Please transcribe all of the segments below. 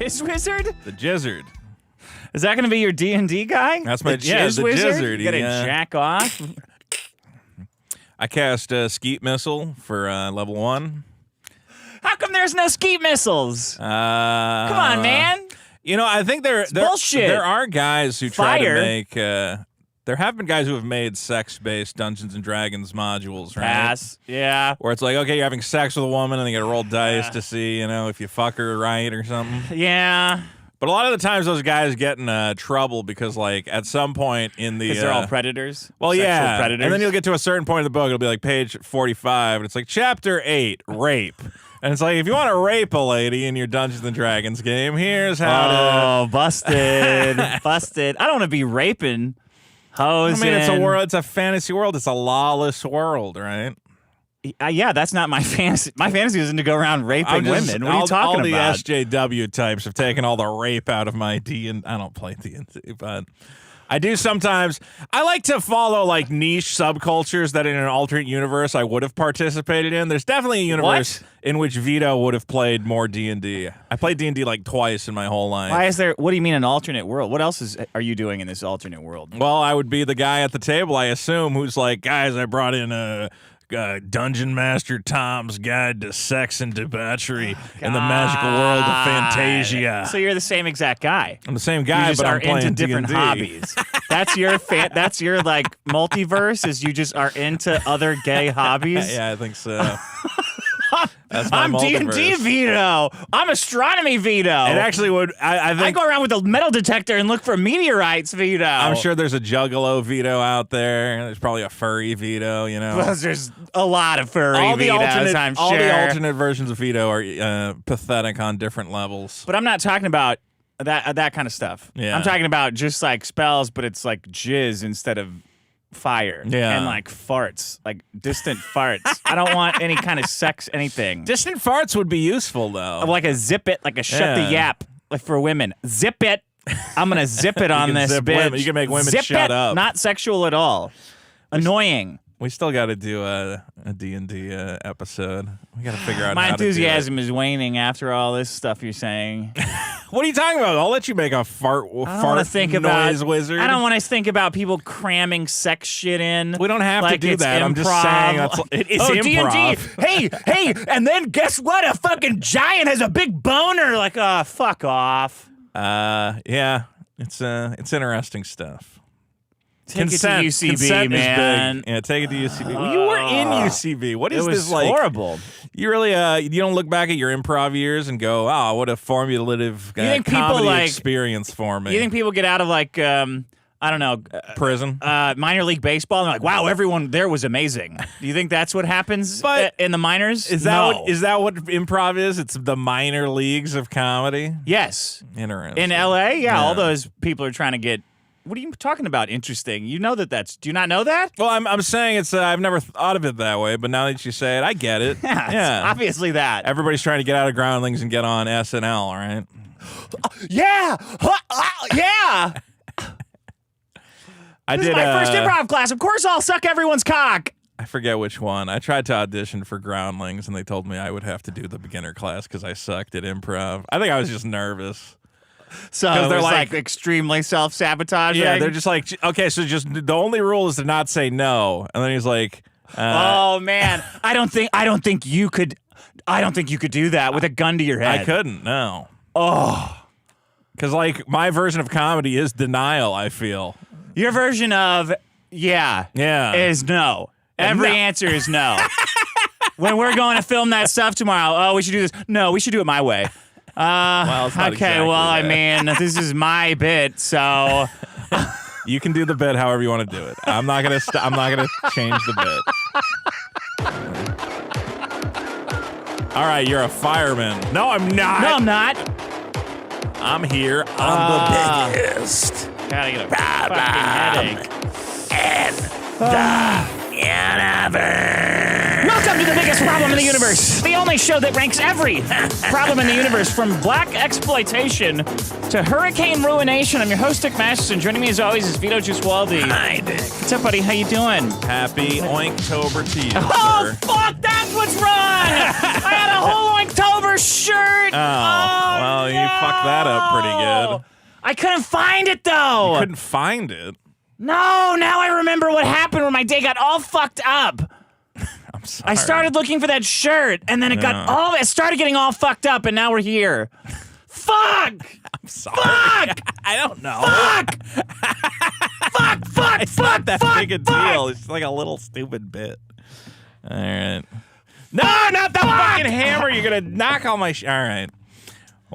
Jizz Wizard? The Jizzard. Is that going to be your D&D guy? That's my the Jizz Wizard. Jizzard. You got to jack off? I cast Skeet Missile for level 1. How come there's no skeet missiles? Come on, man. You know, I think bullshit. There are guys who try Fire. to make... there have been guys who have made sex-based Dungeons & Dragons modules, right? Pass. Yeah. Where it's like, okay, you're having sex with a woman, and you got to roll dice to see, if you fuck her right or something. Yeah. But a lot of the times, those guys get in trouble because, like, at some point in the... Because they're all predators? Well, Sexual yeah. predators? And then you'll get to a certain point of the book, it'll be like page 45, and it's like, Chapter 8, Rape. And it's like, if you want to rape a lady in your Dungeons & Dragons game, here's how to... Oh, busted. Busted. I don't want to be raping hoes. I mean, it's a fantasy world. It's a lawless world, right? Yeah, that's not my fantasy. My fantasy isn't to go around raping women. What are you talking about? All the SJW types have taken all the rape out of my D&D. I don't play D&D, but I do sometimes. I like to follow like niche subcultures that in an alternate universe I would have participated in. There's definitely a universe in which Vito would have played more D&D. I played D&D like twice in my whole life. Why is there? What do you mean an alternate world? What else are you doing in this alternate world? Well, I would be the guy at the table, I assume, who's like, guys, I brought in a... Dungeon Master Tom's Guide to Sex and Debauchery in the magical world of Fantasia. So you're the same exact guy. I'm the same guy, but I'm playing into different D&D. hobbies. That's your that's your like multiverse. Is you just are into other gay hobbies? Yeah, I think so. That's my I'm multiverse. D&D Vito. I'm astronomy Vito. It actually would. I think I go around with a metal detector and look for meteorites, Vito. I'm sure there's a Juggalo Vito out there. There's probably a furry Vito. Well, there's a lot of furry Vitos, I'm sure. All the alternate versions of Vito are pathetic on different levels. But I'm not talking about that kind of stuff. Yeah. I'm talking about just like spells, but it's like jizz instead of fire. Yeah. And like farts, like distant farts. I don't want any kind of sex, anything. Distant farts would be useful, though. Like a zip it, like a shut the yap, like for women. Zip it. I'm going to zip it on this bitch. Women. You can make women zip shut it, up. Not sexual at all. Annoying. We still got to do a D&D episode. We got to figure out My how enthusiasm is waning after all this stuff you're saying. What are you talking about? I'll let you make a fart noise wizard. I don't want to think about people cramming sex shit in. We don't have to do that. Improv. I'm just saying it's improv. Hey, and then guess what? A fucking giant has a big boner. Like, fuck off. Yeah, it's interesting stuff. Take it to UCB, man. Is big. Yeah, take it to UCB. Well, you were in UCB. What is this like? Horrible. You really you don't look back at your improv years and go, oh, what a formulative comedy experience for me. You think people get out of like I don't know, prison, minor league baseball, and they're like, wow, everyone there was amazing. Do you think that's what happens in the minors? Is that what improv is? It's the minor leagues of comedy? Yes. Interesting. In LA, yeah, all those people are trying to get. What are you talking about? Interesting. You know that's. Do you not know that? Well, I'm saying it's. I've never thought of it that way, but now that you say it, I get it. Yeah. Obviously that. Everybody's trying to get out of Groundlings and get on SNL, right? Yeah. Yeah. This is my first improv class. Of course, I'll suck everyone's cock. I forget which one. I tried to audition for Groundlings, and they told me I would have to do the beginner class because I sucked at improv. I think I was just nervous. So they're like extremely self-sabotaging. Yeah, they're just like, okay, so just the only rule is to not say no. And then he's like, oh man, I don't think you could do that with a gun to your head. I couldn't. No. Oh, because like my version of comedy is denial. I feel your version of is no. Every answer is no. When we're going to film that stuff tomorrow, we should do this. No, we should do it my way. Well, it's not okay, exactly I that. mean, this is my bit, so you can do the bit however you want to do it. I'm not gonna change the bit. All right, you're a fireman. No, I'm not. No, I'm not. I'm here. I'm the biggest. Gotta get a fucking headache. In the universe. Welcome to the biggest problem in the universe. The only show that ranks every problem in the universe, from black exploitation to hurricane ruination. I'm your host, Dick Masterson. Joining me as always is Vito Giswaldi. Hi, Dick. What's up, buddy? How you doing? Happy Oinktober to you, Oh, sir. fuck! That's what's wrong! I had a whole Oinktober shirt! Oh, well, no! you fucking that up pretty good. I couldn't find it, though. You couldn't find it? No, now I remember what happened when my day got all fucked up. I'm sorry. I started looking for that shirt, and then it started getting all fucked up, and now we're here. Fuck! I'm sorry. Fuck! I don't know. Fuck! It's not that big a deal. It's like a little stupid bit. All right. No, not that fucking hammer. You're going to knock all my all right.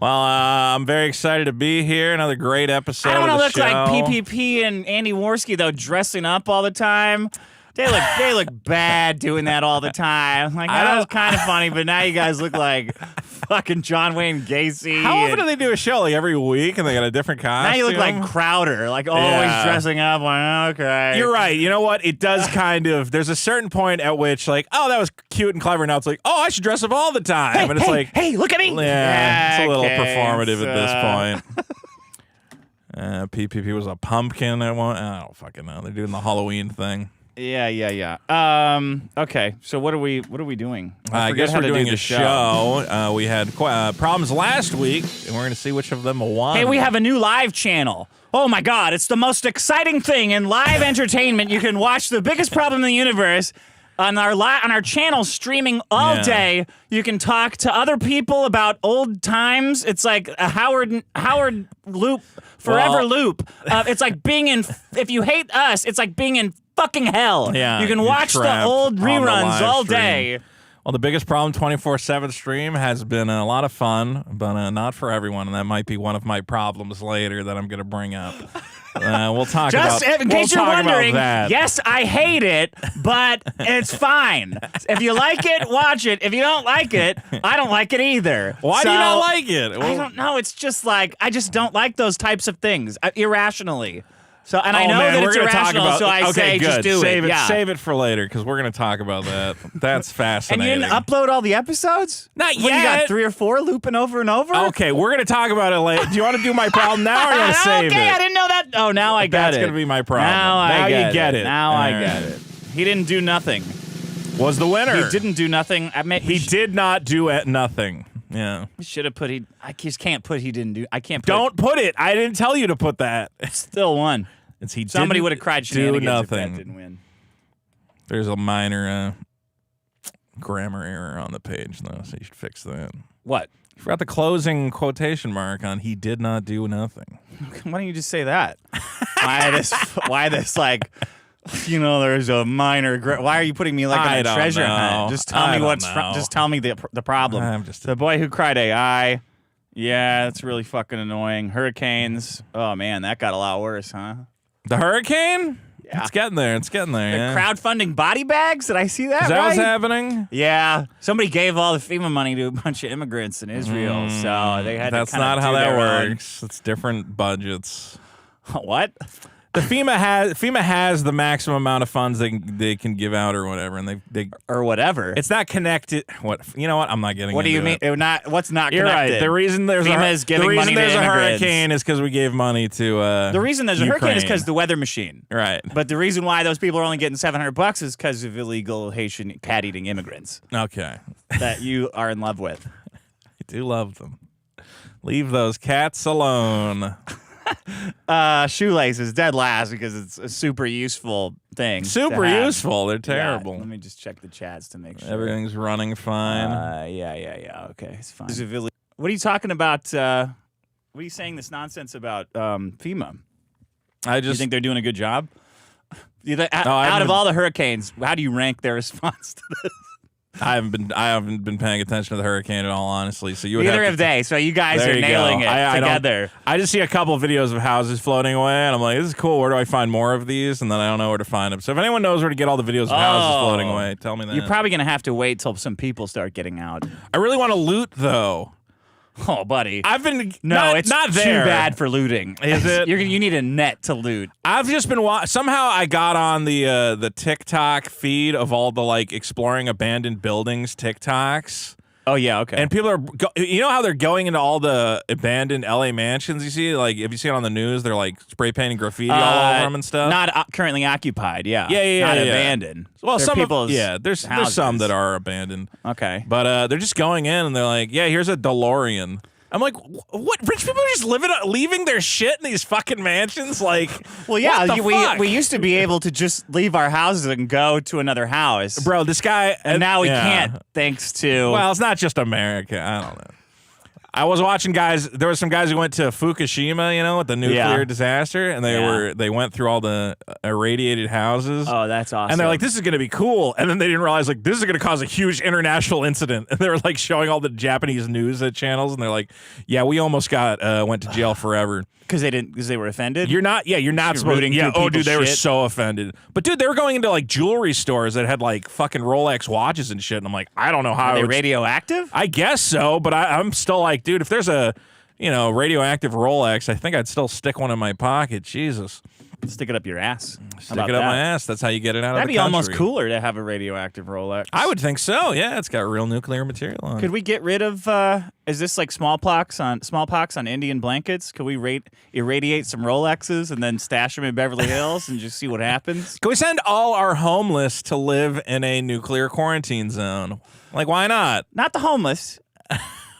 Well, I'm very excited to be here. Another great episode of the show. I don't look like PPP and Andy Worski, though, dressing up all the time. They look bad doing that all the time. Like, that was kind of funny, but now you guys look like fucking John Wayne Gacy. How often do they do a show? Like every week, and they got a different costume? Now you look like Crowder, like always dressing up. Like, okay. You're right. You know what? It does kind of. There's a certain point at which, like, oh, that was cute and clever. Now it's like, oh, I should dress up all the time. Hey, and it's like, hey, look at me. Yeah, it's a little performative at this point. PPP was a pumpkin at one. I don't fucking know. They're doing the Halloween thing. Yeah. Okay. So what are we doing? I guess we're doing a show. We had problems last week, and we're going to see which of them won. Hey, we have a new live channel. Oh my God! It's the most exciting thing in live entertainment. You can watch the biggest problem in the universe on our channel, streaming all day. You can talk to other people about old times. It's like a Howard loop, forever loop. It's like being in. If you hate us, it's like being in fucking hell. Yeah, you can watch the old reruns all day. Well, the biggest problem 24/7 stream has been a lot of fun, but not for everyone, and that might be one of my problems later that I'm going to bring up. We'll talk about Just in case you're wondering, that. Yes, I hate it, but it's fine. If you like it, watch it. If you don't like it, I don't like it either. Why do you not like it? I don't know. It's just like, I just don't like those types of things irrationally. So, and I know that it's irrational, so I say just do it. Save it for later, because we're going to talk about that. That's fascinating. And you didn't upload all the episodes? Not yet. You got 3 or 4 looping over and over? Okay, we're going to talk about it later. Do you want to do my problem now, or do you want to save it? Okay, I didn't know that. Oh, now I got That's it. going to be my problem. Now you get it. Now I get it. He didn't do nothing. Was the winner. He didn't do nothing. He did not do nothing. Yeah. We should have put I just can't put he didn't do. I can't put. Don't put it. I didn't tell you to put that. Still won. Somebody would have cried shenanigans if that didn't win. There's a minor grammar error on the page, though, so you should fix that. What? You forgot the closing quotation mark on "he did not do nothing." Why don't you just say that? Why this like, there's a minor. Why are you putting me like on a treasure hunt? Just tell me just tell me the problem. The boy who cried AI. Yeah, that's really fucking annoying. Hurricanes. Oh man, that got a lot worse, huh? The hurricane? Yeah. It's getting there. Crowdfunding body bags? Did I see that? Is that what's happening? Yeah. Somebody gave all the FEMA money to a bunch of immigrants in Israel, so they had That's to not how that works. Own. It's different budgets. What? The FEMA has the maximum amount of funds they can give out or whatever, and they or whatever. It's not connected. What you know? What I'm not getting. What do you mean? What's not connected? You're right. The reason there's a hurricane is because we gave money to. The reason there's a hurricane is because the weather machine. Right. But the reason why those people are only getting $700 is because of illegal Haitian cat-eating immigrants. Okay. That you are in love with. I do love them. Leave those cats alone. Shoelaces dead last because it's a super useful thing. Super useful. They're terrible. Yeah, let me just check the chats to make sure everything's running fine. Yeah. Okay, it's fine. What are you talking about? What are you saying this nonsense about FEMA? You think they're doing a good job? Out of all the hurricanes, how do you rank their response to this? I haven't been paying attention to the hurricane at all, honestly. So neither have they. So you guys are nailing it together. I just see a couple of videos of houses floating away, and I'm like, this is cool. Where do I find more of these? And then I don't know where to find them. So if anyone knows where to get all the videos of houses floating away, tell me that. You're probably gonna have to wait till some people start getting out. I really want to loot though. Oh, buddy. It's not there. Too bad for looting. Is it? You need a net to loot. I've just been somehow I got on the TikTok feed of all the exploring abandoned buildings TikToks. Oh yeah, okay. And people are, you know how they're going into all the abandoned LA mansions? You see, if you see it on the news, they're spray painting graffiti all over them and stuff. Not currently occupied. Yeah. Yeah. Not abandoned. Well, there's some that are abandoned. Okay. But they're just going in and they're like, yeah, here's a DeLorean. I'm like, what? Rich people are just leaving their shit in these fucking mansions? Like, well, yeah, what the fuck? we used to be able to just leave our houses and go to another house. Bro, this guy... And now we can't, thanks to... Well, it's not just America. I don't know. I was watching guys. There were some guys who went to Fukushima, with the nuclear disaster, and they went through all the irradiated houses. Oh, that's awesome! And they're like, "This is going to be cool," and then they didn't realize like this is going to cause a huge international incident. And they were like showing all the Japanese news channels, and they're like, "Yeah, we almost went to jail forever." Because they were offended. You're not supposed to. Yeah. Oh, dude, they were so offended. But dude, they were going into like jewelry stores that had like fucking Rolex watches and shit. And I'm like, I don't know how. Are they radioactive? I guess so, but I'm still like, dude, if there's a radioactive Rolex, I think I'd still stick one in my pocket. Jesus. Stick it up your ass. Stick it up my ass. That's how you get it out of the country. That'd be almost cooler to have a radioactive Rolex. I would think so. Yeah, it's got real nuclear material on it. Could we get rid of? Is this like smallpox on Indian blankets? Could we irradiate some Rolexes and then stash them in Beverly Hills and just see what happens? Can we send all our homeless to live in a nuclear quarantine zone? Like, why not? Not the homeless.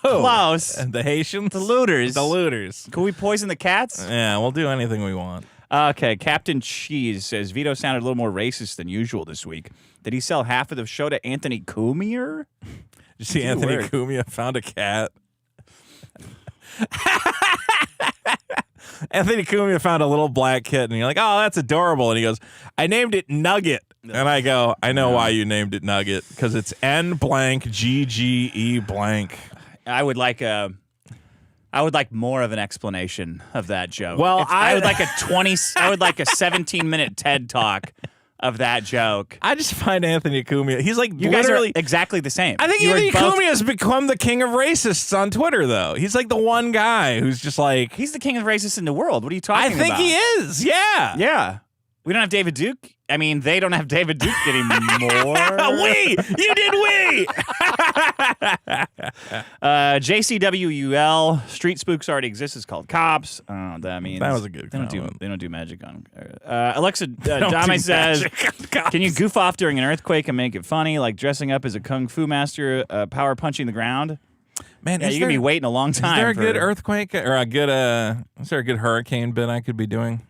Close. The Haitians? The looters. The looters. Can we poison the cats? Yeah, we'll do anything we want. Okay, Captain Cheese says Vito sounded a little more racist than usual this week. Did he sell half of the show to Anthony Cumia? Did you see Anthony Cumia found a cat? Anthony Cumia found a little black kitten, and you're like, oh, that's adorable. And he goes, I named it Nugget. And I go, I know why you named it Nugget, because it's N-blank-G-G-E blank. I would like more of an explanation of that joke. Well, I would like a 17-minute TED talk of that joke. I just find Anthony Cumia, he's like you literally guys are exactly the same. I think Anthony Cumia has become the king of racists on Twitter, though. He's like the one guy who's just like... He's the king of racists in the world. What are you talking about? I think he is, yeah. Yeah. We don't have David Duke. I mean, they don't have David Duke anymore. You did we. JCWUL, Street Spooks already exists. It's called Cops. I don't know what that means. That was a good They comment. don't do magic on... Alexa Dame says, can you goof off during an earthquake and make it funny, like dressing up as a kung fu master, power punching the ground? Man, yeah, you're going to be waiting a long time. Is there a good earthquake or a good is there a good hurricane bit I could be doing?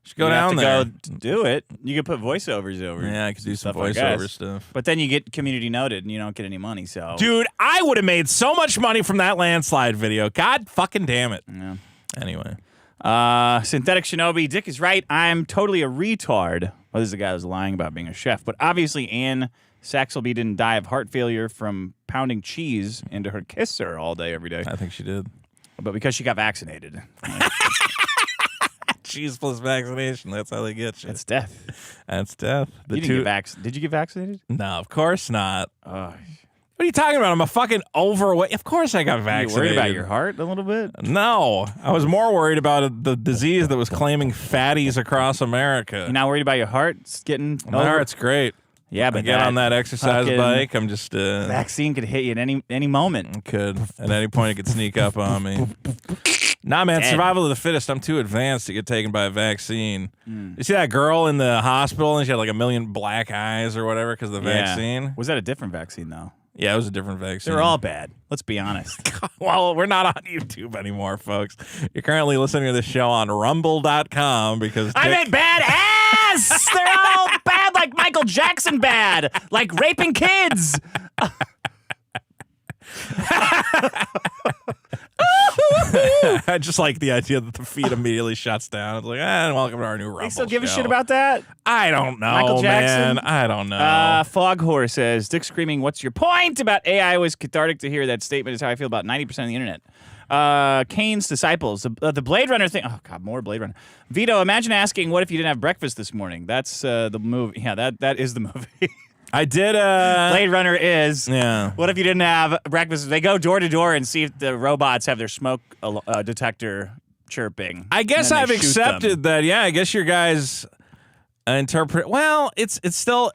Just go down there. Go do it. You could put voiceovers over. Yeah, I could do some like voiceover stuff. But then you get community noted and you don't get any money, so... Dude, I would have made so much money from that landslide video. God fucking damn it. Yeah. Anyway. Synthetic Shinobi, Dick is right. I'm totally a retard. Well, this is the guy who was lying about being a chef. But obviously Anne Saxelby didn't die of heart failure from pounding cheese into her kisser all day, every day. I think she did. But because she got vaccinated. Cheese plus vaccination. That's how they get you. That's death. That's death. Did you get vaccinated? No, of course not. What are you talking about? I'm a fucking overweight. Of course I got vaccinated. You worried about your heart a little bit? No. I was more worried about the disease that was claiming fatties across America. You're not worried about your heart? It's getting My heart's great. Yeah, but I get on that exercise bike. I'm just vaccine could hit you at any moment. It could. At any point it could sneak up on me. Nah, man, survival of the fittest. I'm too advanced to get taken by a vaccine. You see that girl in the hospital and she had like 1 million black eyes or whatever because of the vaccine? Was that a different vaccine, though? Yeah, it was a different vaccine. They're all bad. Let's be honest. Well, we're not on YouTube anymore, folks. You're currently listening to this show on rumble.com because I meant bad ass! They're all bad, like Michael Jackson bad. Like raping kids. I just like the idea that the feed immediately shuts down. It's like, welcome to our new Rumble They still give show. a shit about that? I don't know, Michael Jackson? man. I don't know. Foghorse says, Dick screaming, what's your point about AI? Was cathartic to hear that statement is how I feel about 90% of the internet. Kane's Disciples, the Blade Runner thing. Oh, God, more Blade Runner. Vito, imagine asking, what if you didn't have breakfast this morning? That's the movie. Yeah, that is the movie. I did Blade Runner is. Yeah. What if you didn't have breakfast? They go door to door and see if the robots have their smoke detector chirping. I guess I've accepted that. Yeah, I guess your guys interpret. Well, it's still.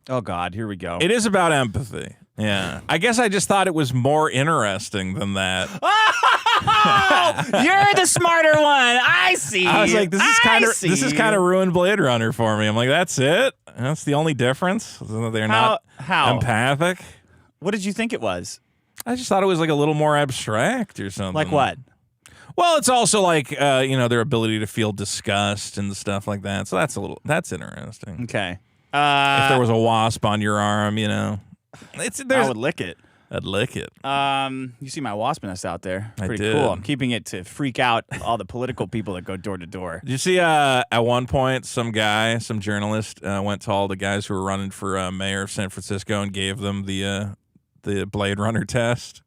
Oh God, here we go. It is about empathy. Yeah. I guess I just thought it was more interesting than that. Oh, you're the smarter one. I see. I was like, this is kind of ruined Blade Runner for me. I'm like, that's it? That's the only difference? They're not empathic? What did you think it was? I just thought it was like a little more abstract or something. Like what? Well, it's also like their ability to feel disgust and stuff like that. So that's interesting. Okay. If there was a wasp on your arm, I would lick it. I'd lick it. You see my wasp nest out there? I Pretty did. cool. I'm keeping it to freak out all the political people that go door to door. Did you see at one point some journalist went to all the guys who were running for mayor of San Francisco and gave them the Blade Runner test?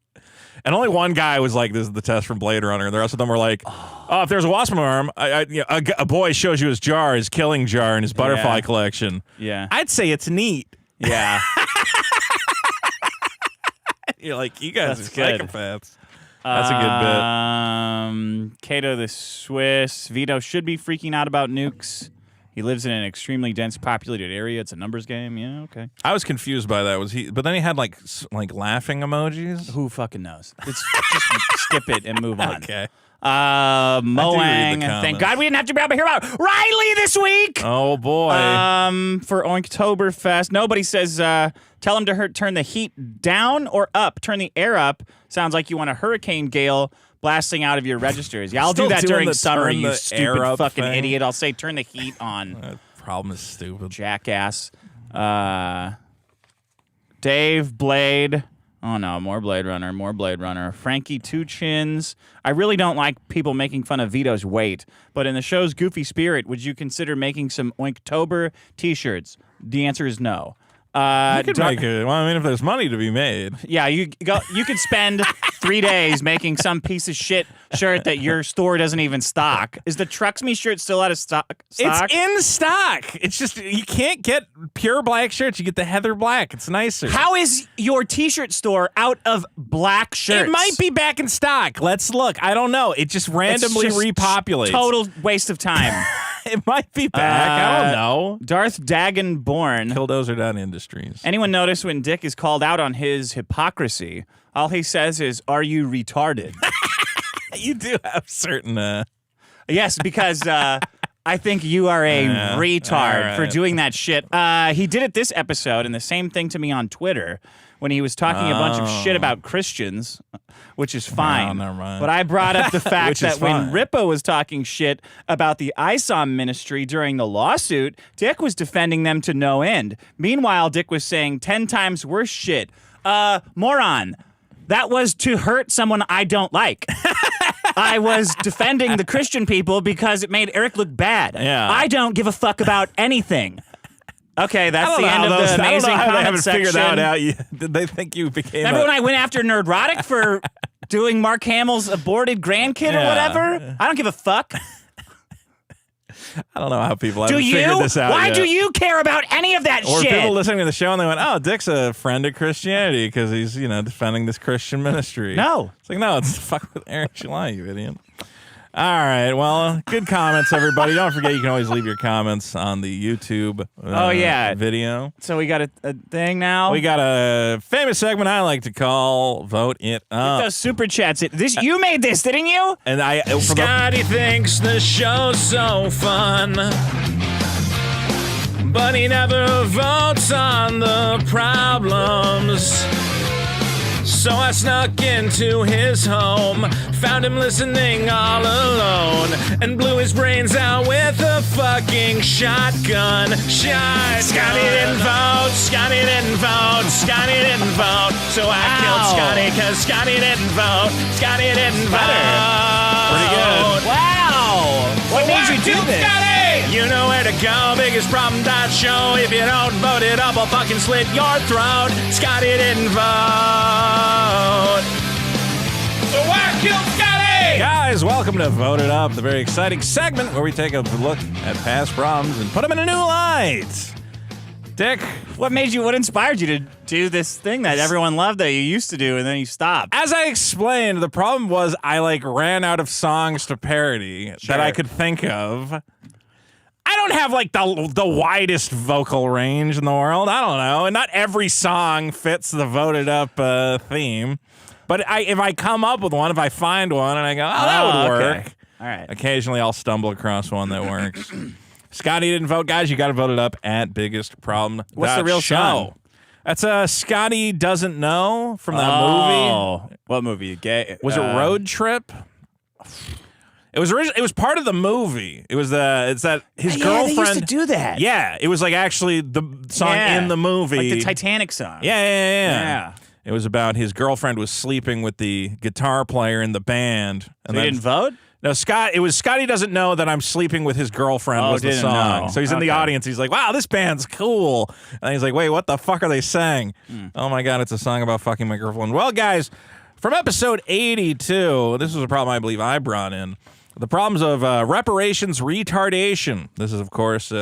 And only one guy was like, "This is the test from Blade Runner." And the rest of them were like, "Oh, if there's a wasp on my arm, a boy shows you his killing jar in his butterfly collection." Yeah. I'd say it's neat. Yeah. You're like, you guys That's are good. psychopaths. That's a good bit. Cato the Swiss. Vito should be freaking out about nukes. He lives in an extremely dense populated area. It's a numbers game. Yeah, okay. I was confused by that. But then he had like laughing emojis. Who fucking knows? Let's just skip it and move on. Okay. Moang. Thank God we didn't have to hear about Riley this week. Oh boy. For Oinktoberfest, nobody says tell him to turn the heat down or up. Turn the air up. Sounds like you want a hurricane gale blasting out of your registers. Yeah, I'll do Still that doing during the summer, turn you the air stupid up fucking thing. idiot. I'll say turn the heat on. That problem is stupid. Jackass. Dave Blade. Oh no, more Blade Runner. Frankie Two Chins. I really don't like people making fun of Vito's weight, but in the show's goofy spirit, would you consider making some Oinktober t-shirts? The answer is no. You could make it. Well, I mean, if there's money to be made. Yeah, you could spend 3 days making some piece of shit shirt that your store doesn't even stock. Is the Trucks Me shirt still out of stock? It's in stock. It's just you can't get pure black shirts. You get the Heather Black. It's nicer. How is your t-shirt store out of black shirts? It might be back in stock. Let's look. I don't know. It just randomly repopulates. Total waste of time. It might be back. I don't know. Darth Dagenborn. Killdozer.industries. Anyone notice when Dick is called out on his hypocrisy? All he says is, "Are you retarded?" You do have certain. Yes, because I think you are a retard for doing that shit. He did it this episode, and the same thing to me on Twitter when he was talking a bunch of shit about Christians, which is fine. never mind. But I brought up the fact Which is that when fine. Rippo was talking shit about the ISOM ministry during the lawsuit, Dick was defending them to no end. Meanwhile, Dick was saying 10 times worse shit. Moron. That was to hurt someone I don't like. I was defending the Christian people because it made Eric look bad. Yeah. I don't give a fuck about anything. Okay, that's the end of the amazing I don't know how they comment haven't section. figured that out yet. Did they think you became Remember when I went after Nerdrotic for doing Mark Hamill's aborted grandkid or Yeah. whatever? I don't give a fuck. I don't know how people Do haven't you? figured this out Why yet. do you care about any of that Or shit? people listening to the show and they went, "Oh, Dick's a friend of Christianity because he's, defending this Christian ministry." No. It's like, no, it's fuck with Eric July, you idiot. All right, well, good comments, everybody. Don't forget you can always leave your comments on the YouTube video. So we got a thing now? We got a famous segment I like to call Vote It Up. Those super chats. You made this, didn't you? And Scotty thinks the show's so fun, but he never votes on the problems. So I snuck into his home, found him listening all alone, and blew his brains out with a fucking shotgun. Scotty didn't vote, Scotty didn't vote, Scotty didn't vote. So I killed Scotty because Scotty didn't vote, Scotty didn't vote. Pretty good. Wow. What made you do this? You know where to go, biggest problem.show. If you don't vote it up, I'll fucking slit your throat. Scotty didn't vote. So I killed Scotty! Guys, welcome to Vote It Up, the very exciting segment where we take a look at past problems and put them in a new light. Dick, What inspired you to do this thing that everyone loved that you used to do and then you stopped? as I explained, the problem was I ran out of songs to parody that I could think of. I don't have the widest vocal range in the world. I don't know. And not every song fits the voted up theme. But if I come up with one, if I find one and I go, that would work. Okay. All right. Occasionally I'll stumble across one that works. Scotty didn't vote, guys. You got to vote it up at biggest problem. What's the real show? song? That's Scotty Doesn't Know from that movie. What movie? Gay? Was it Road Trip? It was part of the movie. It was it's that his girlfriend They used to do that. Yeah, it was like actually the song in the movie, like the Titanic song. Yeah. It was about his girlfriend was sleeping with the guitar player in the band. And They didn't vote? No, it was Scotty Doesn't Know That I'm Sleeping with His Girlfriend was the didn't song. know. So he's in the audience. He's like, wow, this band's cool. And he's like, wait, what the fuck are they saying? Oh my God, it's a song about fucking my girlfriend. Well, guys, from episode 82, this was a problem I believe I brought in. The problems of reparations retardation. This is, of course, more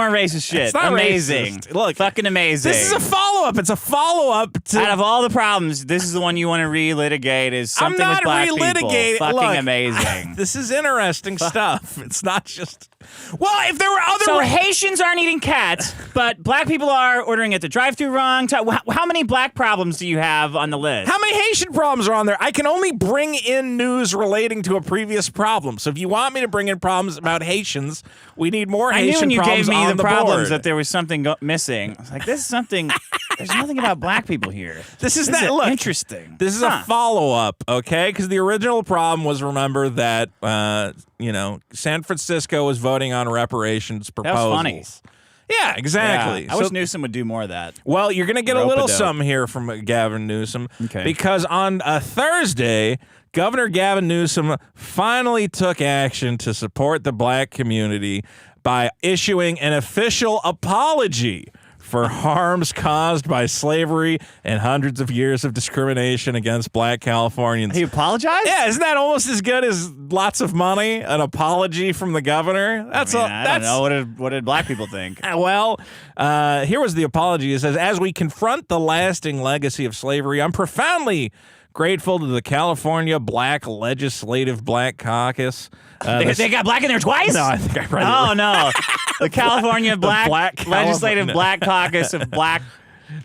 racist shit. It's not amazing. racist. Look, fucking amazing. this is a follow-up. It's a follow-up to... Out of all the problems, this is the one you want to relitigate. Is something I'm not with black relitigating. people. Fucking Look, amazing. This is interesting stuff. It's not just... Well, if there were other... So Haitians aren't eating cats, but black people are ordering at the drive-thru wrong. How many black problems do you have on the list? How many Haitian problems are on there? I can only bring in news relating to a previous problem. So if you want me to bring in problems about Haitians, we need more I Haitian knew when you problems gave me on the problems board. that there was something missing. I was like, this is something... There's nothing about black people here. This is look, interesting. This is a follow-up, okay? Because the original problem was, remember, that, San Francisco was voting on reparations proposals. That was funny. Yeah, exactly. Yeah, I wish Newsom would do more of that. Well, you're going to get a little Rope-a-dope. something here from Gavin Newsom. Okay. Because on Thursday, Governor Gavin Newsom finally took action to support the black community by issuing an official apology for harms caused by slavery and hundreds of years of discrimination against black Californians. He apologized? Yeah, isn't that almost as good as lots of money? An apology from the governor? I don't know. What did black people think? Well, here was the apology. It says, as we confront the lasting legacy of slavery, I'm profoundly grateful to the California Black Legislative Black Caucus. They got black in there twice? No, I think I read it. Oh, no. The California Black Black Legislative California. Black Caucus of Black...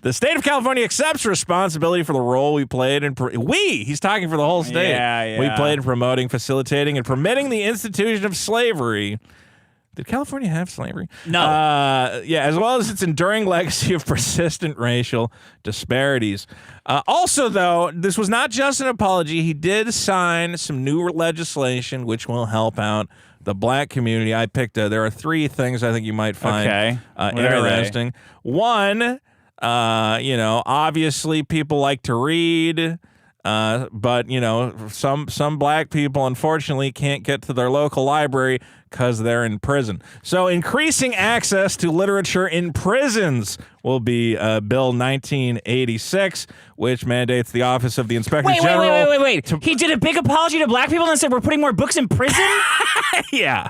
The state of California accepts responsibility for the role we played in... He's talking for the whole state. Yeah. We played in promoting, facilitating, and permitting the institution of slavery. Did California have slavery? No. As well as its enduring legacy of persistent racial disparities. Also, though, this was not just an apology. He did sign some new legislation which will help out the black community. I picked there are three things I think you might find interesting. One, obviously people like to read. But some black people unfortunately can't get to their local library because they're in prison. So increasing access to literature in prisons will be Bill 1986, which mandates the Office of the Inspector General. Wait. He did a big apology to black people and said we're putting more books in prison? Yeah.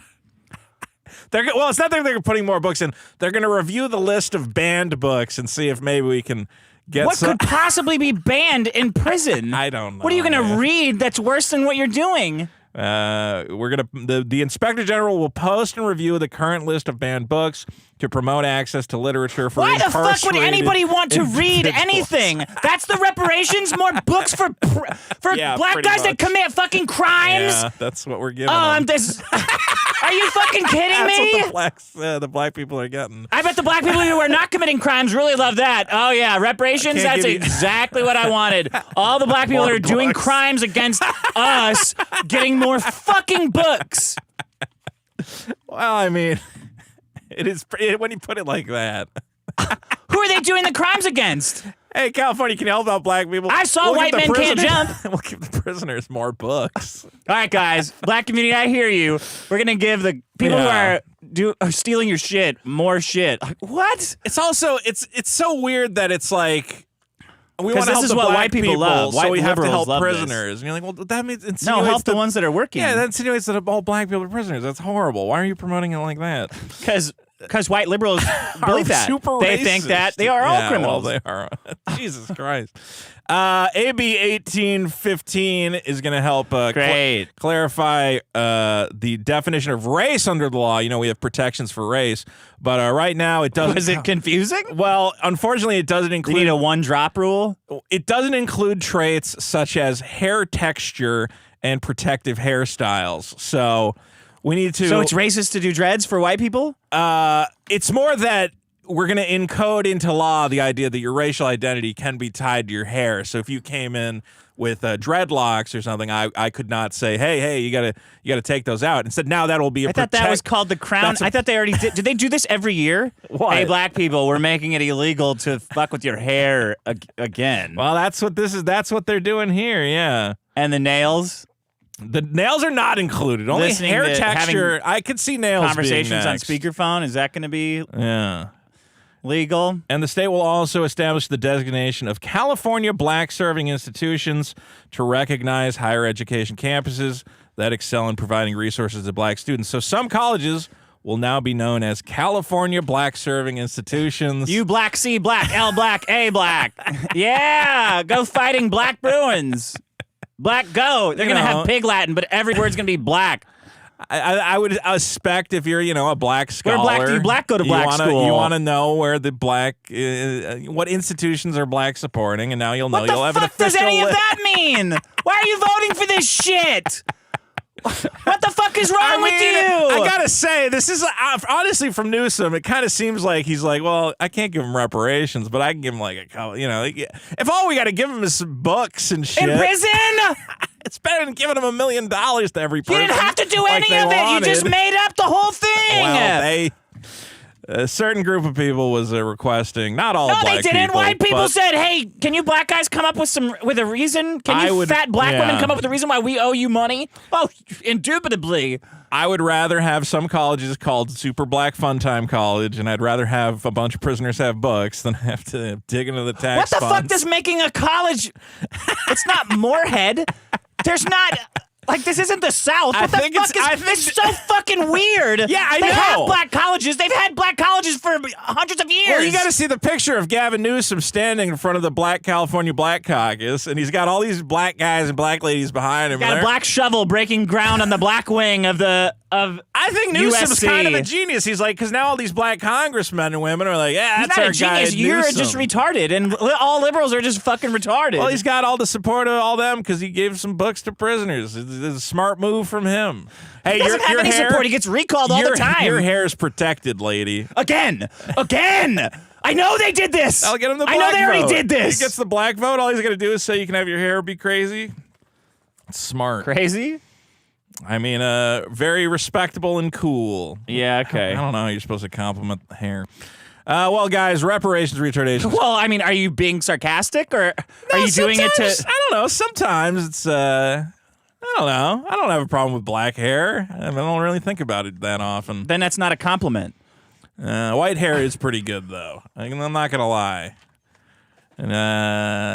It's not that they're putting more books in. They're going to review the list of banned books and see if maybe we can get What could possibly be banned in prison? I don't know. What are you going to read that's worse than what you're doing? The Inspector General will post and review the current list of banned books to promote access to literature for Why the fuck would incarcerated anybody want to read individuals. anything? That's the reparations? More books for Yeah, black pretty guys that much. commit fucking crimes? Yeah, that's what we're giving Oh, them. Are you fucking kidding That's me? what the black people are getting. I bet the black people who are not committing crimes really love that. Oh, yeah, reparations? Can't That's give you- exactly what I wanted. All the black people More that are doing books. crimes against us getting more fucking books. Well, I mean, it is when you put it like that. Who are they doing the crimes against? Hey, California, can you help out black people? I saw We'll White give the Men Can't prisoners- Jump. We'll give the prisoners more books. All right, guys, black community, I hear you. We're gonna give the people who are stealing your shit more shit. Like, what? It's also it's so weird that it's like we 'Cause want to this help is the what black white people love. so White we have to liberals help love this. prisoners. And you're like, well, that means No, insinuates help the that- ones that are working. Yeah, that insinuates that all black people are prisoners. That's horrible. Why are you promoting it like that? Because white liberals believe that. Super They racist. think that they are all Yeah, criminals. Well, they are. Jesus Christ. AB 1815 is going to help Great. clarify the definition of race under the law. We have protections for race, but right now it doesn't. Was it confusing? Well, unfortunately, it doesn't You include. need a one-drop rule? It doesn't include traits such as hair texture and protective hairstyles. So we need to. So it's racist to do dreads for white people? It's more that we're going to encode into law the idea that your racial identity can be tied to your hair. So if you came in with dreadlocks or something, I could not say, hey, you gotta take those out. Instead, now that will be a I thought that was called the crown. I thought they already did. Did they do this every year? What? Hey, black people, we're making it illegal to fuck with your hair again. Well, that's what this is. That's what they're doing here. Yeah. And the nails. The nails are not included. Only Listening hair to texture. I could see nails. Conversations being on next. speakerphone. Is that going to be Yeah. legal? And the state will also establish the designation of California Black Serving Institutions to recognize higher education campuses that excel in providing resources to black students. So some colleges will now be known as California Black Serving Institutions. U black, C black, L black, A black. Yeah, go fighting black Bruins. Black go. They're going to have pig Latin, but every word's going to be black. I would expect if you're, a black scholar. Where black do you black go to black school? You want to know where the black, what institutions are black supporting, and now you'll know. You'll have an official What the fuck does any of that mean? Why are you voting for this shit? What the fuck is wrong with you? I gotta say, this is honestly from Newsom. It kind of seems like he's like, well, I can't give him reparations, but I can give him like a couple. If all we got to give him is some books and shit In prison? it's better than giving him $1 million to every You person. didn't have to do like any they of it. wanted. You just made up the whole thing. Well, a certain group of people was requesting, not all No, black they didn't. people. White people but said, "Hey, can you black guys come up with a reason? Can you fat black women come up with a reason why we owe you money?" Oh, indubitably. I would rather have some colleges called Super Black Fun Time College, and I'd rather have a bunch of prisoners have books than have to dig into the tax What the fuck funds. does making a college? It's not Moorhead. There's not. Like, this isn't the South. What the fuck it's so fucking weird. Yeah, I know. They have black colleges. They've had black colleges for hundreds of years. Well, you got to see the picture of Gavin Newsom standing in front of the Black California Black Caucus, and he's got all these black guys and black ladies behind him. Got a black shovel breaking ground on the black wing of I think Newsom's USC. kind of a genius. He's like, because now all these black congressmen and women are like, yeah, that's He's not our a genius. guy, You're Newsom. just retarded, and all liberals are just fucking retarded. Well, he's got all the support of all them because he gave some books to prisoners. It's a smart move from him. Hey, he doesn't have any support. He gets recalled all the time. Your hair's protected, lady. Again. I know they did this. I'll get him the black I know they already vote. did this. He gets the black vote. All he's got to do is say you can have your hair be crazy. It's smart. Crazy? I mean, very respectable and cool. Yeah, okay. I don't know how you're supposed to compliment the hair. Well, guys, reparations, retardations. Well, I mean, are you being sarcastic, or are you doing it to... I don't know. Sometimes it's, I don't know. I don't have a problem with black hair. I don't really think about it that often. Then that's not a compliment. White hair is pretty good, though. I'm not going to lie. And,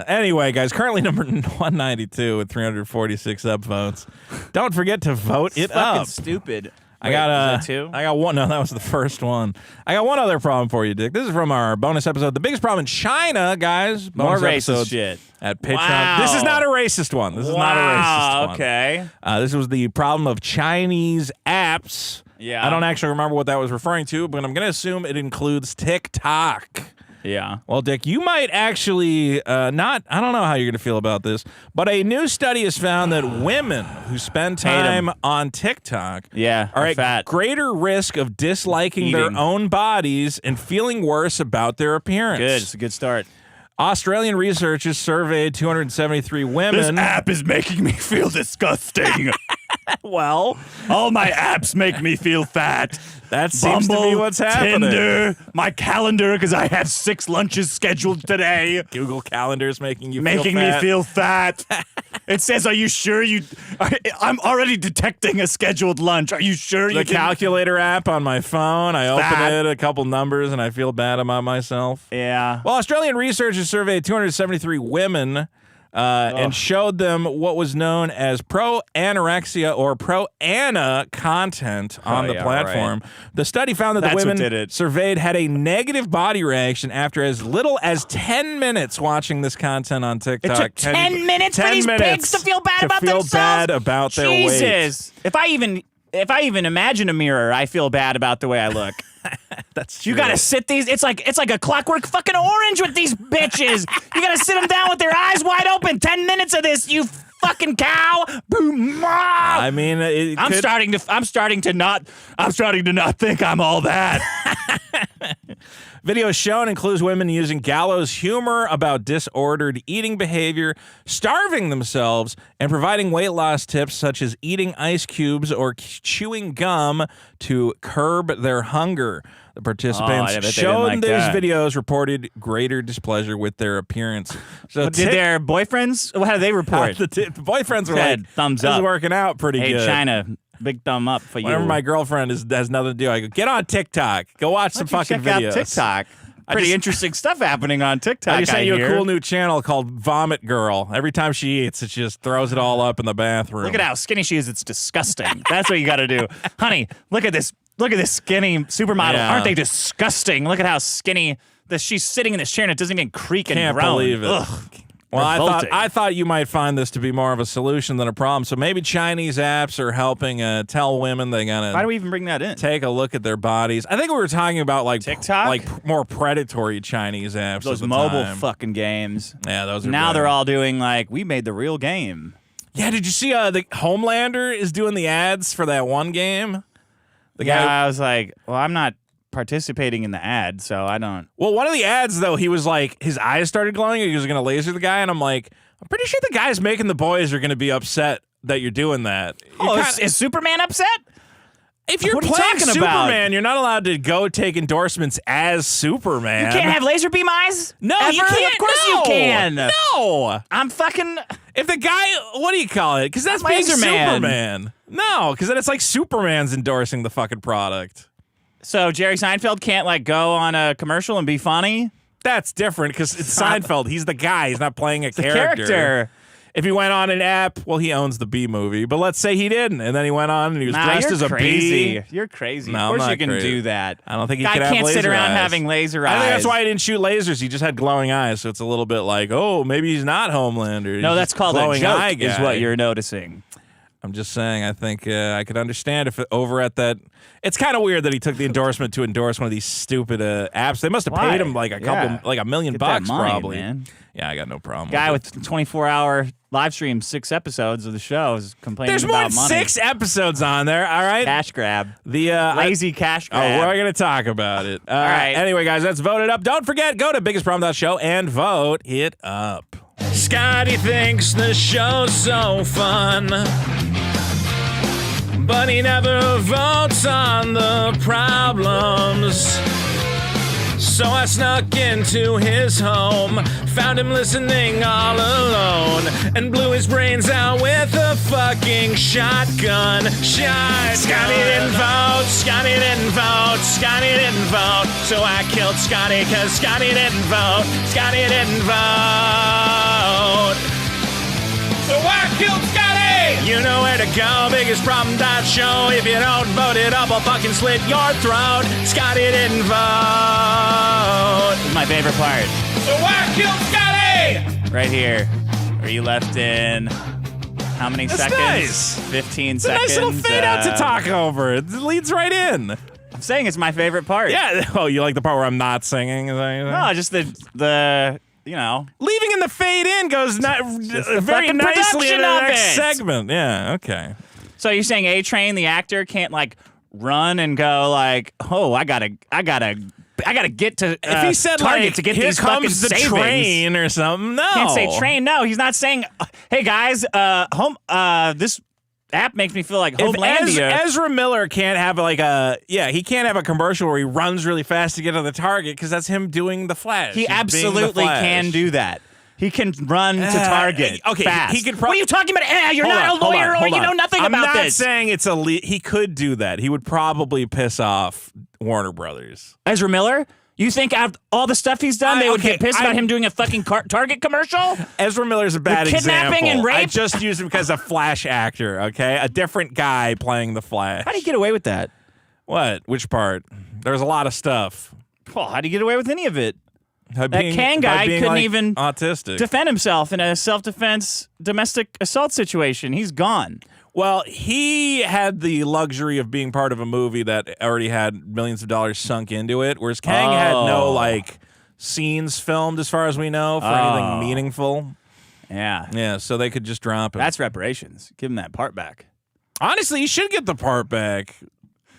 anyway, guys, currently number 192 with 346 upvotes. Don't forget to vote it Fucking up. stupid. I got is that two? I got one. No, that was the first one. I got one other problem for you, Dick. This is from our bonus episode. The biggest problem in China, guys. More Bonus racist episode shit. At Pitch Wow. This is not a racist one. This is not a racist one. Okay. This was the problem of Chinese apps. Yeah. I don't actually remember what that was referring to, but I'm going to assume it includes TikTok. Yeah. Well, Dick, you might actually I don't know how you're going to feel about this, but a new study has found that women who spend time on TikTok are at fat. greater risk of disliking their own bodies and feeling worse about their appearance. Good. It's a good start. Australian researchers surveyed 273 women. This app is making me feel disgusting. Well, all my apps make me feel fat. That seems to be what's happening. Tinder, my calendar, because I have 6 lunches scheduled today. Google Calendar's making you me feel fat. It says, "Are you sure you?" I'm already detecting a scheduled lunch. Are you sure you? The calculator app on my phone. I open Fat. it, a couple numbers, and I feel bad about myself. Yeah. Well, Australian researchers surveyed 273 women and showed them what was known as pro-anorexia or pro-ana content on the platform. Right. The study found that the women surveyed had a negative body reaction after as little as 10 minutes watching this content on TikTok. It took 10 minutes for these pigs to feel bad about themselves? Bad about their weight. Jesus. If I even imagine a mirror, I feel bad about the way I look. That's true. You gotta sit these. It's like a clockwork fucking orange with these bitches. You gotta sit them down with their eyes wide open. 10 minutes of this, you fucking cow. Boom. I mean, I'm starting to not think I'm all that. Video shown includes women using gallows humor about disordered eating behavior, starving themselves, and providing weight loss tips such as eating ice cubes or chewing gum to curb their hunger. The participants shown in these videos reported greater displeasure with their appearance. So did their boyfriends? How did they report? The boyfriends were like, thumbs this up. is working out pretty good. Hey, China, big thumb up for you. Whenever my girlfriend has nothing to do, I go, get on TikTok. Go watch some fucking videos. Check out TikTok. Pretty interesting stuff happening on TikTok. I just sent you a cool new channel called Vomit Girl. Every time she eats, it just throws it all up in the bathroom. Look at how skinny she is. It's disgusting. That's what you got to do. Honey, look at this. Look at this skinny supermodel. Yeah. Aren't they disgusting? Look at how skinny she's sitting in this chair and it doesn't even creak and Can't groan. believe it. Ugh. Well, I thought you might find this to be more of a solution than a problem. So maybe Chinese apps are helping tell women they gotta. Why do we even bring that in? Take a look at their bodies. I think we were talking about like TikTok, like more predatory Chinese apps. Those at the mobile time. fucking games. Yeah, those are. Now better. they're all doing like we made the real game. Yeah, did you see the Homelander is doing the ads for that one game? The guy. I was like, well, I'm not participating in the ad, so I don't. Well, one of the ads though, he was like, his eyes started glowing. He was going to laser the guy, and I'm like, I'm pretty sure the guys making the boys are going to be upset that you're doing that. Is Superman upset? If you're What are you playing talking about? Superman, you're not allowed to go take endorsements as Superman. You can't have laser beam eyes? No, Ever? you can't. Of course No. you can. No. I'm fucking. If the guy, what do you call it? Because that's being Laser Man. Superman. No, because then it's like Superman's endorsing the fucking product. So Jerry Seinfeld can't like go on a commercial and be funny? That's different because it's Seinfeld. He's the guy. He's not playing a Character. If he went on an app, well, he owns the B movie. But let's say he didn't, and then he went on and he was dressed as a crazy. bee. You're crazy. No, of I'm course not you can crazy. do that. I don't think he Guy could have can't laser sit around eyes. having laser eyes. I think that's why he didn't shoot lasers. He just had glowing eyes, so it's a little bit like, oh, maybe he's not Homelander. No, He's that's just called a glowing eye joke, is guy. what you're noticing. I'm just saying, I think I could understand if over at that. It's kind of weird that he took the endorsement to endorse one of these stupid apps. They must have Why? paid him like a couple, Yeah. like $1 million Get that bucks, money, probably. man. Yeah, I got no problem. Guy with with 24-hour live stream, 6 episodes of the show is complaining There's more about than money. 6 episodes on there. All right, Cash grab. the Lazy cash Oh, grab. we're going to talk about it. All right. Anyway, guys, let's vote it up. Don't forget, go to biggestproblem.show and vote it up. Scotty thinks the show's so fun, but he never votes on the problems. So I snuck into his home, found him listening all alone, and blew his brains out with a fucking shotgun. Scotty didn't vote, Scotty didn't vote, Scotty didn't vote. So I killed Scotty cause Scotty didn't vote, Scotty didn't vote. So I killed Scotty! You know where to go, biggestproblem.show. If you don't vote it up, I'll fucking slit your throat. Scotty didn't vote. This is my favorite part. So I killed Scotty! Right here. Where you left in how many That's seconds? nice. 15 It's a seconds. nice little fade out to talk over. It leads right in. I'm saying it's my favorite part. Yeah. Oh, you like the part where I'm not singing? Is that anything? No, just the you know. Leaving in the fade in goes very fucking nicely production into the of next it. segment. Yeah, okay. So you're saying A-Train, the actor, can't like run and go like, oh, I gotta get to If he said Target like, to get here these fucking comes the savings. train or something, no. Can't say train. No, he's not saying, hey guys, this app makes me feel like If Homelandia. Ezra Miller can't have he can't have a commercial where he runs really fast to get to the target because that's him doing the Flash. He He's being the absolutely Flash. can do that. He can run to Target. Okay, fast. he could What are you talking about? You're Hold not on, a lawyer, hold or you on. know nothing I'm about not this. saying it's he could do that. He would probably piss off Warner Brothers. Ezra Miller. You think out of all the stuff he's done, they would get pissed about him doing a fucking Target commercial? Ezra Miller's a bad kidnapping example. and rape? I just used him because a Flash actor, okay? A different guy playing the Flash. How do you get away with that? What? Which part? There's a lot of stuff. Well, how do you get away with any of it? That Kang guy couldn't even autistic. defend himself in a self-defense domestic assault situation. He's gone. Well, he had the luxury of being part of a movie that already had millions of dollars sunk into it, whereas Kang had no scenes filmed, as far as we know, for anything meaningful. Yeah. Yeah, so they could just drop it. That's reparations. Give him that part back. Honestly, he should get the part back.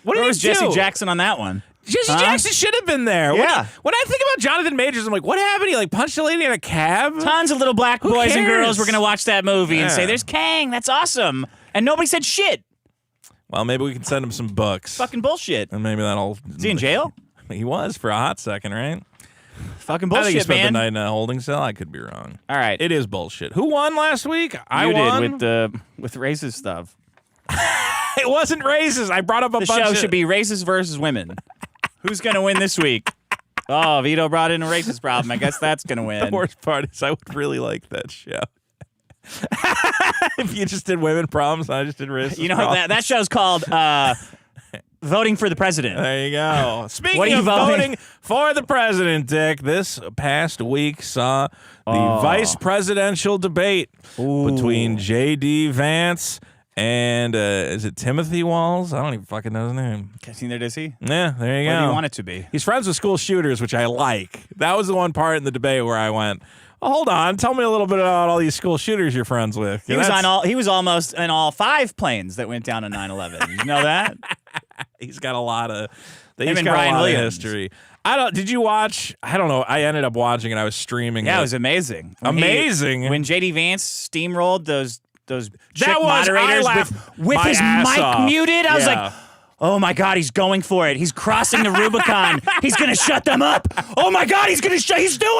What did Where he was Jesse do? Jackson on that one? Jesse Jackson should have been there. Yeah. When I think about Jonathan Majors, I'm like, what happened? He like punched a lady in a cab? Tons of little black boys and cares? girls were going to watch that movie and Yeah. say, there's Kang. That's awesome. And nobody said shit. Well, maybe we can send him some books. Fucking bullshit. And maybe that'll... Is he in jail? He was for a hot second, right? Fucking I think he bullshit, spent man. the night in a holding cell. I could be wrong. All right. It is bullshit. Who won last week? I you won. did with racist stuff. It wasn't racist. I brought up a The bunch show of... should be racist versus women. Who's going to win this week? Oh, Vito brought in a racist problem. I guess that's going to win. The worst part is I would really like that show. If you just did women problems, I just did racist You know, problems. that show's called Voting for the President. There you go. Speaking What are you of voting for the president, Dick, this past week saw the vice presidential debate between J.D. Vance and, is it Timothy Walls? I don't even fucking know his name. Neither does he. Yeah, there you What go. do you want it to be? He's friends with school shooters, which I like. That was the one part in the debate where I went, oh, hold on, tell me a little bit about all these school shooters you're friends with. He was almost in all 5 planes that went down on 9/11. You know that? He's got a lot of. Him He's and got Brian a lot Williams. of history. Did you watch? I don't know. I ended up watching it. I was streaming. Yeah, it was amazing. When J.D. Vance steamrolled those chick I moderators laughed with my his ass mic off. muted, I was Yeah. like, oh my God, he's going for it. He's crossing the Rubicon. He's going to shut them up. Oh my God, he's doing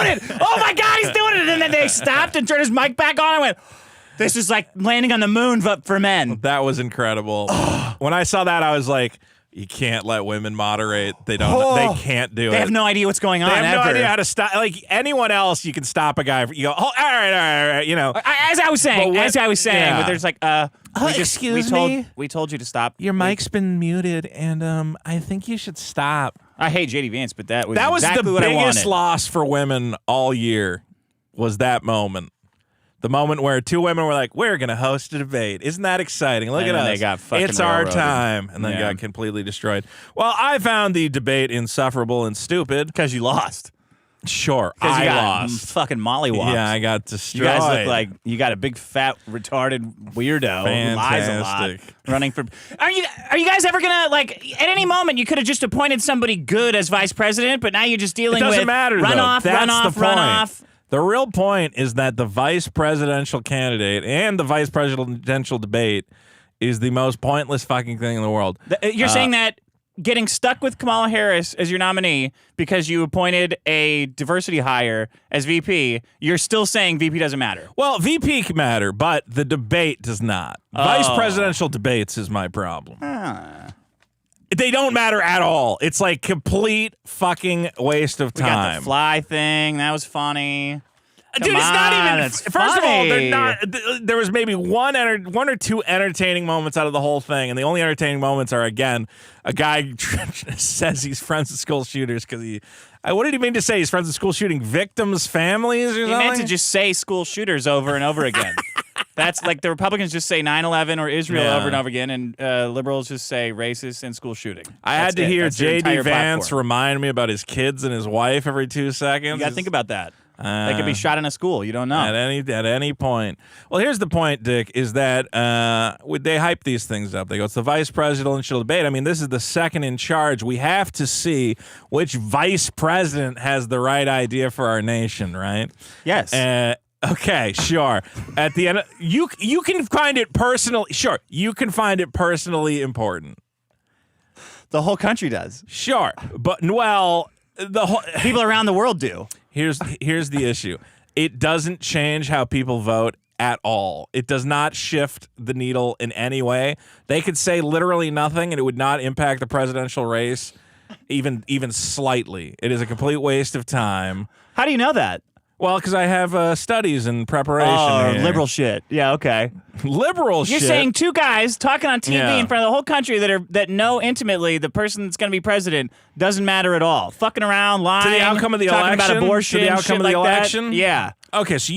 it. Oh my God, he's doing it. And then they stopped and turned his mic back on. I went, this is like landing on the moon but for men. That was incredible. When I saw that, I was like, you can't let women moderate. They don't. They can't do it. They have no idea what's going on They have no ever. idea how to stop. Like anyone else, you can stop a guy. You go, oh, all right. You know. As I was saying, yeah. but there's like, excuse me? We told you to stop. Your mic's been muted, and I think you should stop. I hate JD Vance, but that was the exactly what I biggest wanted. loss for women all year. Was that moment? The moment where 2 women were like, "We're going to host a debate." Isn't that exciting? Look And at then us. they got fucking it's our railroaded. time, and then Yeah. got completely destroyed. Well, I found the debate insufferable and stupid. Because you lost. Sure, Because I you got lost. fucking mollywops. Yeah, I got destroyed. You guys look like you got a big fat retarded weirdo who lies a lot. Fantastic. Running for. Are you guys ever gonna like at any moment you could have just appointed somebody good as vice president, but now you're just It dealing doesn't with matter. runoff, though. That's runoff, the point. runoff. The real point is that the vice presidential candidate and the vice presidential debate is the most pointless fucking thing in the world. You're saying that getting stuck with Kamala Harris as your nominee because you appointed a diversity hire as VP, you're still saying VP doesn't matter. Well, VP can matter, but the debate does not. Vice presidential debates is my problem. They don't matter at all. It's like complete fucking waste of We got time. the fly thing. That was funny. Dude, it's not on, even. it's First of all, funny. they're not. There was maybe one or two entertaining moments out of the whole thing, and the only entertaining moments are again a guy says he's friends with school shooters because he. What did he mean to say? He's friends with school shooting victims' families or He something? meant to just say school shooters over and over again. That's like the Republicans just say 9/11 or Israel Yeah. over and over again, and liberals just say racist and school shooting. I had to hear That's their J.D. entire Vance platform. remind me about his kids and his wife every 2 seconds. You got to think about that. They could be shot in a school. You don't know. At any point. Well, here's the point, Dick, is that they hype these things up. They go, it's the vice presidential debate. I mean, this is the second in charge. We have to see which vice president has the right idea for our nation, right? Yes. Okay, sure. At the end, you can find it personally. Sure, you can find it personally important. The whole country does. Sure, but well, the whole People around the world do. Here's the issue. It doesn't change how people vote at all. It does not shift the needle in any way. They could say literally nothing and it would not impact the presidential race even slightly. It is a complete waste of time. How do you know that? Well, because I have studies in preparation. Oh, here. liberal shit. Yeah, okay. Liberal You're shit. saying 2 guys talking on TV Yeah. in front of the whole country that know intimately the person that's going to be president doesn't matter at all. Fucking around, lying. To the outcome of the talking election? about abortion, To the outcome shit of the like that. election? Yeah. Okay, so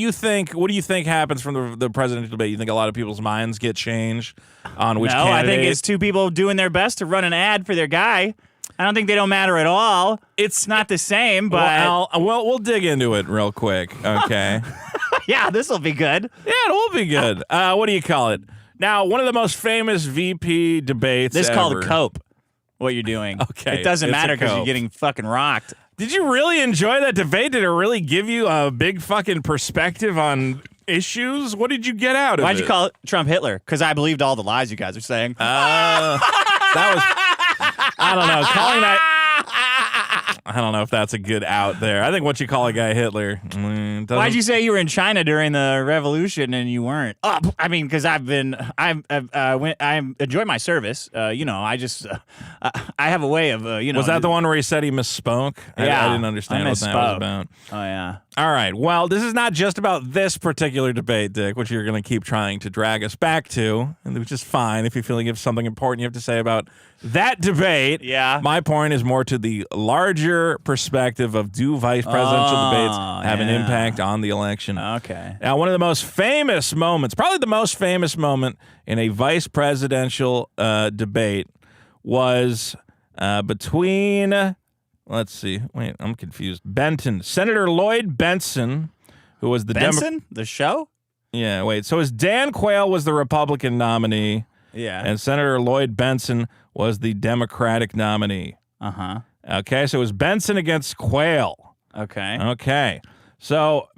what do you think happens from the presidential debate? You think a lot of people's minds get changed on which No, candidate? I think it's 2 people doing their best to run an ad for their guy. I don't think they don't matter at all. It's not the same, but we'll dig into it real quick. Okay. yeah, this will be good. Yeah, it will be good. What do you call it? Now, one of the most famous VP debates This is called ever. a cope. what you're doing. Okay, It doesn't it's a matter because you're cope. getting fucking rocked. Did you really enjoy that debate? Did it really give you a big fucking perspective on issues? What did you get out of it? Why'd you call Trump Hitler? Because I believed all the lies you guys are saying. That was, I don't know, calling that, I don't know if that's a good out there. I think once you call a guy Hitler, doesn't- Why'd you say you were in China during the revolution and you weren't? I mean, because I enjoy my service. You know, I just I have a way of you know. Was that the one where he said he misspoke? Yeah, I didn't understand I what that was misspoke. about. Oh yeah. All right. Well, this is not just about this particular debate, Dick, which you're going to keep trying to drag us back to, and which is fine if you feel like you have something important you have to say about that debate. Yeah. My point is more to the larger perspective of do vice presidential debates have an yeah. impact on the election? Okay. Now, one of the most famous moments, probably the most famous moment in a vice presidential debate was between, let's see, wait, I'm confused. Senator Lloyd Benson, who was the Benson, the show. Yeah, wait. So as Dan Quayle was the Republican nominee, Yeah. and Senator Lloyd Benson was the Democratic nominee. Uh-huh. Okay, so it was Benson against Quayle. Okay. Okay. So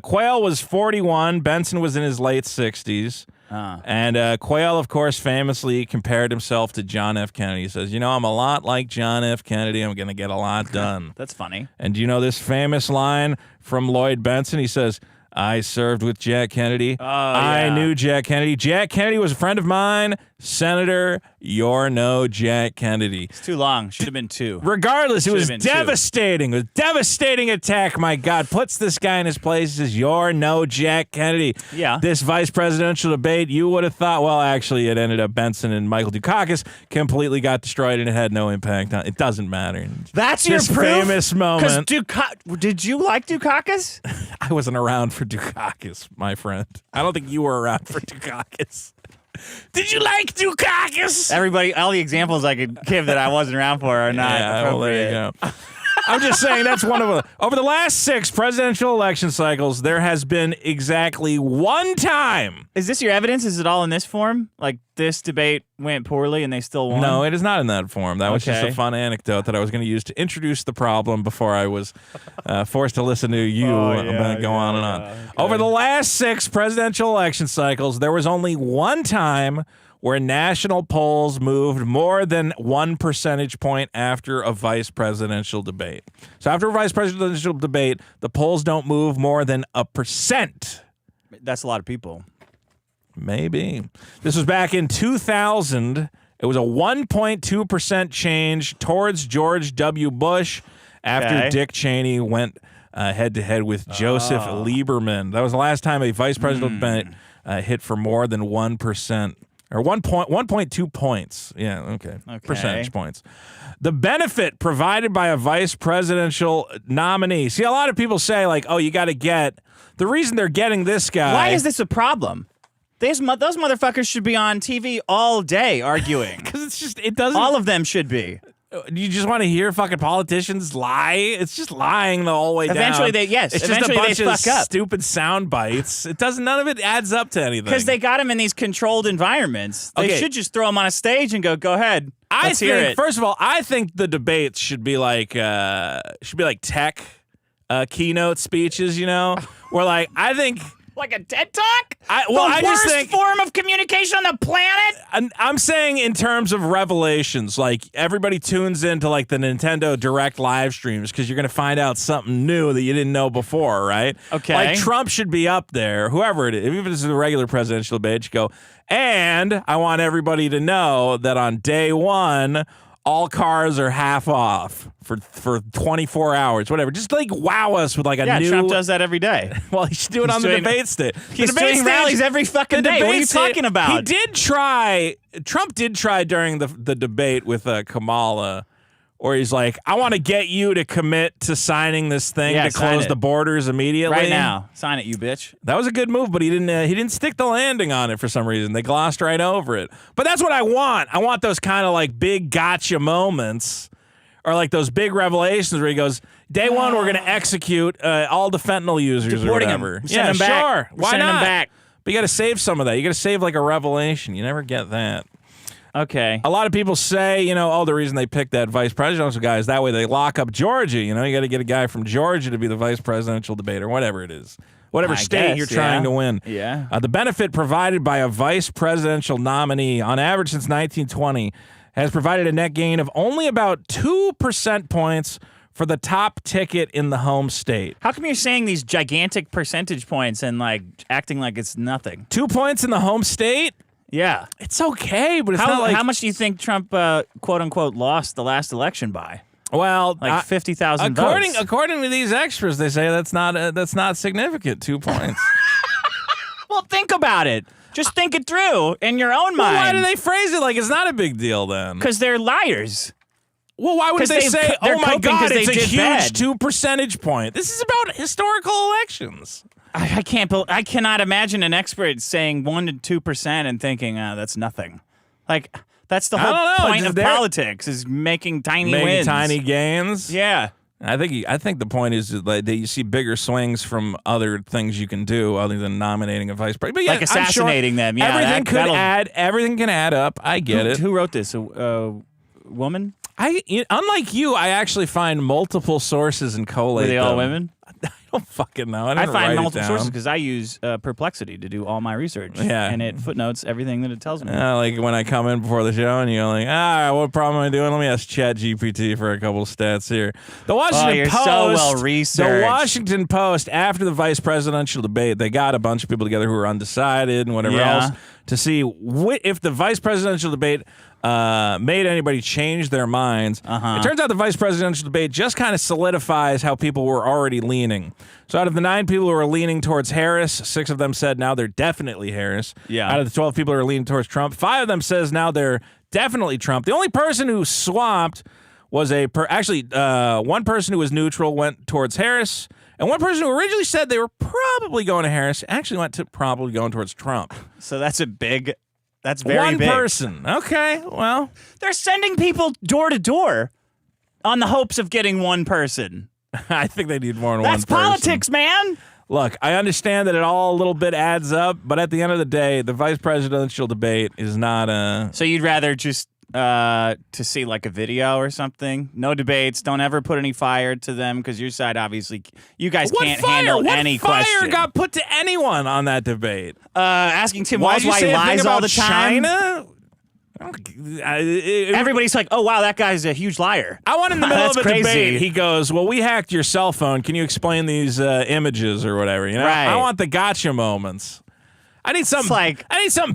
Quayle was 41. Benson was in his late 60s. And Quayle, of course, famously compared himself to John F. Kennedy. He says, you know, I'm a lot like John F. Kennedy. I'm going to get a lot done. That's funny. And do you know this famous line from Lloyd Benson? He says, I served with Jack Kennedy. I knew Jack Kennedy. Jack Kennedy was a friend of mine. Senator, you're no Jack Kennedy. It's too long. Should have been 2. Regardless, it was Should've been 2. devastating. It was a devastating attack. My God, puts this guy in his place. He says, you're no Jack Kennedy. Yeah. This vice presidential debate, you would have thought, well, actually, it ended up Benson and Michael Dukakis completely got destroyed, and it had no impact on it. It doesn't matter. That's your This proof? famous moment. Did you like Dukakis? I wasn't around for Dukakis, my friend. I don't think you were around for Dukakis. Did you like Dukakis? Everybody, all the examples I could give that I wasn't around for are not Well, appropriate. there you go. I'm just saying that's one of them. Over the last 6 presidential election cycles, there has been exactly one time. Is this your evidence? Is it all in this form? Like this debate went poorly and they still won? No, it is not in that form. That was just Okay. a fun anecdote that I was going to use to introduce the problem before I was forced to listen to you. I'm going to go on and on. Okay. Over the last 6 presidential election cycles, there was only one time where national polls moved more than 1 percentage point after a vice presidential debate. So after a vice presidential debate, the polls don't move more than 1%. That's a lot of people. Maybe. This was back in 2000. It was a 1.2% change towards George W. Bush after Okay. Dick Cheney went head-to-head with Joseph Lieberman. That was the last time a vice presidential debate hit for more than 1%. Or 1.2 points. Yeah, okay. Percentage points. The benefit provided by a vice presidential nominee. See, a lot of people say, like, oh, you got to get... The reason they're getting this guy... Why is this a problem? Those motherfuckers should be on TV all day arguing. Because it's just... It doesn't... All of them should be. You just want to hear fucking politicians lie? It's just lying the whole way down. Eventually they It's just eventually a bunch they of fuck up. stupid sound bites. It doesn't... None of it adds up to anything. Because they got him in these controlled environments. They Okay. should just throw him on a stage and go ahead. Let's hear it. First of all, I think the debates should be like tech keynote speeches, you know? Where like I think Like a TED Talk? I the just worst think form of communication on the planet? I'm saying in terms of revelations, like everybody tunes into like the Nintendo Direct live streams because you're going to find out something new that you didn't know before, right? Okay. Like Trump should be up there, whoever it is, even if it's a regular presidential debate, you go, and I want everybody to know that on day 1, all cars are half off for 24 hours, whatever. Just like wow us with like a new... Trump does that every day. Well, he should do it on the doing- debate stage. He's doing rallies every fucking day. What are you talking about? Trump did try during the debate with Kamala, where he's like, I want to get you to commit to signing this thing Yeah, to sign close it. the borders immediately. Right now. Sign it, you bitch. That was a good move, but he didn't stick the landing on it for some reason. They glossed right over it. But that's what I want. I want those kind of like big gotcha moments, or like those big revelations where he goes, day 1, we're going to execute all the fentanyl users Deporting or them. whatever. Send them back. Sure. We're Why sending not? them back. But you got to save some of that. You got to save like a revelation. You never get that. Okay. A lot of people say, the reason they picked that vice presidential guy is that way they lock up Georgia. You got to get a guy from Georgia to be the vice presidential debate or whatever it is. Whatever state you're trying to win. Yeah. The benefit provided by a vice presidential nominee, on average since 1920, has provided a net gain of only about 2% points for the top ticket in the home state. How come you're saying these gigantic percentage points and acting like it's nothing? 2 points in the home state? Yeah. It's okay, but it's not like... How much do you think Trump, quote-unquote, lost the last election by? Well, 50,000 votes. According to these extras, they say that's not significant. 2 points. Well, think about it. Just think it through in your own mind. Why do they phrase it like it's not a big deal then? Because they're liars. Well, why would they say, they're oh my God, it's a huge bad. 2 percentage point? This is about historical elections. I cannot imagine an expert saying 1% to 2% and thinking, that's nothing. That's the whole point of politics is making tiny wins. Tiny gains. Yeah. I think the point is that you see bigger swings from other things you can do other than nominating a vice president. But yeah, assassinating them. Yeah, everything can add up. I get it. Who wrote this? A woman? Unlike you, I actually find multiple sources and collate Were they them. all women? I don't fucking know. I find multiple sources because I use Perplexity to do all my research. Yeah. And it footnotes everything that it tells me. Like when I come in before the show and you're like, what problem am I doing? Let me ask ChatGPT for a couple of stats here. The Washington Post. So well researched. The Washington Post, after the vice presidential debate, they got a bunch of people together who were undecided and whatever else to see if the vice presidential debate made anybody change their minds. It turns out the vice presidential debate just kind of solidifies how people were already leaning. So out of the 9 people who were leaning towards Harris, 6 of them said now they're definitely Harris. Yeah. Out of the 12 people who are leaning towards Trump, 5 of them says now they're definitely Trump. The only person who swapped was one person who was neutral went towards Harris, and one person who originally said they were probably going to Harris actually went to probably going towards Trump. So that's that's very big. One person. Okay, well. They're sending people door to door on the hopes of getting one person. I think they need more than one person. That's politics, man. Look, I understand that it all a little bit adds up, but at the end of the day, the vice presidential debate is not a... So you'd rather just to see a video or something? No debates. Don't ever put any fire to them because your side, obviously, you guys can't handle any question. What fire got put to anyone on that debate? Asking Tim Walz why he lies all the time. China? Everybody's like, oh, wow, that guy's a huge liar. I want in the middle of a crazy. debate, he goes, well, we hacked your cell phone. Can you explain these images or whatever? Right. I want the gotcha moments. I need something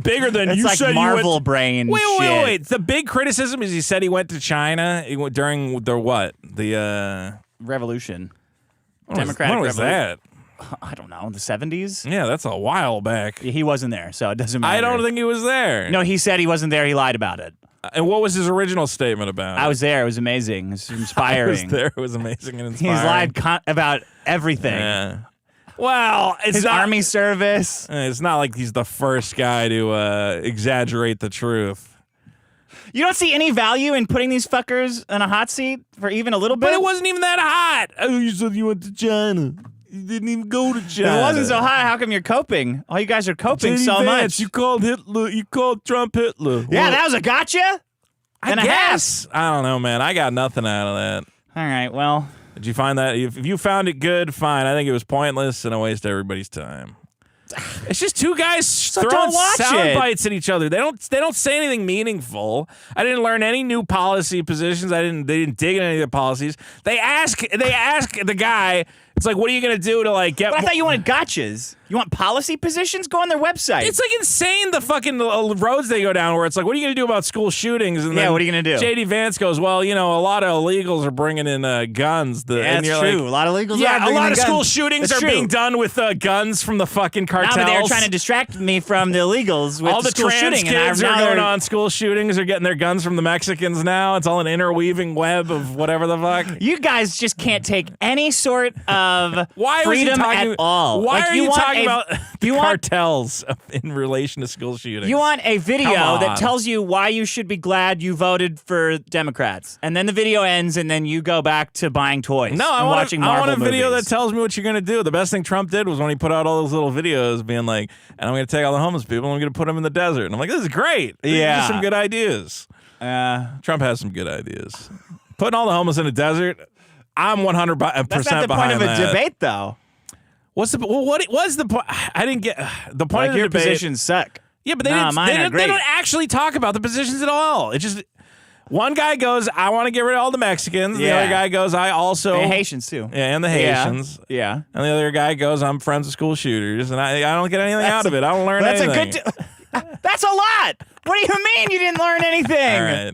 bigger than you said. Marvel brain. Wait. The big criticism is he said he went to China during the what? The revolution. Democratic when was that? I don't know. The 70s? Yeah, that's a while back. He wasn't there, so it doesn't matter. I don't think he was there. No, he said he wasn't there. He lied about it. And what was his original statement about it? I was there. It was amazing. It was inspiring. I was there. It was amazing and inspiring. He's lied about everything. Yeah. Well, it's his army service. It's not like he's the first guy to exaggerate the truth. You don't see any value in putting these fuckers in a hot seat for even a little bit? But it wasn't even that hot. Oh, you said you went to China. You didn't even go to China. If it wasn't so hot, how come you're coping? All you guys are coping so much. You called Hitler. You called Trump Hitler. Yeah, that was a gotcha. I guess. I don't know, man. I got nothing out of that. All right, well. Did you find that? If you found it good, fine. I think it was pointless and a waste of everybody's time. It's just two guys throwing sound bites at each other. They don't say anything meaningful. I didn't learn any new policy positions. They didn't dig in any of the policies. They ask the guy. It's like, what are you gonna do to get? But I thought you wanted gotchas. You want policy positions? Go on their website. It's insane the fucking roads they go down where it's like, what are you gonna do about school shootings? And then what are you gonna do? JD Vance goes, well, a lot of illegals are bringing in guns. That's true. A lot of illegals. Yeah, are a lot of guns. school shootings are being done with guns from the fucking cartels. No, but they're trying to distract me from the illegals with all the school trans shooting. kids are going on school shootings. Are getting their guns from the Mexicans now. It's all an interweaving web of whatever the fuck. You guys just can't take any sort of Why freedom at all. Why are you talking about the cartels in relation to school shootings. You want a video Come that on. tells you why you should be glad you voted for Democrats, and then the video ends, and then you go back to buying toys. No, and watching I Marvel want a video movies. that tells me what you're going to do. The best thing Trump did was when he put out all those little videos being like, and I'm going to take all the homeless people and I'm going to put them in the desert. And I'm like, this is great. These are some good ideas. Trump has some good ideas. Putting all the homeless in a desert, I'm 100% behind that. That's not the point of a debate, though. What's the what was the point? I didn't get the point Like of the your debate. positions suck. Yeah, but they Nah, didn't. mine are They great. don't actually talk about the positions at all. It just one guy goes, "I want to get rid of all the Mexicans." The Yeah. other guy goes, "I also." And Haitians too. Yeah, and the Haitians. Yeah. And the other guy goes, "I'm friends with school shooters," and I don't get anything out of it. I don't learn That's anything. a good. That's a lot. What do you mean you didn't learn anything? All right.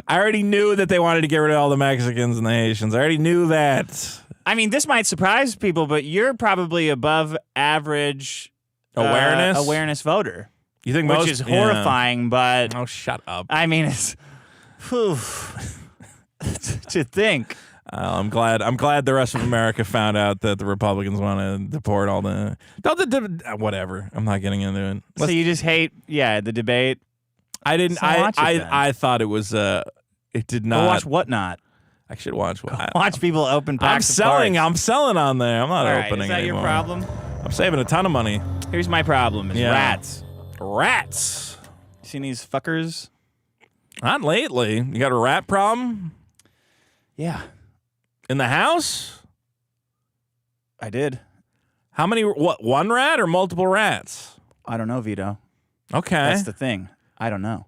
I already knew that they wanted to get rid of all the Mexicans and the Haitians. I already knew that. I mean, this might surprise people, but you're probably above average Awareness voter, You think most which is horrifying. But Oh, shut up. I mean, it's whew, to think. I'm glad the rest of America found out that the Republicans want to deport all the whatever. I'm not getting into it. So you just hate, the debate. I didn't. So watch it then. I thought it was. It did not. Go watch Whatnot. I should watch. Watch people open packs. I'm selling. Of cards. I'm selling on there. I'm not All right, opening is that anymore. your problem? I'm saving a ton of money. Here's my problem: is Yeah. rats. Rats. Seen these fuckers? Not lately. You got a rat problem Yeah, in the house? I did. How many? What? One rat or multiple rats? I don't know, Vito. Okay. That's the thing. I don't know.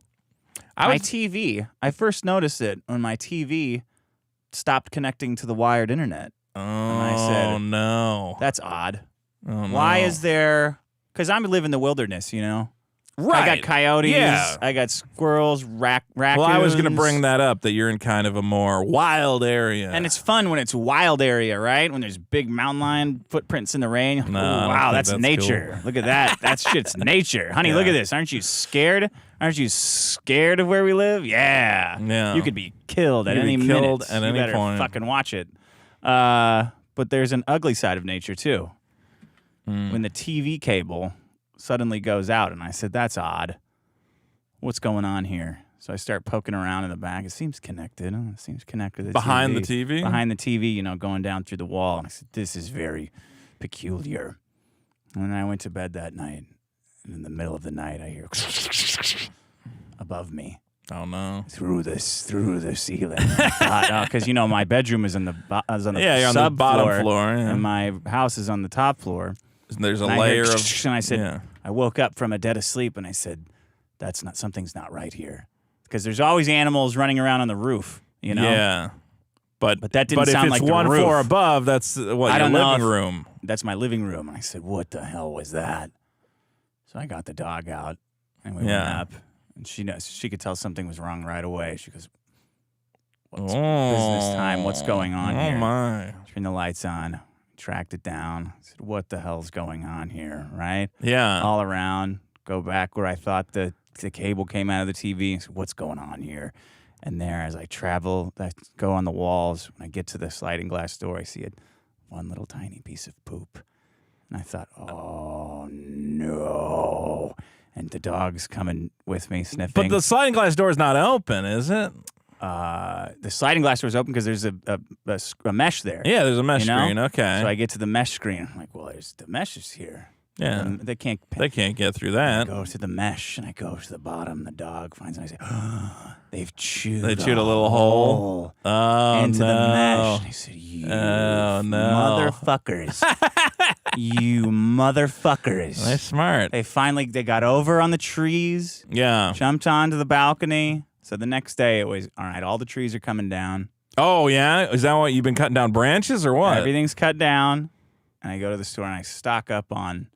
My TV, I first noticed it when my TV stopped connecting to the wired internet. Oh I said, no. That's odd. Oh, Why no. is there... Because I live in the wilderness, you know? Right. I got coyotes. Yeah. I got squirrels, raccoons. Well, I was going to bring that up, that you're in kind of a more wild area. And it's fun when it's a wild area, right? When there's big mountain lion footprints in the rain. No, Ooh, I don't wow, think that's that's nature. cool. Look at that. That shit's nature. Honey, look Yeah. at this. Aren't you scared? Aren't you scared of where we live? Yeah. Yeah. You could be killed at You could any be killed minute. at You any better point. fucking watch it. But there's an ugly side of nature, too. When the TV cable suddenly goes out, and I said, that's odd. What's going on here? So I start poking around in the back. It seems connected. It seems connected to the Behind TV. the TV? Behind the TV, you know, going down through the wall. And I said, this is very peculiar. And then I went to bed that night. And in the middle of the night, I hear above me. Oh no. Through the ceiling. Because, you know, my bedroom is on the Yeah, you're on the bottom floor, yeah. And my house is on the top floor. There's a And I layer heard of. and I said, yeah. I woke up from a dead asleep and I said, something's not right here. Because there's always animals running around on the roof, you know? Yeah. But that didn't sound if like it's the one roof. floor above, that's I your don't know living if- room. That's my living room. And I said, what the hell was that? So I got the dog out and we went Yeah. up. And she could tell something was wrong right away. She goes, What's business time? What's going on oh here? my. Turned the lights on, tracked it down. I said, what the hell's going on here, right? Yeah. All around, go back where I thought the cable came out of the TV. And said, what's going on here? And there, as I travel, I go on the walls. When I get to the sliding glass door, I see one little tiny piece of poop. And I thought, oh, no. And the dog's coming with me, sniffing. But the sliding glass door is not open, is it? The sliding glass door is open because there's a mesh there. Yeah, there's a mesh You know? screen. Okay. So I get to the mesh screen. I'm like, well, the mesh is here. Yeah. They can't They can't get through I that. go to the mesh, and I go to the bottom. The dog finds it, and I say, oh, they've chewed They chewed a little hole. Oh, into no. the mesh. And I said, you Oh, no. motherfuckers. You motherfuckers. They're smart. They got over on the trees, Yeah. jumped onto the balcony. So the next day it was, all right, all the trees are coming down. Oh, yeah? Is that what you've been cutting down branches or what? Everything's cut down. And I go to the store and I stock up on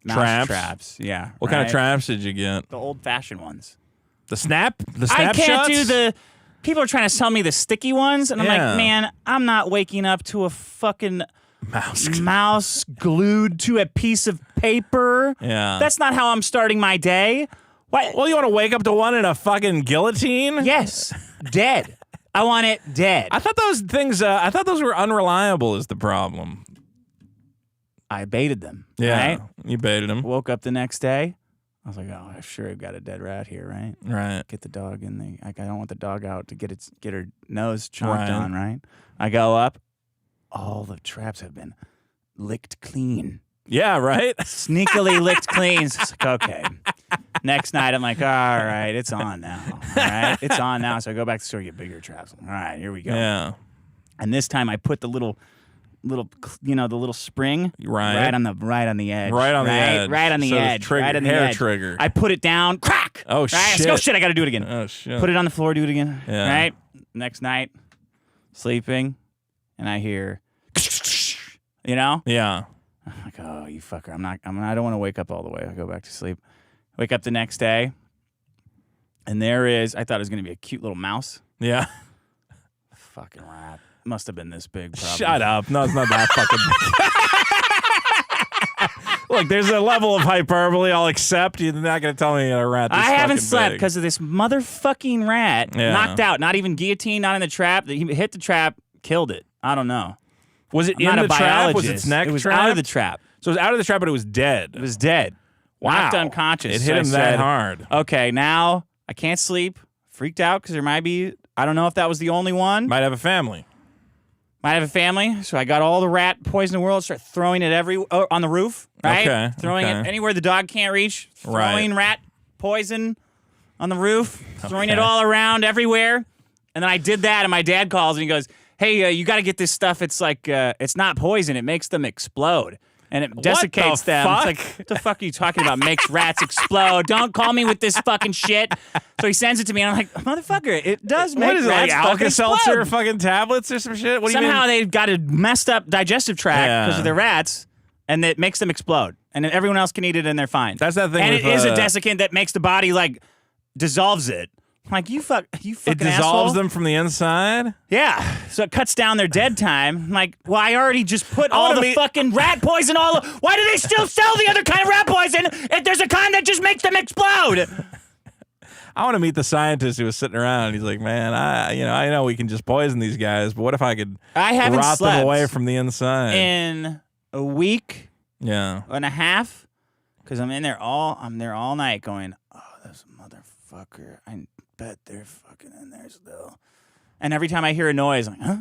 mouse traps. Yeah. What kind of right? traps did you get? The old-fashioned ones. The snap I can't shots? do the... People are trying to sell me the sticky ones, and I'm Yeah. like, man, I'm not waking up to a fucking mouse glued to a piece of paper. Yeah. That's not how I'm starting my day. What? Well, you want to wake up to one in a fucking guillotine? Yes. Dead. I want it dead. I thought those things, I thought those were unreliable is the problem. I baited them. Yeah, Right? you baited him. Woke up the next day. I was like, oh, I sure have got a dead rat here, right? Right. Get the dog in the. I don't want the dog out to get her nose chomped Right. on, right? I go up. All the traps have been licked clean. Yeah, right? Sneakily licked clean. It's like, okay. Next night, I'm like, all right, it's on now. All right, it's on now. So I go back to the store, get bigger traps. All right, here we go. Yeah. And this time I put the little, the little spring Right. on the edge. Right on the edge. Right on the So the edge. trigger- right on the hair edge. trigger. I put it down. Crack. Oh, right? I shit. go, shit, I got to do it again. Oh, shit. Put it on the floor, do it again. Yeah. Right? Next night, sleeping, and I hear, you know? Yeah. I'm like, oh, you fucker. I don't want to wake up all the way. I go back to sleep. Wake up the next day, and I thought it was going to be a cute little mouse. Yeah. Fucking rat. Must have been this big, probably. Shut up. No, it's not that fucking big. Look, there's a level of hyperbole I'll accept. You're not going to tell me a rat this I haven't fucking slept big. because of this motherfucking rat. Yeah. Knocked out. Not even guillotine, not in the trap. He hit the trap, killed it. I don't know. Was it I'm not in a the trap? Was biologist. its neck It was trapped? out of the trap. So it was out of the trap, but it was dead. It was dead. Wow. Knocked unconscious. It So hit I him that said, hard. Okay, now I can't sleep. Freaked out because there might be, I don't know if that was the only one. Might have a family. Might have a family. So I got all the rat poison in the world, start throwing it on the roof, right? Okay, Throwing okay. it anywhere the dog can't reach. Throwing rat poison on the roof, throwing it all around everywhere. And then I did that, and my dad calls and he goes, hey, you got to get this stuff. It's like, it's not poison. It makes them explode. And it desiccates them. fuck? It's like, what the fuck are you talking about? Makes rats explode. Don't call me with this fucking shit. So he sends it to me, and I'm like, motherfucker, it does make What is it, rats like fucking Alka-Seltzer explode. fucking tablets or some shit? What do you Somehow mean? they've got a messed up digestive tract because Yeah. of their rats, and it makes them explode. And then everyone else can eat it, and they're fine. That's that thing And with, it is a desiccant that makes the body, like, dissolves it. I'm like, you fucking It dissolves asshole. them from the inside? Yeah, so it cuts down their dead time. I'm like, well, I already just put all wanna the meet- fucking rat poison Why do they still sell the other kind of rat poison if there's a kind that just makes them explode? I want to meet the scientist who was sitting around. He's like, man, I know we can just poison these guys, but what if I could I haven't rot slept them away from the inside? in a week Yeah. and a half because I'm there all night going, oh, this motherfucker, I bet they're fucking in there still. And every time I hear a noise, I'm like, huh?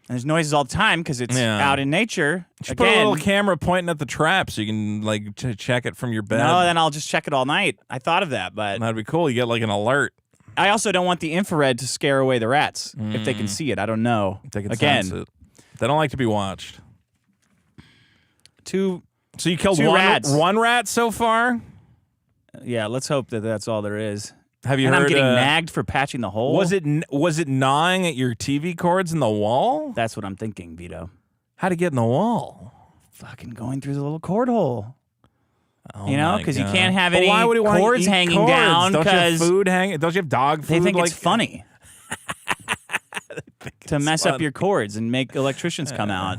And there's noises all the time because it's Yeah. out in nature. You should put a Again, little camera pointing at the trap so you can like check it from your bed. no, then I'll just check it all night. I thought of that, but That'd be cool. You get like an alert. I also don't want the infrared to scare away the rats if they can see it. I don't know. They can Again, sense it. They don't like to be watched. two. So you killed Two rats. one rat so far? Yeah, let's hope that that's all there is. Have you And heard? I'm getting nagged for patching the hole. Was it gnawing at your TV cords in the wall? That's what I'm thinking, Vito. How'd it get in the wall? Fucking going through the little cord hole. Oh You know, my because you God. can't have But any why would he want to cords eat hanging cords? down Don't you have because food hanging? Don't you have dog food? they think like, it's funny to mess up your cords and make electricians come out.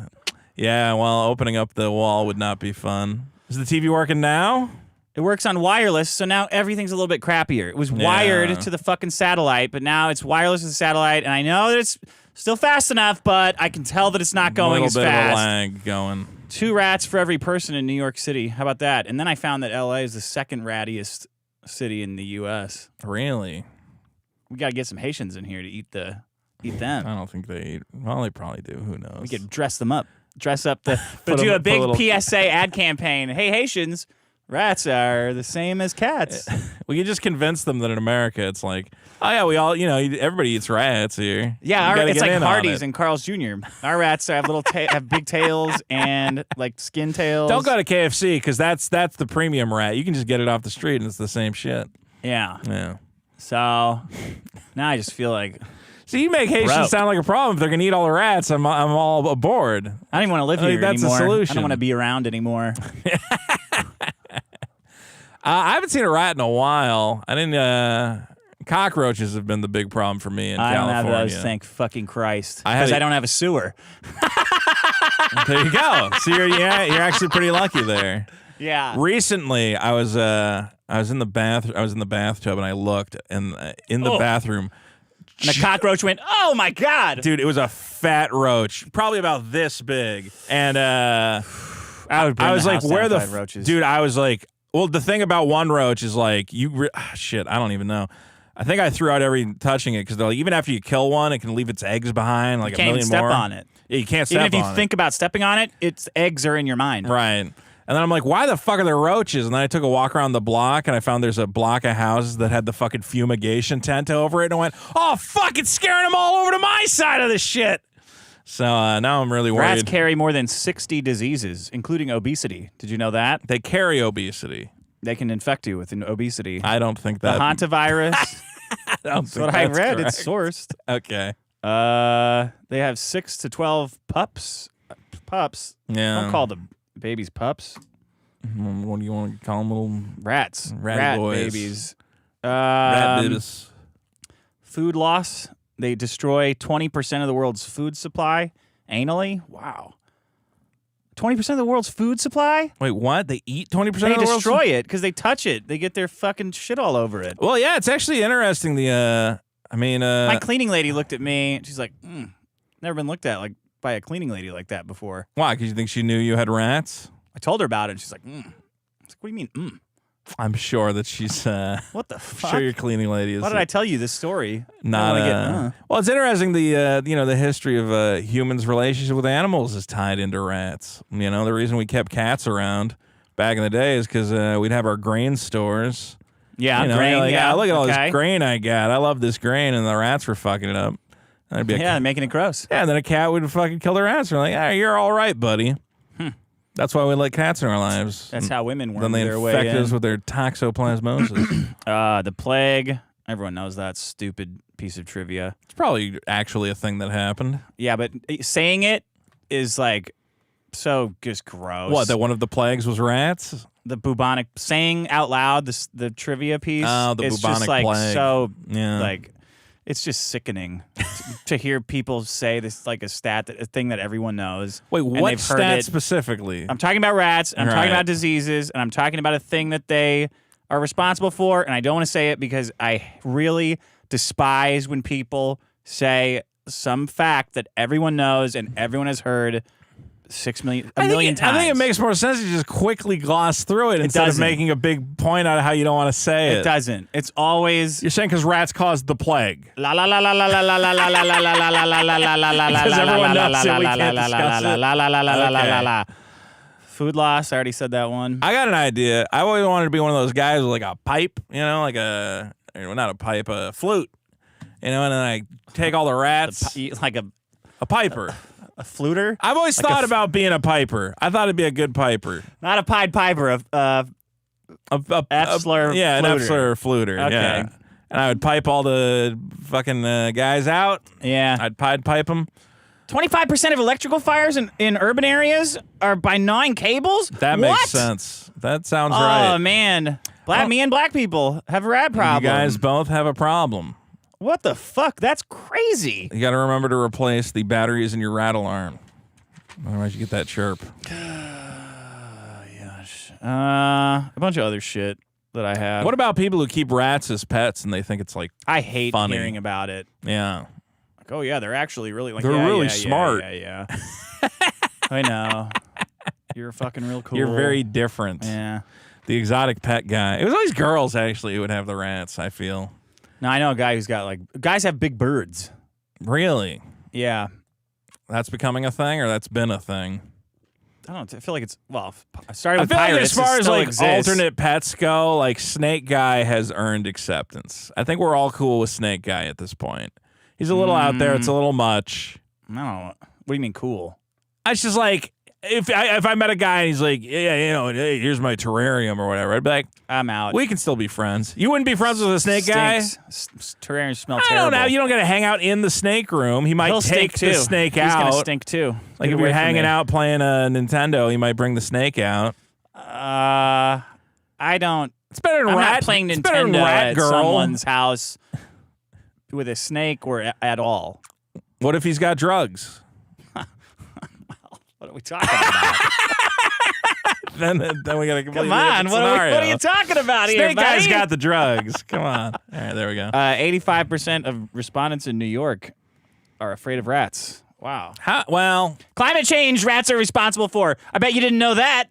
Yeah, well, opening up the wall would not be fun. Is the TV working now? It works on wireless, so now everything's a little bit crappier. It was wired to the fucking satellite, but now it's wireless to the satellite, and I know that it's still fast enough, but I can tell that it's not going as a little bit fast. of a lag going. 2 rats for every person in New York City. How about that? And then I found that LA is the second rattiest city in the U.S. Really? We got to get some Haitians in here to eat them. I don't think they eat. Well, they probably do. Who knows? We could dress them up. Dress up the. Put do a- a big put a little- PSA ad campaign. Hey, Haitians, rats are the same as cats. We can just convince them that in America it's like, oh yeah, we all, everybody eats rats here. Yeah, You gotta it's get like in on Hardee's it. and Carl's Jr. Our rats have have big tails and like skin tails. Don't go to KFC because that's the premium rat. You can just get it off the street and it's the same shit. Yeah. Yeah. So now I just feel like So you make Haitians Bro. sound like a problem. If they're gonna eat all the rats, I'm all aboard. I don't even want to live I think here that's the anymore. I solution. don't want to be around anymore. I haven't seen a rat in a while. I didn't. Cockroaches have been the big problem for me in I don't California. have those. Thank fucking Christ. I had Because a- I don't have a sewer. There you go. So you're actually pretty lucky there. Yeah. Recently, I was in the bathtub and I looked and in the bathroom, And the cockroach went, oh my God. dude, it was a fat roach, probably about this big, and I I was like, where the roaches. dude? I was like, well, the thing about one roach is like shit. I don't even know. I think I threw out every touching it because like, even after you kill one, it can leave its eggs behind. Like you can't a million even step more. on it. Yeah, you can't step on it. Even if you think about stepping on it, its eggs are in your mind. Right. And then I'm like, why the fuck are there roaches? And then I took a walk around the block and I found there's a block of houses that had the fucking fumigation tent over it. And I went, oh, fuck, it's scaring them all over to my side of the shit. So now I'm really worried. Rats carry more than 60 diseases, including obesity. Did you know that? They carry obesity. They can infect you with obesity. I don't think The that. hantavirus. That's what I read. Correct. It's sourced. Okay. They have 6 to 12 pups. Pups. Yeah. Don't call the babies pups. What do you want to call them? Little Rats. Rat boys. babies. rat babies. Food loss. They destroy 20% of the world's food supply annually. Wow. 20% of the world's food supply? Wait, what? They eat 20% of the They world's destroy it because they touch it. They get their fucking shit all over it. Well, yeah, it's actually interesting. My cleaning lady looked at me and she's like, never been looked at like by a cleaning lady like that before. why? Because you think she knew you had rats? I told her about it and she's like, I was like, what do you mean, I'm sure that she's. What the fuck? Sure, your cleaning lady is. Why did I tell you this story? Not. I don't wanna Well, it's interesting. The history of humans' relationship with animals is tied into rats. You know, the reason we kept cats around back in the day is because we'd have our grain stores. Yeah, You know, grain. like, yeah, look at all okay. this grain I got. I love this grain, and the rats were fucking it up. And I'd be Yeah, making it gross. yeah. And then a cat would fucking kill the rats. We're like, you're all right, buddy. That's why we let cats in our lives. That's how women worm Then they their way infect in. us with their toxoplasmosis. The plague. Everyone knows that stupid piece of trivia. It's probably actually a thing that happened. Yeah, but saying it is like so just gross. What? That one of the plagues was rats? The bubonic saying out loud the trivia piece. Oh, the is bubonic just like plague. so Yeah. like it's just sickening to hear people say this like a thing that everyone knows. Wait, and what they've heard stat it. specifically? I'm talking about rats, and I'm Right. talking about diseases, and I'm talking about a thing that they are responsible for, and I don't want to say it because I really despise when people say some fact that everyone knows and everyone has heard 6 million, a million times. I think it makes more sense to just quickly gloss through it instead of doesn't. making a big point out of how you don't want to say it. It doesn't. It's always You're saying because rats caused the plague. la la la la la la la la la la la la la la la la la la la Because everyone knows it, we can't discuss it. la la la la la Okay. la la. Food loss. I already said that one. I got an idea. I always wanted to be one of those guys with like a pipe, you know, like not a pipe, a flute, you know, and then I take all the rats. Like A piper. a fluter. I've always thought about being a piper. I thought it'd be a good piper. Not a Pied Piper. F-slur Yeah, an fluter. F-slur fluter. Okay. Yeah. And I would pipe all the fucking guys out. Yeah. I'd pipe them. 25% of electrical fires in urban areas are by gnawing cables? That What? makes sense. That sounds Oh, right. man. Me and black people have a rat problem. You guys both have a problem. What the fuck? That's crazy. You got to remember to replace the batteries in your rat alarm. Otherwise, you get that chirp. A bunch of other shit that I have. What about people who keep rats as pets and they think it's like, I hate funny. hearing about it. yeah. Like, oh, yeah, they're actually really like, They're yeah, really yeah, smart. Yeah. I know. You're fucking real cool. You're very different. Yeah. The exotic pet guy. It was always girls, actually, who would have the rats, I feel. No, I know a guy who's got like, guys have big birds. Really? Yeah. That's becoming a thing, or that's been a thing? I don't know. I feel like it's, well, I started I with feel like pirates. as far it as still like exists. alternate pets go, like Snake Guy has earned acceptance. I think we're all cool with Snake Guy at this point. He's a little out there. It's a little much. I don't know. What do you mean cool? It's just like if I met a guy and he's like, yeah, you know, hey, here's my terrarium or whatever, I'd be like, I'm out. we can still be friends. You wouldn't be friends with a snake guy? Terrariums smell I terrible. don't know. You don't got to hang out in the snake room. He might He'll take stink too. the snake He's out. gonna stink too. Like Get if away you're from hanging me. out playing a Nintendo, he might bring the snake out. I don't. It's better than I'm rat. not playing it's better than Nintendo Rat at Girl. someone's house with a snake or at all. What if he's got drugs? What are we talking about? then we got a completely Come on, different what scenario. are you talking about here, Snake Guy's buddy? got the drugs. Come on. All right, there we go. 85% of respondents in New York are afraid of rats. Wow. Well, Climate change, rats are responsible for. I bet you didn't know that.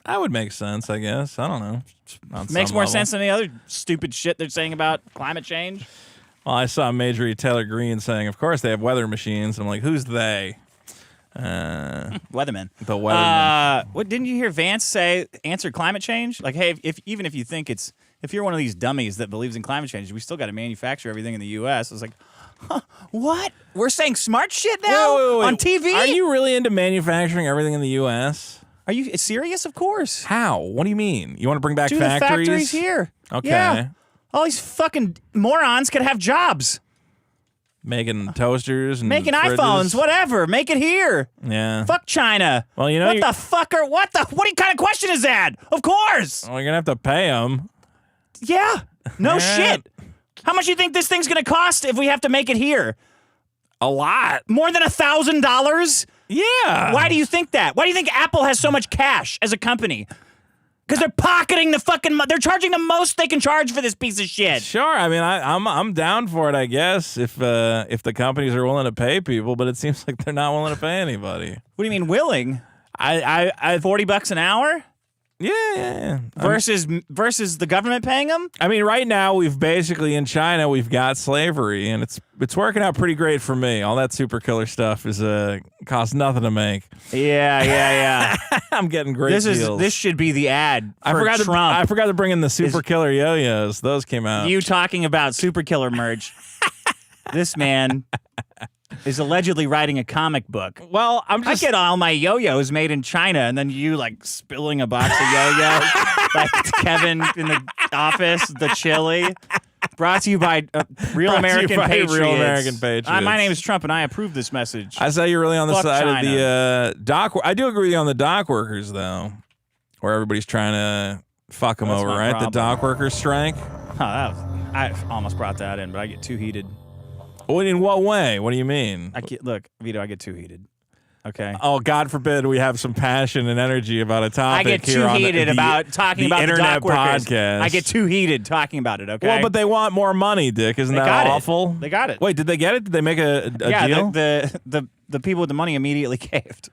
that would make sense, I guess. I don't know. Makes more sense than the other stupid shit they're saying about climate change. Well, I saw Major Taylor Greene saying, of course they have weather machines. I'm like, who's they? Weatherman. The weatherman. What didn't you hear Vance say? Answer climate change? Like, hey, even if you think if you're one of these dummies that believes in climate change, we still got to manufacture everything in the U.S. It's like, huh, what? We're saying smart shit now Wait. on TV? Are you really into manufacturing everything in the U.S.? Are you serious? Of course. How? What do you mean? You want to bring back Dude, factories? the factories here. Okay. Yeah. All these fucking morons could have jobs. Making toasters and Making fridges. iPhones, whatever. Make it here. Yeah. Fuck China. Well, you know, what kind of question is that? Of course. Well, you're gonna have to pay them. Yeah. No Yeah. shit. How much do you think this thing's gonna cost if we have to make it here? A lot. More than $1,000? Yeah. Why do you think that? Why do you think Apple has so much cash as a company? Because they're pocketing the fucking. They're charging the most they can charge for this piece of shit. Sure. I mean, I'm down for it. I guess if the companies are willing to pay people, but it seems like they're not willing to pay anybody. What do you mean willing? I $40 an hour yeah. versus the government paying them? I mean, right now we've basically in China we've got slavery, and it's working out pretty great for me. All that super killer stuff is costs nothing to make. Yeah. I'm getting great deals. This should be the ad for Trump. I forgot to bring in the super killer yo-yos. Those came out. You talking about super killer merch? This man is allegedly writing a comic book. Well, I get all my yo-yos made in China, and then you like spilling a box of yo-yos, like Kevin in the office, the chili. Brought to you by Real American Patriots. Real American Patriots. My name is Trump, and I approve this message. I saw you're really on the Fuck side China. of the dock. I do agree with you on the dock workers, though, where everybody's trying to fuck them That's over, my right? problem. The dock workers strike. I almost brought that in, but I get too heated. Well, in what way? What do you mean? Look, Vito, I get too heated. Okay. Oh, God forbid we have some passion and energy about a I topic get here too on heated the about talking the about internet the dock workers. podcast. I get too heated talking about it, okay? Well, but they want more money, Dick. Isn't They that got it. awful? They got it. Wait, did they get it? Did they make a yeah, deal? the people with the money immediately caved.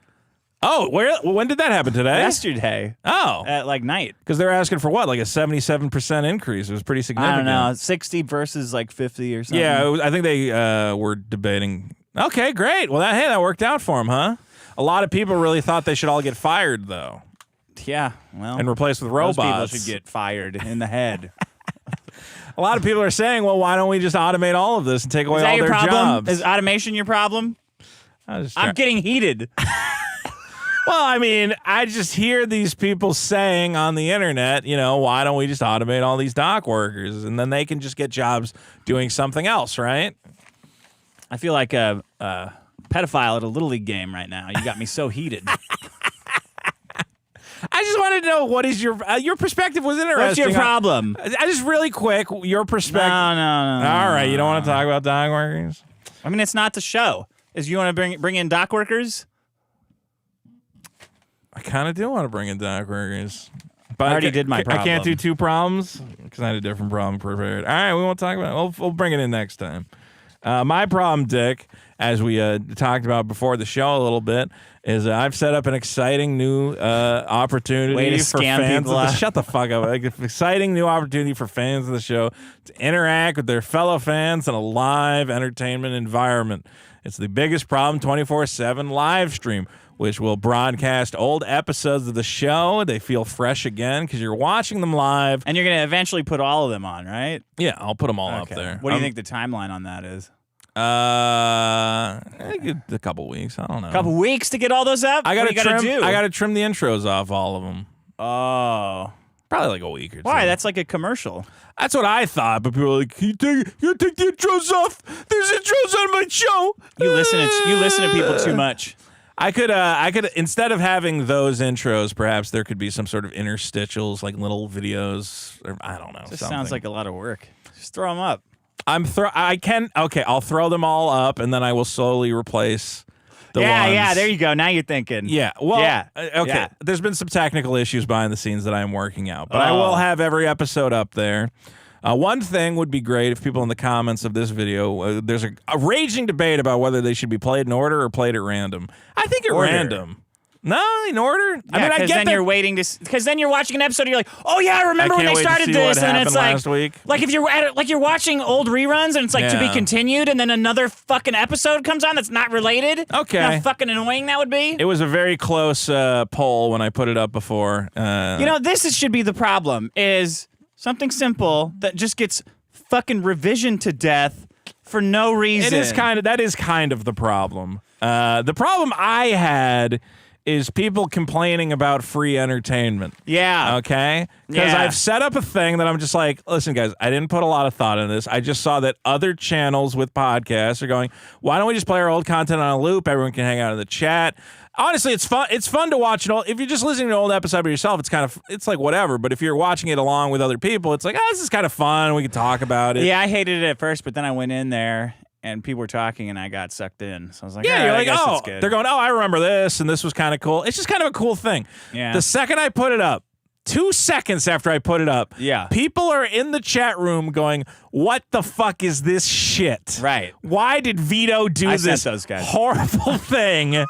Oh, when did that happen today? Yesterday. Oh. At like night. Because they're asking for what? Like a 77% increase. It was pretty I significant. don't know, 60 versus like 50 or something. Yeah, I think they were debating. Okay, great. Well, that worked out for them, huh? A lot of people really thought they should all get fired, though, Yeah, well. and replaced with those robots. people should get fired in the head. A lot of people are saying, well, why don't we just automate all of this and take away Is that all your their problem? jobs? Is automation your problem? I'm getting heated. Well, I mean, I just hear these people saying on the internet, why don't we just automate all these dock workers and then they can just get jobs doing something else, right? I feel like a pedophile at a Little League game right now. You got me so heated. I just wanted to know what is your perspective was interesting. What's your problem? I just really quick, your perspective. No. All right, you don't want to talk about dock workers? I mean, it's not the show. Is you want to bring in dock workers? I kind of do want to bring in dock workers. But I already did my problem. I can't do two problems because I had a different problem prepared. All right, we won't talk about it. We'll bring it in next time. My problem, Dick, as we talked about before the show a little bit, is I've set up an exciting new opportunity Way to for scam fans people of the out. Shut the fuck up. Like, an exciting new opportunity for fans of the show to interact with their fellow fans in a live entertainment environment. It's the biggest problem 24/7 live stream, which will broadcast old episodes of the show. They feel fresh again because you're watching them live. And you're going to eventually put all of them on, right? Yeah, I'll put them all up Okay. there. What do you think the timeline on that is? A couple weeks. I don't know. A couple weeks to get all those up? I What gotta do you trim. do? I gotta trim the intros off all of them. Oh. Probably like a week or two. Why? That's like a commercial. That's what I thought. But people are like, you gotta take the intros off. There's intros on my show. You listen to people too much. I could instead of having those intros, perhaps there could be some sort of interstitials, like little videos, or I don't know. This something. sounds like a lot of work. Just throw them up. I'll throw them all up, and then I will slowly replace the ones. Yeah, there you go. Now you're thinking. Yeah, well, Yeah. okay. Yeah. There's been some technical issues behind the scenes that I'm working out, but I will have every episode up there. One thing would be great if people in the comments of this video, there's a raging debate about whether they should be played in order or played at random. I think at random. No, in order. I mean, I get that. You're waiting to, because then you're watching an episode and you're like, oh yeah, I remember when they started this, and it's like, last week. Like if you're you're watching old reruns and it's like to be continued, and then another fucking episode comes on that's not related. Okay, how fucking annoying that would be. It was a very close poll when I put it up before. This should be the problem, is something simple that just gets fucking revision to death for no reason. That is kind of the problem. The problem I had is people complaining about free entertainment. Yeah. Okay? Because I've set up a thing that I'm just like, listen, guys, I didn't put a lot of thought in this. I just saw that other channels with podcasts are going, why don't we just play our old content on a loop? Everyone can hang out in the chat. Honestly, it's fun. It's fun to watch it. If you're just listening to an old episode by yourself, it's like whatever. But if you're watching it along with other people, it's like, this is kind of fun. We can talk about it. Yeah, I hated it at first, but then I went in there and people were talking, and I got sucked in. So I was like, you're like, oh, good. They're going, I remember this, and this was kind of cool. It's just kind of a cool thing. Yeah. The second I put it up, 2 seconds after I put it up, people are in the chat room going, what the fuck is this shit? Right. Why did Vito do this those guys. horrible thing,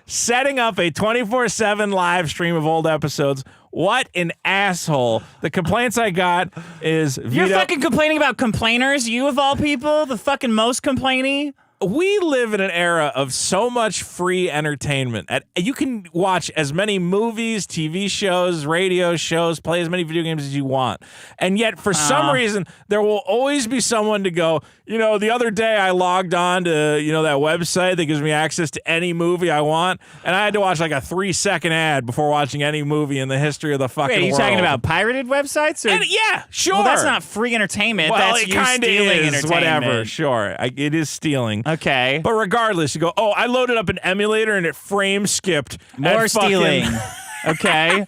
setting up a 24/7 live stream of old episodes? What an asshole. The complaints I got is Vito. You're fucking complaining about complainers, you of all people? The fucking most complainy? We live in an era of so much free entertainment. You can watch as many movies, TV shows, radio shows, play as many video games as you want. And yet, for some reason, there will always be someone to go, the other day I logged on to, that website that gives me access to any movie I want, and I had to watch like a 3-second ad before watching any movie in the history of the fucking world. Wait, are you talking about pirated websites? Yeah, sure. Well, that's not free entertainment. Well, that's it you kind of stealing is, entertainment. whatever, sure. It is stealing. Okay. But regardless, you go, I loaded up an emulator and it frame skipped. More stealing. Okay.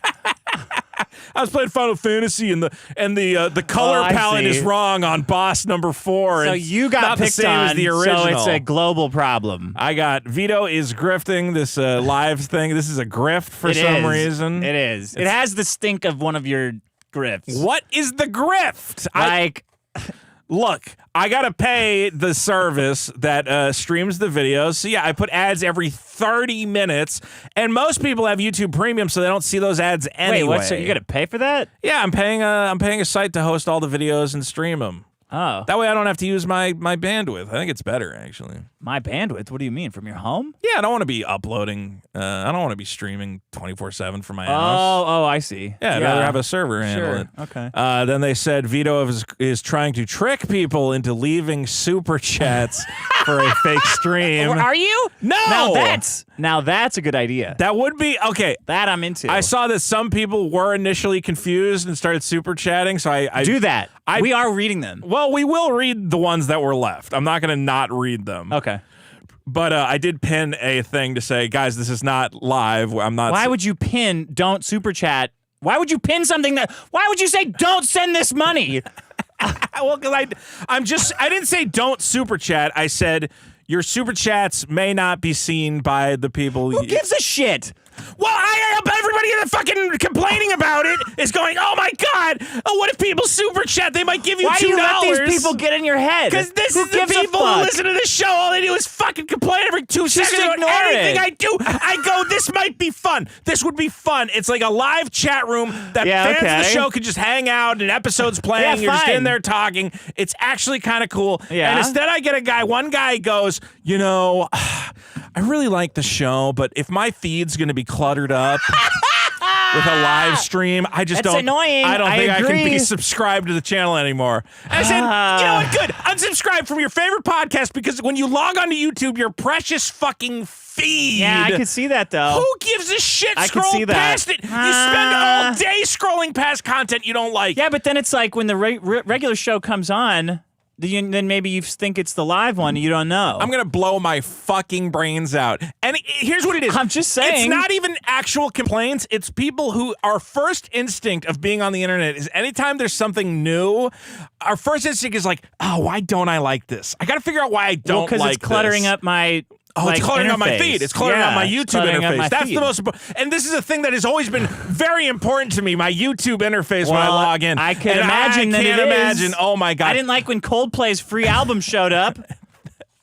I was playing Final Fantasy and the color palette is wrong on boss number 4. So you got picked on, as the original. So it's a global problem. I got Vito is grifting this live thing. This is a grift for some reason. It is. It has the stink of one of your grifts. What is the grift? Look, I got to pay the service that streams the videos. So, I put ads every 30 minutes. And most people have YouTube Premium, so they don't see those ads anyway. Wait, what? So you got to pay for that? Yeah, I'm paying a site to host all the videos and stream them. Oh. That way I don't have to use my bandwidth. I think it's better, actually. My bandwidth? What do you mean? From your home? Yeah, I don't want to be uploading. I don't want to be streaming 24/7 from my house. Oh, I see. Yeah, I'd rather have a server handle it. Okay. Then they said Vito is trying to trick people into leaving super chats for a fake stream. Are you? No. Now that's a good idea. That would be okay. That I'm into. I saw that some people were initially confused and started super chatting, so I do that. We are reading them. Well, we will read the ones that were left. I'm not going to not read them. Okay. But I did pin a thing to say, guys, this is not live. I'm not. Why would you pin don't super chat? Why would you pin something why would you say don't send this money? Well, because I didn't say don't super chat. I said your super chats may not be seen by the people. Who gives a shit? Well, everybody that's fucking complaining about it is going, oh my God, what if people super chat? They might give you $2. Why do you let these people get in your head? Because this is the people who listen to this show. All they do is fucking complain every 2 seconds. Ignore anything it. I do, I go, this might be fun. This would be fun. It's like a live chat room that fans of the show could just hang out and episodes playing. You're just in there talking. It's actually kind of cool. Yeah. And instead I get one guy goes, I really like the show, but if my feed's going to be cluttered up with a live stream, I just don't. Annoying. I don't think I can agree. be subscribed to the channel anymore. And I said, you know what? Good. Unsubscribe from your favorite podcast because when you log onto YouTube, your precious fucking feed. Yeah, I can see that though. Who gives a shit? I can Scroll see that. past it. You spend all day scrolling past content you don't like. Yeah, but then it's like when the regular show comes on. Then maybe you think it's the live one and you don't know. I'm going to blow my fucking brains out. And here's what it is. I'm just saying. It's not even actual complaints. It's people who our first instinct of being on the internet is anytime there's something new, our first instinct is like, oh, why don't I like this? I got to figure out why I don't like this. Because it's cluttering up my Oh, like, it's cluttering up my interface. feed. It's cluttering up my it's YouTube cluttering up interface. my That's feed. the most important. And this is a thing that has always been very important to me, my YouTube interface when I Well, log in. I could And imagine I that can't it is. imagine. Oh, my God. I didn't like when Coldplay's free album showed up,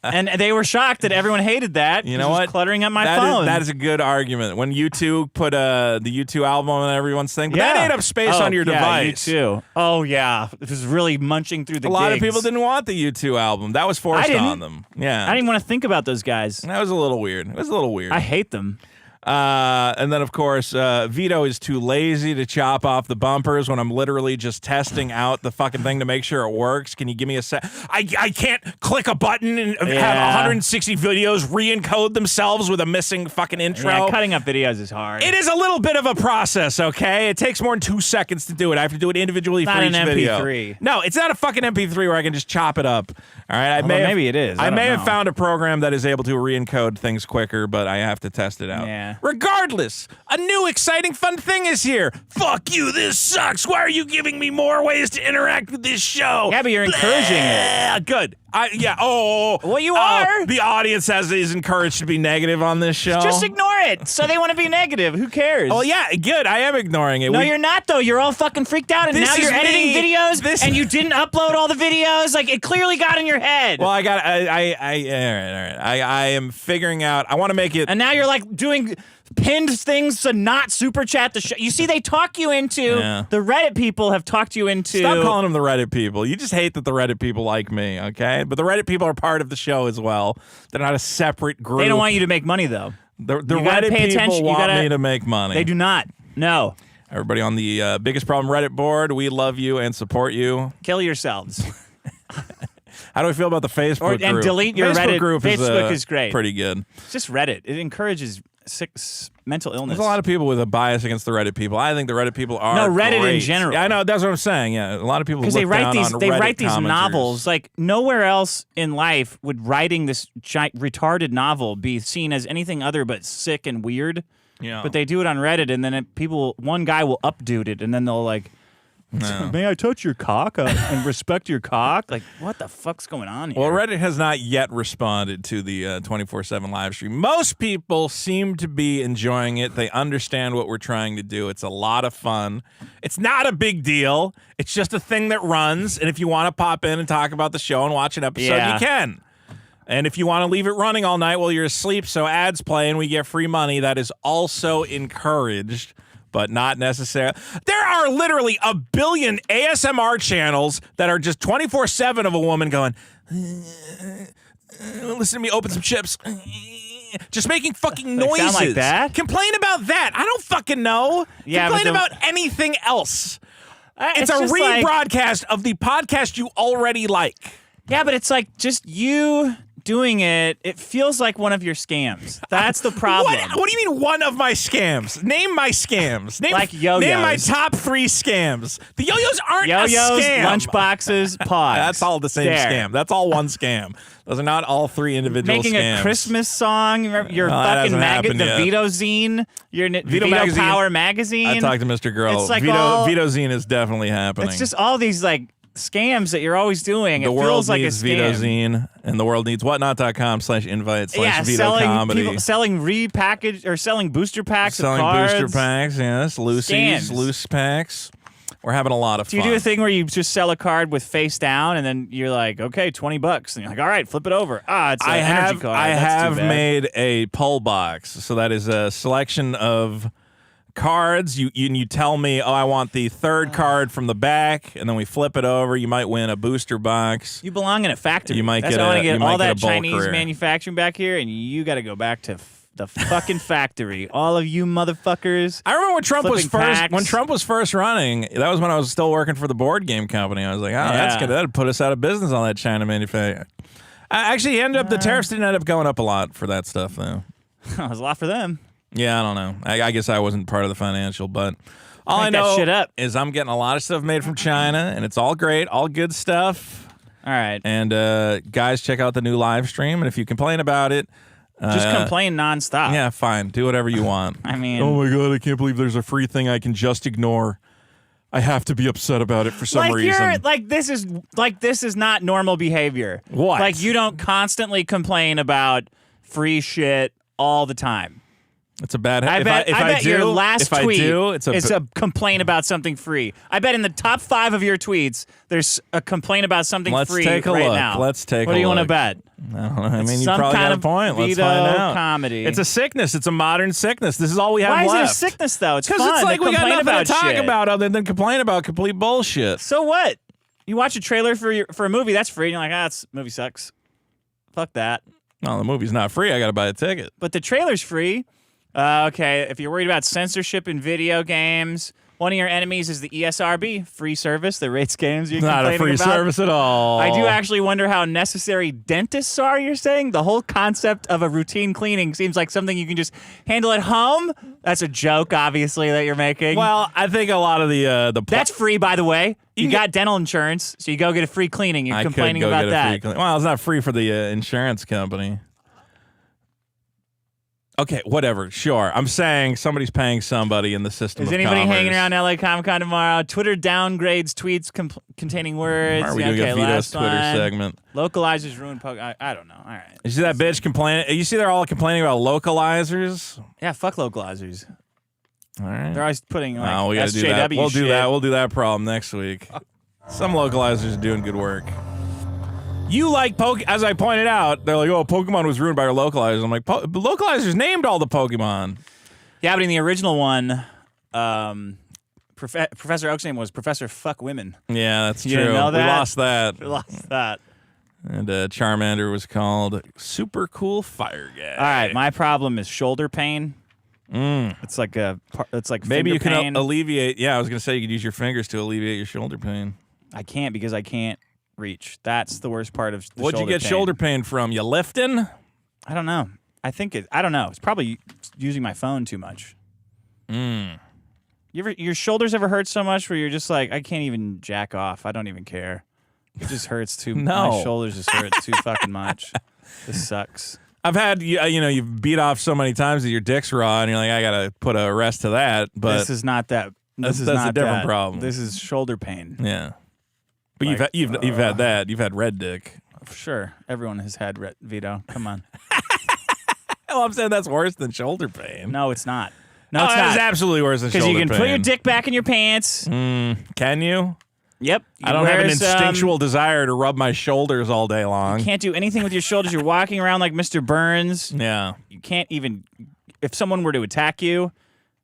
and they were shocked that everyone hated that. You 'cause know it was what? cluttering up my That phone. that is a good argument. When U2 put the U2 album on everyone's thing, but yeah. that ate up space on your device. You too. Oh yeah, it was really munching through the A lot of gigs. people didn't want the U2 album. That was forced didn't. on them. Yeah. I didn't even want to think about those guys. That was a little weird. It was a little weird. I hate them. And then, of course, Vito is too lazy to chop off the bumpers when I'm literally just testing out the fucking thing to make sure it works. Can you give me a sec? I can't click a button and have 160 videos re-encode themselves with a missing fucking intro. Yeah, cutting up videos is hard. It is a little bit of a process, okay? It takes more than 2 seconds to do it. I have to do it individually Not for each an video. MP3. No, it's not a fucking MP3 where I can just chop it up. All right, maybe it is. I may don't have know. found a program that is able to re-encode things quicker, but I have to test it out. Yeah. Regardless, a new exciting fun thing is here. Fuck you, this sucks. Why are you giving me more ways to interact with this show? Yeah, but you're encouraging it. Yeah, good. Well, you are. The audience is encouraged to be negative on this show. Just ignore it. So they want to be negative. Who cares? Oh yeah, good. I am ignoring it. No, you're not though. You're all fucking freaked out, and This now is you're editing me. videos, and you didn't upload all the videos. Like it clearly got in your head. Well, all right. I am figuring out. I want to make it. And now you're like doing pinned things to not super chat the show. You see, they talk you into Yeah. the Reddit people have talked you into. Stop calling them the Reddit people. You just hate that the Reddit people like me, okay? But the Reddit people are part of the show as well. They're not a separate group. They don't want you to make money though. The You gotta Reddit pay people attention. You want gotta- me to make money. They do not. No, Everybody on the Biggest Problem Reddit board, we love you and support you. kill yourselves. How do we feel about the Facebook group? And delete your Facebook Reddit. group Facebook is great. Pretty good. It's just Reddit. It encourages mental illness. There's a lot of people with a bias against the Reddit people. I think the Reddit people are No, Reddit in great. general. Yeah, I know. That's what I'm saying. Yeah, a lot of people because look they write down these on they Reddit write these commenters. novels. Like nowhere else in life would writing this retarded novel be seen as anything other but sick and weird. Yeah. But they do it on Reddit, and then one guy will updude it, and then they'll like, may I touch your cock and respect your cock? Like, what the fuck's going on here? Well, Reddit has not yet responded to the 24/7 live stream. Most people seem to be enjoying it. They understand what we're trying to do. It's a lot of fun. It's not a big deal. It's just a thing that runs. And if you want to pop in and talk about the show and watch an episode, Yeah. you can. And if you want to leave it running all night while you're asleep so ads play and we get free money, that is also encouraged, but not necessarily. There are literally a billion ASMR channels that are just 24/7 of a woman going, listen to me open some chips. Just making fucking noises. sound like that? Complain about that. I don't fucking know. Yeah, but Complain about anything else. It's a just like- rebroadcast of the podcast you already like. Yeah, but it's like just you doing it. It feels like one of your scams. That's the problem. What do you mean one of my scams? Name my scams. Name, Like yo-yos. Name my top 3 scams. The yo-yos aren't a Yo-yos, scam. lunchboxes, pods. That's all the same There. scam. That's all one scam. Those are not all 3 individual Making scams. a Christmas song, your that fucking hasn't happened the yet. Vito zine, your Vito Magazine. Power magazine. I talked to Mr. Girl. It's like Vito, all- Vito Zine is definitely happening. It's just all these like scams that you're always doing. the It world feels like needs a Vito scam. Zine, and the world needs whatnot.com/invite/Vito Yeah, selling comedy. selling repackaged or selling booster packs Selling of cards. booster packs, yes, loosies, Scams. loose packs. We're having a lot of Do you fun. do a thing where you just sell a card with face down, and then you're like, okay, $20, and you're like, all right, flip it over. It's an energy card. I That's too have bad. made a pull box. So that is a selection of cards. You tell me, oh, I want the third card from the back, and then we flip it over. You might win a booster box. You belong in a factory. You might That's get how I a- want to you get might all get a that bulk Chinese career. manufacturing back here, and you got to go back to the fucking factory. All of you motherfuckers. I remember when Trump was Flipping first packs. when Trump was first running. That was when I was still working for the board game company. I was like, oh, that's Yeah. good. That'd put us out of business on that China manufacturing. Actually, the tariffs didn't end up going up a lot for that stuff, though. That was a lot for them. Yeah, I don't know. I guess I wasn't part of the financial, but all I Crank that know shit up. is I'm getting a lot of stuff made from China, and it's all great, all good stuff. All right. And guys, check out the new live stream, and if you complain about it, Just complain nonstop. yeah, fine, do whatever you want. I mean, Oh my god, I can't believe there's a free thing I can just ignore. I have to be upset about it for some like reason. you're this is not normal behavior. What? Like you don't constantly complain about free shit all the time. It's a bad. I bet your last tweet it's a complaint about something free. I bet in the top 5 of your tweets, there's a complaint about something free take a right look. now. Let's take a look. What do you want to bet? I don't know. I It's mean, you some probably kind got a of point. Let's Vito find out. comedy. It's a sickness. It's a modern sickness. This is all we have Why left. is it a sickness, though? It's fun Because it's like to we got complain nothing about to talk shit. about other than complain about complete bullshit. So what? You watch a trailer for a movie that's free, and you're like, this movie sucks. Fuck that. No, the movie's not free. I got to buy a ticket. But the trailer's free. Okay, if you're worried about censorship in video games, one of your enemies is the ESRB, free service that rates games you're Not a complaining free about. service at all. I do actually wonder how necessary dentists are, you're saying? The whole concept of a routine cleaning seems like something you can just handle at home. That's a joke, obviously, that you're making. Well, I think a lot of the That's free, by the way. You can got dental insurance, so you go get a free cleaning. You're I complaining could go about get a that. free clean. Well, it's not free for the insurance company. Okay, whatever. Sure. I'm saying somebody's paying somebody in the system. Is of anybody commerce. hanging around LA Comic Con tomorrow? Twitter downgrades tweets containing words. Are we doing a Vito's last Twitter one. segment? Localizers ruin I don't know. All right. You see that bitch complaining? You see they're all complaining about localizers? Yeah, fuck localizers. All right. They're always putting like Oh, we gotta SJW do that. We'll do shit. that. We'll do that problem next week. Some localizers are doing good work. You like as I pointed out, they're like, oh, Pokemon was ruined by our localizers. I'm like, localizers named all the Pokemon. Yeah, but in the original one, Professor Oak's name was Professor Fuck Women. Yeah, that's You true. didn't know that? We lost that. We lost that. And Charmander was called Super Cool Fire Guy. All right, my problem is shoulder pain. It's like Maybe you finger can pain. alleviate. Yeah, I was going to say you could use your fingers to alleviate your shoulder pain. I can't because I can't reach. That's the worst part of the What'd you get shoulder pain from? You lifting? I don't know. I don't know. It's probably using my phone too much. Your shoulders ever hurt so much where you're just like, I can't even jack off. I don't even care. It just hurts too. No. My shoulders just hurt too fucking much. This sucks. I've had, you've beat off so many times that your dick's raw, and you're like, I got to put a rest to that. But This is not that. This is that's not a different that. problem. This is shoulder pain. Yeah. But Like, you've had that. You've had red dick. Sure. Everyone has had Vito. Come on. Well, I'm saying that's worse than shoulder pain. No, it's not. No, Oh, it's that is not. absolutely worse than shoulder Because pain. you can put your dick back in your pants. Can you? Yep. I don't have an instinctual desire to rub my shoulders all day long. Can't do anything with your shoulders. You're walking around like Mr. Burns. Yeah. You can't even. If someone were to attack you,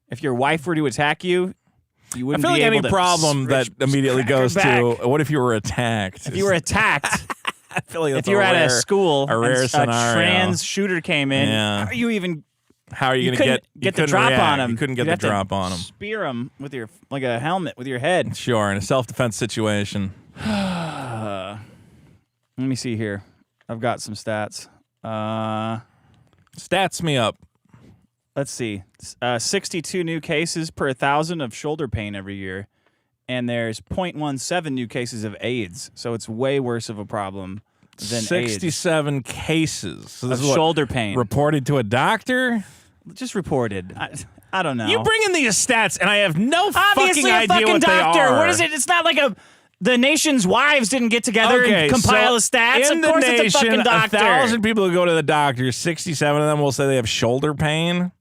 if your wife were to attack you, you I wouldn't feel be like any able to problem that immediately crack her goes to, back. what if you were attacked? If you were attacked, I feel like that's if you were at a rare- school a rare and scenario. a trans shooter came in, Yeah. how are you even? How are you You going to couldn't you get the couldn't drop react. on him. You couldn't get You'd the have to drop on him. Spear him with your like a helmet with your head. Sure, in a self-defense situation. Let me see here. I've got some stats. Stats me up. Let's see. 62 new cases per 1,000 of shoulder pain every year. And there's 0.17 new cases of AIDS. So it's way worse of a problem than AIDS. 67 cases. So this Of is what, shoulder pain. reported to a doctor? Just reported. I don't know. You bring in these stats, and I have no Obviously fucking a idea fucking what doctor. they are. What is it? It's not like the nation's wives didn't get together and compile the stats. In Of course the it's a nation, fucking doctor. 1,000 people who go to the doctor, 67 of them will say they have shoulder pain.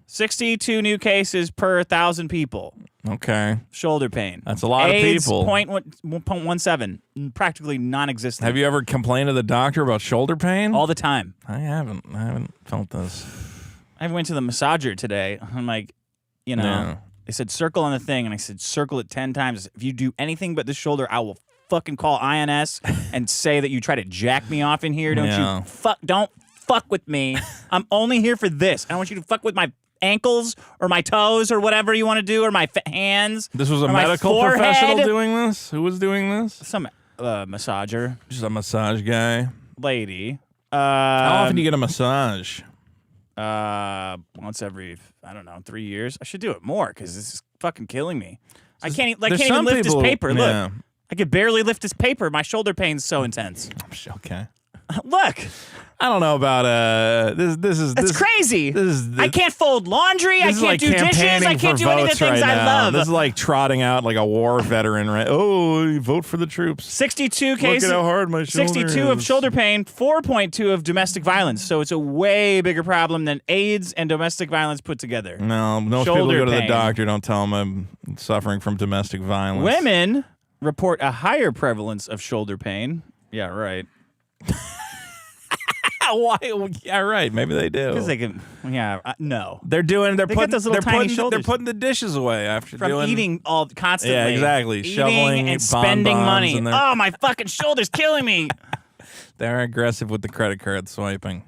62 new cases per 1,000 people. Okay. Shoulder pain. That's a lot of AIDS, people. 0.17. Practically non-existent. Have you ever complained to the doctor about shoulder pain? All the time. I haven't felt this. I went to the massager today. I'm like, Yeah. they said circle on the thing, and I said circle it 10 times. If you do anything but the shoulder, I will fucking call INS and say that you try to jack me off in here. Yeah. Don't fuck with me. I'm only here for this. I don't want you to fuck with my ankles or my toes or whatever you want to do or my hands. This was a or my medical forehead. professional doing this? Who was doing this? Some massager Just a massage guy. lady. How often do you get a massage? Once every 3 years. I should do it more because this is fucking killing me. I can't There's even some lift this people- paper. yeah. Look, I could barely lift this paper. My shoulder pain's so intense. Okay. Look, I don't know about That's crazy. I can't fold laundry. I can't like do dishes. campaigning I can't for do any of the votes things right I now. love. This is like trotting out like a war veteran, right? Oh, you vote for the troops. 62 cases. Look at how hard my shoulder 62 of is. shoulder pain, 4.2 of domestic violence. So it's a way bigger problem than AIDS and domestic violence put together. No, most Shoulder people go to the pain. doctor. Don't tell them I'm suffering from domestic violence. Women report a higher prevalence of shoulder pain. Yeah, right. Why? Yeah, right. Maybe they do. Because they can. Yeah, no. They're doing. They're They got putting. those little They're tiny putting. They're shoulders. putting the dishes away after From doing eating all constantly. Yeah, exactly. Eating Shoveling and spending bonbons money. and they're- Oh, my fucking shoulder's killing me. They're aggressive with the credit card swiping.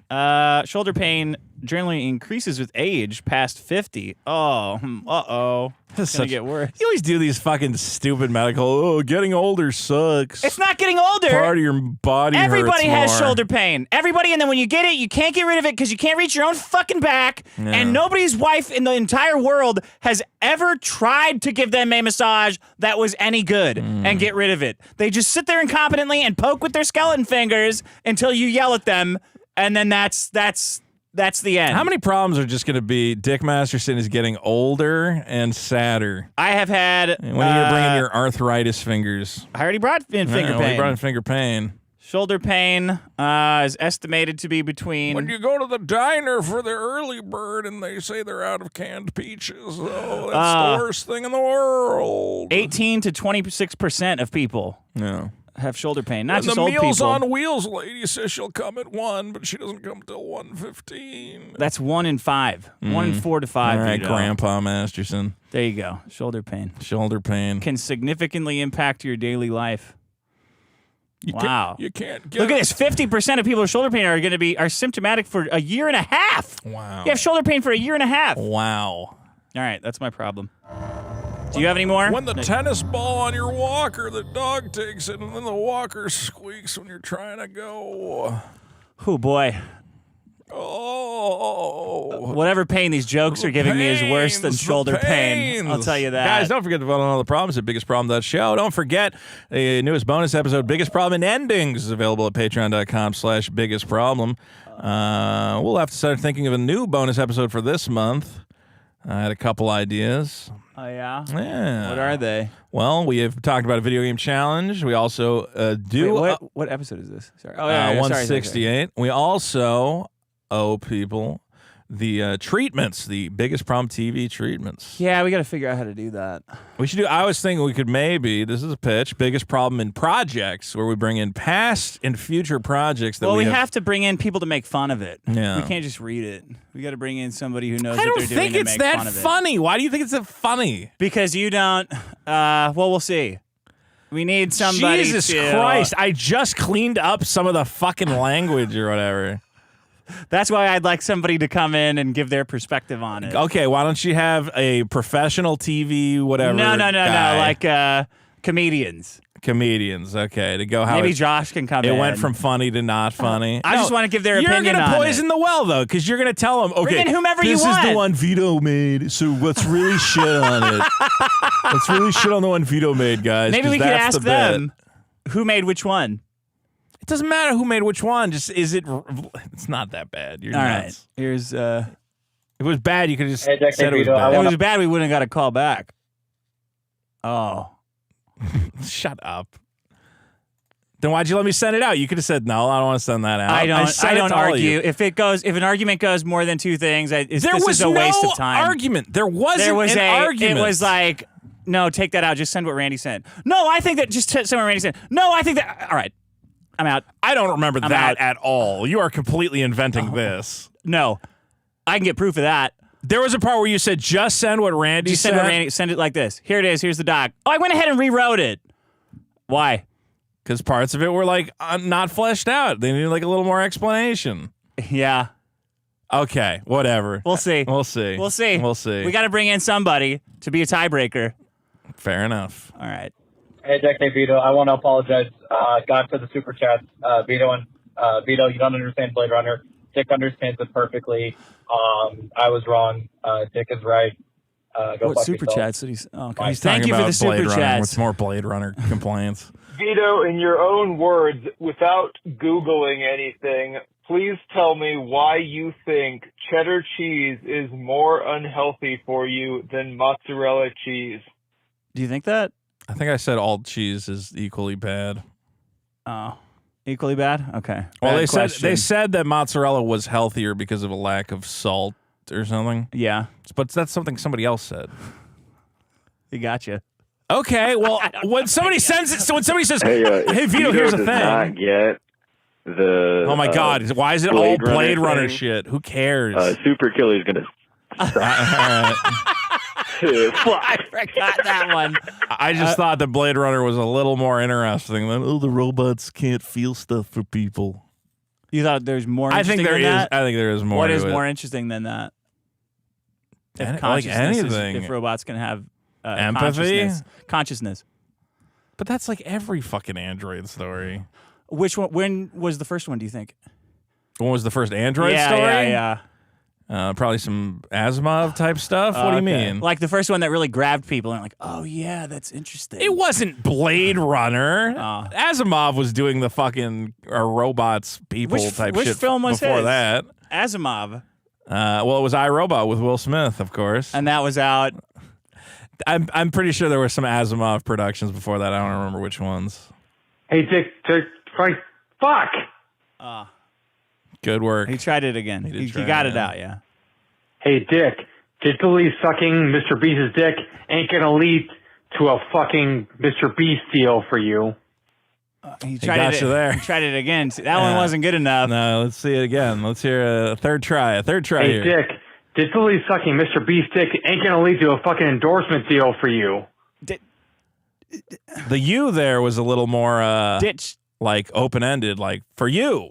Shoulder pain generally increases with age past 50. Oh, uh-oh. It's going to get worse. You always do these fucking stupid medical. Oh, getting older sucks. It's not getting older. Part of your body. Everybody hurts has more. shoulder pain. Everybody, and then when you get it, you can't get rid of it because you can't reach your own fucking back. Yeah. And nobody's wife in the entire world has ever tried to give them a massage that was any good and get rid of it. They just sit there incompetently and poke with their skeleton fingers until you yell at them, and then that's the end. How many problems are just going to be Dick Masterson is getting older and sadder? I have had. And when are you going to bring in your arthritis fingers? I already brought in finger Yeah, well, you pain. brought in finger pain. Shoulder pain is estimated to be between. When you go to the diner for the early bird and they say they're out of canned peaches, oh, that's the worst thing in the world. 18 to 26% of people Yeah. have shoulder pain. Not And just the old Meals people. on Wheels lady says she'll come at 1, but she doesn't come till 1:15. That's 1 in 5. 1 in 4 to 5. All right, Vito. Grandpa Masterson. There you go. Shoulder pain Shoulder pain. can significantly impact your daily life. Wow. You can't get Look at this. 50% of people with shoulder pain are symptomatic for a year and a half. Wow. You have shoulder pain for a year and a half. Wow. All right, that's my problem. Do you have any more? When the tennis ball on your walker, the dog takes it, and then the walker squeaks when you're trying to go. Oh boy. Oh. Whatever pain these jokes are giving me is worse than Pains, shoulder the pain. I'll pains. tell you that. Guys, don't forget to vote on all the problems at biggestproblem.show. Don't forget the newest bonus episode, Biggest Problem in Endings, is available at patreon.com/biggestproblem. We'll have to start thinking of a new bonus episode for this month. I had a couple ideas. Oh yeah. Yeah. What are they? Well, we have talked about a video game challenge. We also do Wait, what episode is this? Sorry. Oh yeah, 168. We also owe people the treatments, the Biggest Problem TV treatments. Yeah, we got to figure out how to do that. We should do. I was thinking we could maybe. This is a pitch. Biggest Problem in projects, where we bring in past and future projects that Well, we have. have to bring in people to make fun of it. Yeah. We can't just read it. We got to bring in somebody who knows I what don't they're doing think to it's make that fun of it. funny. Why do you think it's that funny? Because you don't. Well, we'll see. We need somebody. Jesus to, Christ! I just cleaned up some of the fucking language or whatever. That's why I'd like somebody to come in and give their perspective on it. Okay, why don't you have a professional TV whatever? No, guy. like comedians. Comedians. Okay, to go how Maybe it, Josh can come it in. went from funny to not funny. I just want to give their You're opinion gonna on poison it. the well though, because you're gonna tell them, okay, in whomever you this is the want. one Vito made. So let's really shit on it. Let's really shit on the one Vito made, guys. Maybe 'cause we could that's ask the bit. them who made which one. It doesn't matter who made which one. Just is it? It's not that bad. You're All nuts. right. Here's. If it was bad, you could have just Hey, Jack, said it was Vito, I bad. If it wanna- was bad, we wouldn't have got a call back. Oh. Shut up. Then why'd you let me send it out? You could have said no. I don't want to send that out. I don't sent it to all of argue. you. If an argument goes more than two things, this There was is a waste no of time. argument. There wasn't There was an argument. It was like, no, take that out. Just send what Randy sent. No, I think that just send what Randy sent. No, I think that. All right, I'm out. I don't remember I'm that out. at all. You are completely inventing this. No, I can get proof of that. There was a part where you said, just send what Randy Just said. send what Randy. Send it like this. Here it is. Here's the doc. Oh, I went ahead and rewrote it. Why? Because parts of it were like not fleshed out. They needed like a little more explanation. Yeah, Okay, whatever. we'll see. We'll see. We'll see. We'll see. We got to bring in somebody to be a tiebreaker. Fair enough. All right. Hey, Jack, hey, Vito. I want to apologize. God for the super chats. Vito, you don't understand Blade Runner. Dick understands it perfectly. I was wrong. Dick is right. Go What fuck super yourself. chats did he? Oh, okay. He's Thank talking you for about the Blade super Runner. chats. What's more Blade Runner complaints? Vito, in your own words, without Googling anything, please tell me why you think cheddar cheese is more unhealthy for you than mozzarella cheese. Do you think that? I think I said all cheese is equally bad. Oh, equally bad? Okay. Well, Bad they said that mozzarella was healthier because of a lack of salt or something. Yeah. But that's something somebody else said. He got you. Okay, well, when somebody sends it, so when somebody says, "Hey, Vito, here's the does thing." Not get the. Oh my God! Why is it all Blade Blade Runner Runner thing? shit? Who cares? Super Killer's gonna. I forgot that one. I just thought that Blade Runner was a little more interesting than the robots can't feel stuff for people. You thought there's more I interesting think there than is. that? I think there is more. What to is it. more interesting than that? If Like consciousness anything. if robots can have Empathy? consciousness. But that's like every fucking Android story. Which one? When was the first one? Do you think? When was the first Android yeah, story? yeah. Probably some Asimov type stuff. What do you Okay. mean? Like the first one that really grabbed people and like, oh yeah, that's interesting. It wasn't Blade Runner. Asimov was doing the fucking robots, people type which shit film was before his? that. Asimov, Well, it was iRobot with Will Smith, of course. and that was out. I'm pretty sure there were some Asimov productions before that. I don't remember which ones. Hey, Dick, Frank, fuck! Good work. He tried it again. He try got it, it yeah. out. Yeah. Hey, Dick, digitally sucking Mr. Beast's dick ain't gonna lead to a fucking Mr. Beast deal for you. He got it. you there. He tried it again. See, that one wasn't good enough. No, let's see it again. Let's hear a third try. Hey, here. Dick, digitally sucking Mr. Beast's dick ain't gonna lead to a fucking endorsement deal for you. The you there was a little more Ditch. like open-ended, like for you.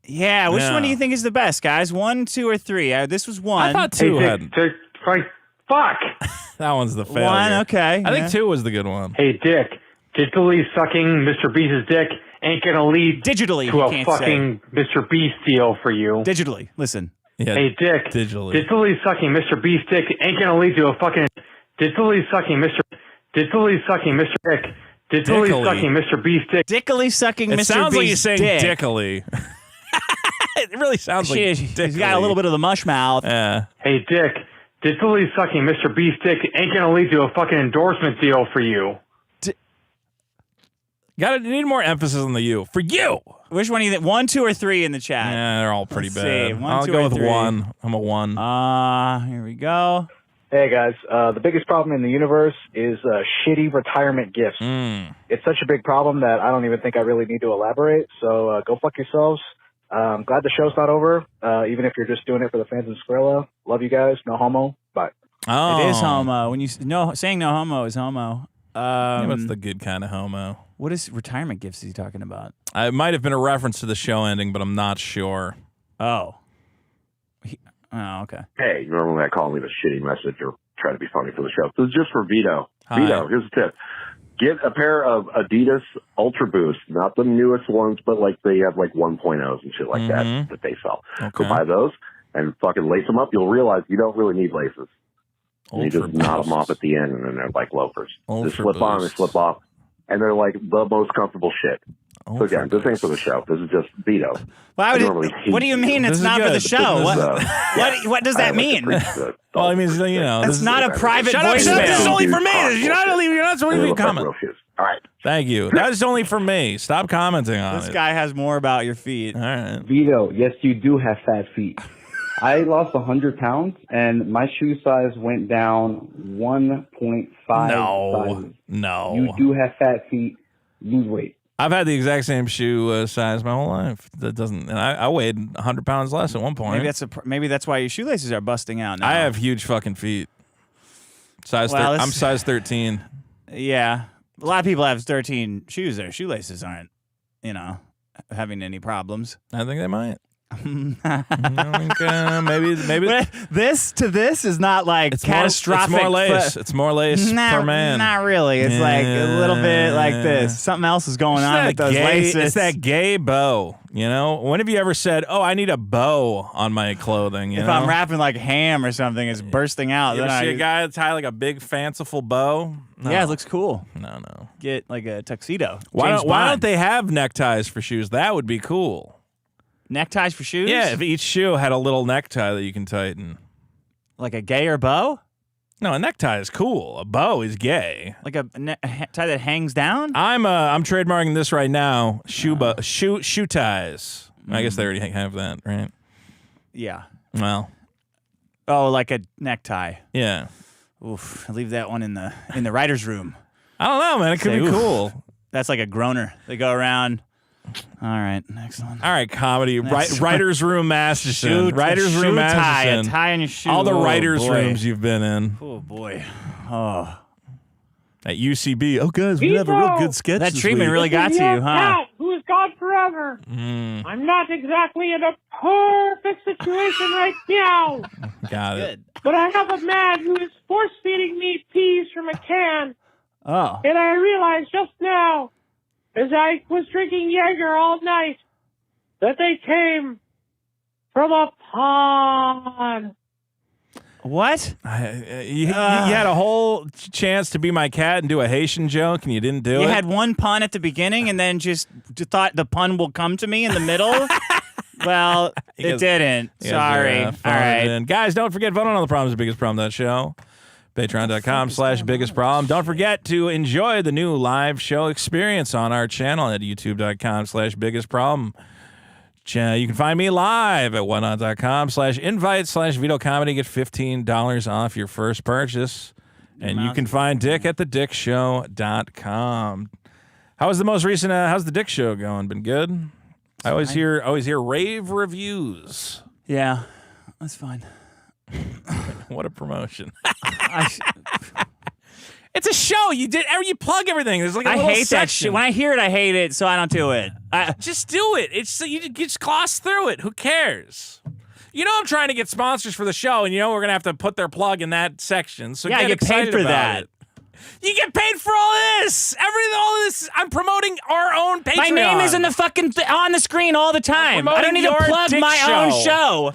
Yeah. Which Yeah. one do you think is the best, guys? 1, 2, or 3? This was 1. I thought two Hey, had. Dick, Frank, fuck! That one's the failure. 1. Okay. I think 2 was the good one. Hey, Dick, digitally sucking Mr. Beast's dick ain't gonna lead Digitally, to you a can't fucking Mr. Beast deal for you. Digitally. Listen. Yeah, Hey, Dick, digitally sucking Mr. Beast's dick ain't gonna lead to a fucking digitally sucking Mr. Dick, digitally Dickily. sucking Mr. Beast's dick. Dickily sucking It Mr. sounds like you're Beast's saying dick. dickily. It really sounds like He's got a little bit of the mush mouth. Yeah. Hey, Dick, digitally sucking Mr. Beast's dick ain't gonna lead to a fucking endorsement deal for you. You need more emphasis on the you. For you. Which one do you think? 1, 2, or 3 in the chat? Yeah, they're all pretty Let's bad. see. 1, I'll 2, go or with 3. 1. I'm a 1. Here we go. Hey guys, the biggest problem in the universe is shitty retirement gifts. It's such a big problem that I don't even think I really need to elaborate. So go fuck yourselves. I'm glad the show's not over, even if you're just doing it for the fans in Skrilla. Love you guys. No homo. Bye. Oh. It is homo. When you saying no homo is homo. Yeah, what's the good kind of homo? What is retirement gifts is he talking about? It might have been a reference to the show ending, but I'm not sure. Oh. Okay. Hey, you remember when I called me the shitty message or try to be funny for the show? This is just for Vito. Hi. Vito, here's a tip. Get a pair of Adidas Ultra Boost, not the newest ones, but like they have like 1.0s and shit like that they sell. Go buy those and fucking lace them up. You'll realize you don't really need laces. You just knot them off at the end and then they're like loafers. They slip on, they slip off, and they're like the most comfortable shit. So again, this ain't for the show. This is just Vito. What do you mean it's not for the show? What does that mean? Well, I mean, you know, That's not a private Shut up, voicemail. this is only for me. You're not supposed to be commenting. All right. Thank you. That is only for me. Stop commenting on This it. guy has more about your feet. All right. Vito, yes, you do have fat feet. I lost 100 pounds, and my shoe size went down 1.5 sizes. No. You do have fat feet. Lose weight. I've had the exact same shoe size my whole life. That doesn't, and I weighed 100 pounds less at one point. Maybe that's why your shoelaces are busting out now. I have huge fucking feet. I'm size 13. Yeah. A lot of people have 13 shoes. Their shoelaces aren't, having any problems. I think they might. Maybe this is not like catastrophic. It's more lace per man. Not really. It's like a little bit like this. Something else is going on with those laces. It's that gay bow. When have you ever said, "Oh, I need a bow on my clothing"? If I'm wrapping like ham or something, it's bursting out. You ever see a guy tie like a big fanciful bow? No. Yeah, it looks cool. No. Get like a tuxedo. Why don't they have neckties for shoes? That would be cool. Neckties for shoes? Yeah, if each shoe had a little necktie that you can tighten. Like a gayer bow? No, a necktie is cool. A bow is gay. Like a tie that hangs down? I'm trademarking this right now. Shoe ties. I guess they already have that, right? Yeah. Well. Oh, like a necktie. Yeah. Oof. I'll leave that one in the writer's room. I don't know, man. It could be cool. That's like a groaner. They go around. All right, next one. All right, comedy. Writer's room Masterson. Shoe, Writer's room Masterson. A tie on your shoe. All the writer's rooms you've been in. Oh, boy. Oh. At UCB. Oh, guys, we have a real good sketch. That treatment really got to you, huh? Cat who is gone forever. I'm not exactly in a perfect situation right now. Got it. But I have a man who is force-feeding me peas from a can. Oh. And I realized just now, as I was drinking Jaeger all night, that they came from a pond. What? You had a whole chance to be my cat and do a Haitian joke, and you didn't do it? You had one pun at the beginning and then just thought the pun will come to me in the middle? Well, it didn't. Sorry. All right. And guys, don't forget, vote on all the problems, the biggest problem of that show. Patreon.com/biggest problem. Don't forget to enjoy the new live show experience on our channel at youtube.com/biggest problem. You can find me live at whatnot.com/invite/Vito Comedy. Get $15 off your first purchase. And you can find Dick at thedickshow.com. How's the Dick Show going? Been good? I always hear rave reviews. Yeah, that's fine. What a promotion. It's a show. You plug everything. There's like a little hate section. that shit. When I hear it, I hate it, so I don't do it. Just do it. You just gloss through it. Who cares? You know I'm trying to get sponsors for the show, and you know we're gonna have to put their plug in that section. So yeah, get paid for about that. It. You get paid for all this. All this. I'm promoting our own Patreon. My name is in the fucking on the screen all the time. I don't need to plug my own show.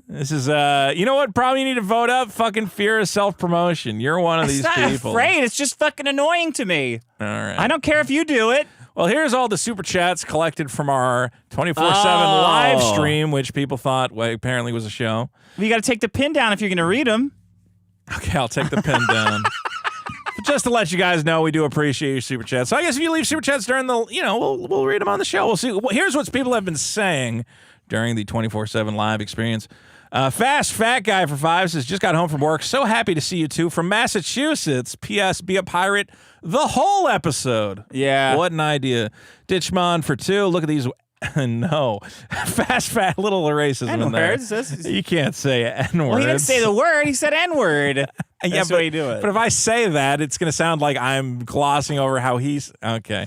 This is, you know what? Probably you need to vote up fucking fear of self-promotion. You're one of these people. I'm not afraid. It's just fucking annoying to me. All right. I don't care if you do it. Well, here's all the super chats collected from our 24/7 live stream, which people thought apparently was a show. You got to take the pin down if you're going to read them. Okay, I'll take the pin down. But just to let you guys know, we do appreciate your super chats. So I guess if you leave super chats during the, we'll read them on the show. We'll see. Well, here's what people have been saying during the 24/7 live experience. Fast Fat Guy for 5 says, just got home from work. So happy to see you two from Massachusetts. P.S. Be a pirate the whole episode. Yeah. What an idea. Ditchmon for 2. Look at these. No. Fast Fat little racism in there. You can't say N-words. Well, he didn't say the word. He said N-word. That's the way you do it. But if I say that, it's going to sound like I'm glossing over how he's... Okay.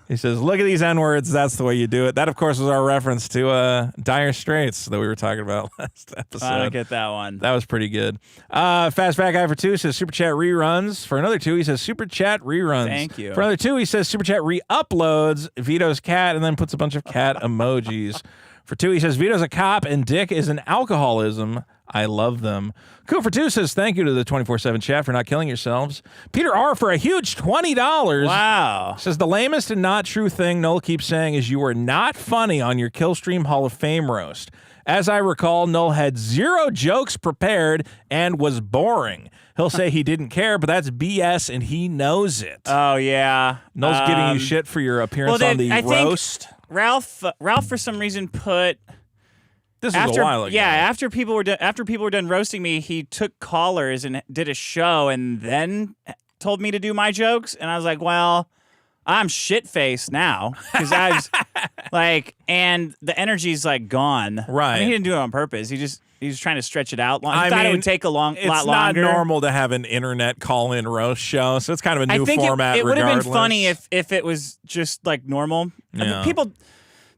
He says, look at these N-words. That's the way you do it. That, of course, was our reference to Dire Straits that we were talking about last episode. I don't get that one. That was pretty good. Fast Fat Guy for 2 says, Super Chat reruns. For another 2, he says, Super Chat reruns. Thank you. For another 2, he says, Super Chat re-uploads Vito's cat, and then puts a bunch of cat emojis. For 2, he says, Vito's a cop, and Dick is an alcoholism. I love them. Cool for 2 says, thank you to the 24/7 chat for not killing yourselves. Peter R. for a huge $20. Wow. Says, the lamest and not true thing Noel keeps saying is you were not funny on your Killstream Hall of Fame roast. As I recall, Noel had 0 jokes prepared and was boring. He'll say he didn't care, but that's BS and he knows it. Oh, yeah. Noel's giving you shit for your appearance on the roast. Ralph, for some reason, put... This was a while ago. Yeah, after people were done roasting me, he took callers and did a show, and then told me to do my jokes, and I was like, well, I'm shit-faced now because I was like, and the energy's like gone. Right. I mean, he didn't do it on purpose. He was trying to stretch it out. I thought it would take a lot longer. It's not normal to have an internet call-in roast show, so it's kind of a new format. It would have been funny regardless. if it was just like normal. Yeah. I mean,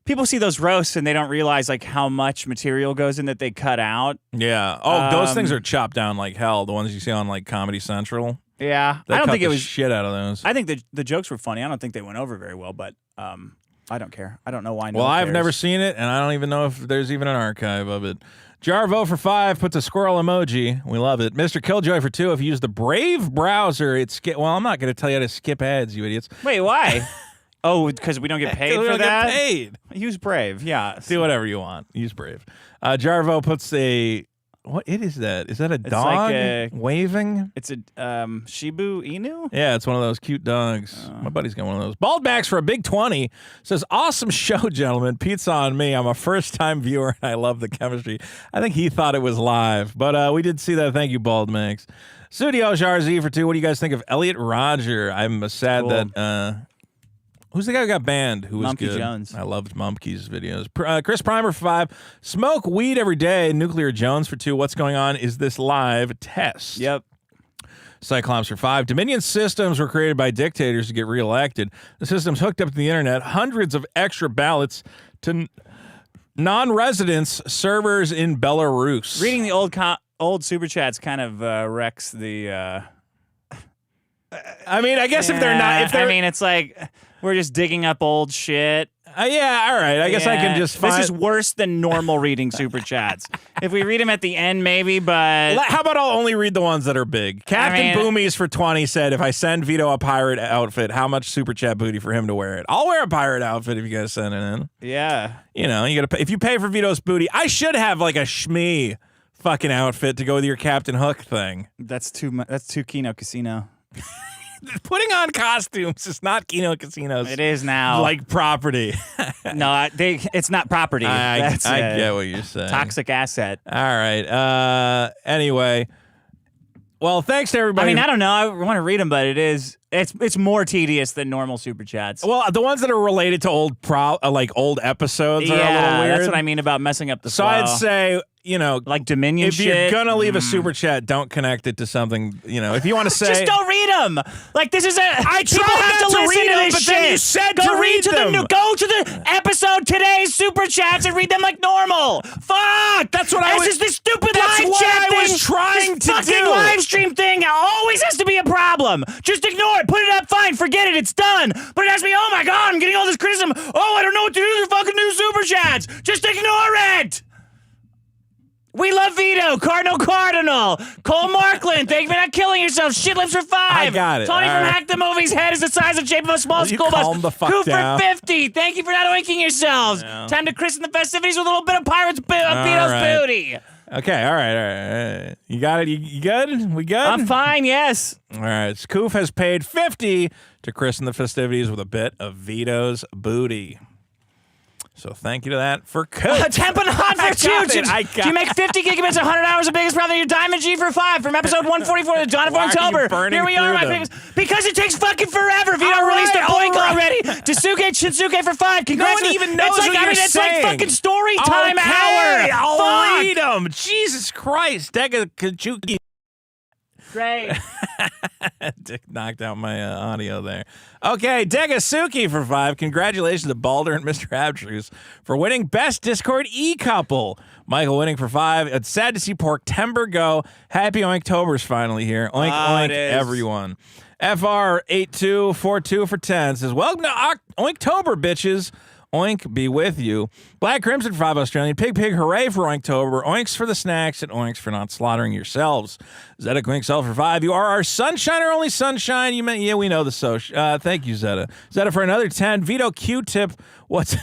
people see those roasts and they don't realize like how much material goes in that they cut out. Yeah. Oh, those things are chopped down like hell. The ones you see on like Comedy Central. Yeah. They I don't cut think the it was shit out of those. I think the jokes were funny. I don't think they went over very well, but I don't care. I don't know why. Well, I've never seen it, and I don't even know if there's even an archive of it. Jarvo for 5 puts a squirrel emoji. We love it. Mr. Killjoy for 2. If you use the Brave browser, well, I'm not going to tell you how to skip ads, you idiots. Wait, why? Oh, because we don't get paid We for don't get that? paid. Use Brave, yeah. Do whatever you want. Use Brave. Jarvo puts a... What is that? Is that a dog waving? It's a Shibu Inu? Yeah, it's one of those cute dogs. My buddy's got one of those. Baldbacks for a big 20 says, awesome show, gentlemen. Pizza on me. I'm a first-time viewer, and I love the chemistry. I think he thought it was live, but we did see that. Thank you, Baldmax. Studio RZ for 2. What do you guys think of Elliot Rodger? I'm sad that... Who's the guy who got banned? Who was Mumpke good? Jones. I loved Mumpke's videos. Chris Primer for 5. Smoke weed every day. Nuclear Jones for 2. What's going on? Is this live test? Yep. Cyclops for 5. Dominion systems were created by dictators to get reelected. The system's hooked up to the internet. Hundreds of extra ballots to non-residents servers in Belarus. Reading the old super chats kind of wrecks the. I mean, I guess if they're not, I mean, it's like we're just digging up old shit. Yeah, all right. I guess I can just find... This is worse than normal reading super chats. If we read them at the end, maybe, but... How about I'll only read the ones that are big? Captain Boomies for 20 said, if I send Vito a pirate outfit, how much super chat booty for him to wear it? I'll wear a pirate outfit if you guys send it in. Yeah. You know, you gotta pay. If you pay for Vito's booty, I should have like a Shmee fucking outfit to go with your Captain Hook thing. That's too Kino Casino. Putting on costumes is not Kino Casinos. It is now. Like property. No, it's not property. I get what you're saying. Toxic asset. All right. Anyway. Well, thanks to everybody. I mean, I don't know. I want to read them, but it's more tedious than normal super chats. Well, the ones that are related to old episodes are a little weird. That's what I mean about messing up the flow. So I'd say, you know, like Dominion if shit. If you're gonna leave a super chat, don't connect it to something. You know, if you want to say, just don't read them. Like this is I people tried have not to to listen read to them, this but shit. then you said go to read them. Go to the episode today's super chats and read them like normal. Fuck. That's what I was. This is this stupid that's live what chat I was thing. trying this to fucking do. live stream thing always has to be a problem. Just ignore it. Put it up. Fine. Forget it. It's done. But it has to be. Oh my god, I'm getting all this criticism. Oh, I don't know what to do with fucking new super chats. Just ignore it. We love Vito, Cardinal, Cole Markland. Thank you for not killing yourself. Shit lips for 5. I got it. Tony All from right. Hack the Movie's head is the size of shape of a small school bus. calm the fuck Who down? for 50. Thank you for not oinking yourselves. Yeah. Time to christen the festivities with a little bit of Pirates Vito's right. booty. Okay, all right. You got it. You good? We good? I'm fine. Yes. All right. Scoof has paid 50 to christen the festivities with a bit of Vito's booty. So thank you to that for Coop. Temple Hot for 2. Do you make 50 gigabits, 100 hours of biggest brother? Your Diamond G for 5 from episode 144 of Dawn of Why are you October. burning Here we are, through my them? biggest. Because it takes fucking forever. Vito All released a right, boink all right. already. Dasuke Shinsuke for 5. Congrats. No one even knows it's like, what you're it's saying. like fucking story time Okay, hour. I'll Fuck. read them. Jesus Christ. Dega Kajuki. Great. Dick knocked out my audio there. Okay, Degasuki for 5. Congratulations to Balder and Mr. Abstruse for winning Best Discord E-Couple. Michael winning for 5. It's sad to see Porktember go. Happy Oinktober's finally here. Oink, oink, it is. everyone. FR8242 for 10 says, welcome to Oinktober, bitches. Oink be with you. Black Crimson for 5 Australian. Pig hooray for Oinktober. Oinks for the snacks and oinks for not slaughtering yourselves. Zeta Quinkcell for 5. You are our sunshine or only sunshine. You meant, yeah, we know the thank you, Zeta. Zeta for another 10. Vito Q-tip.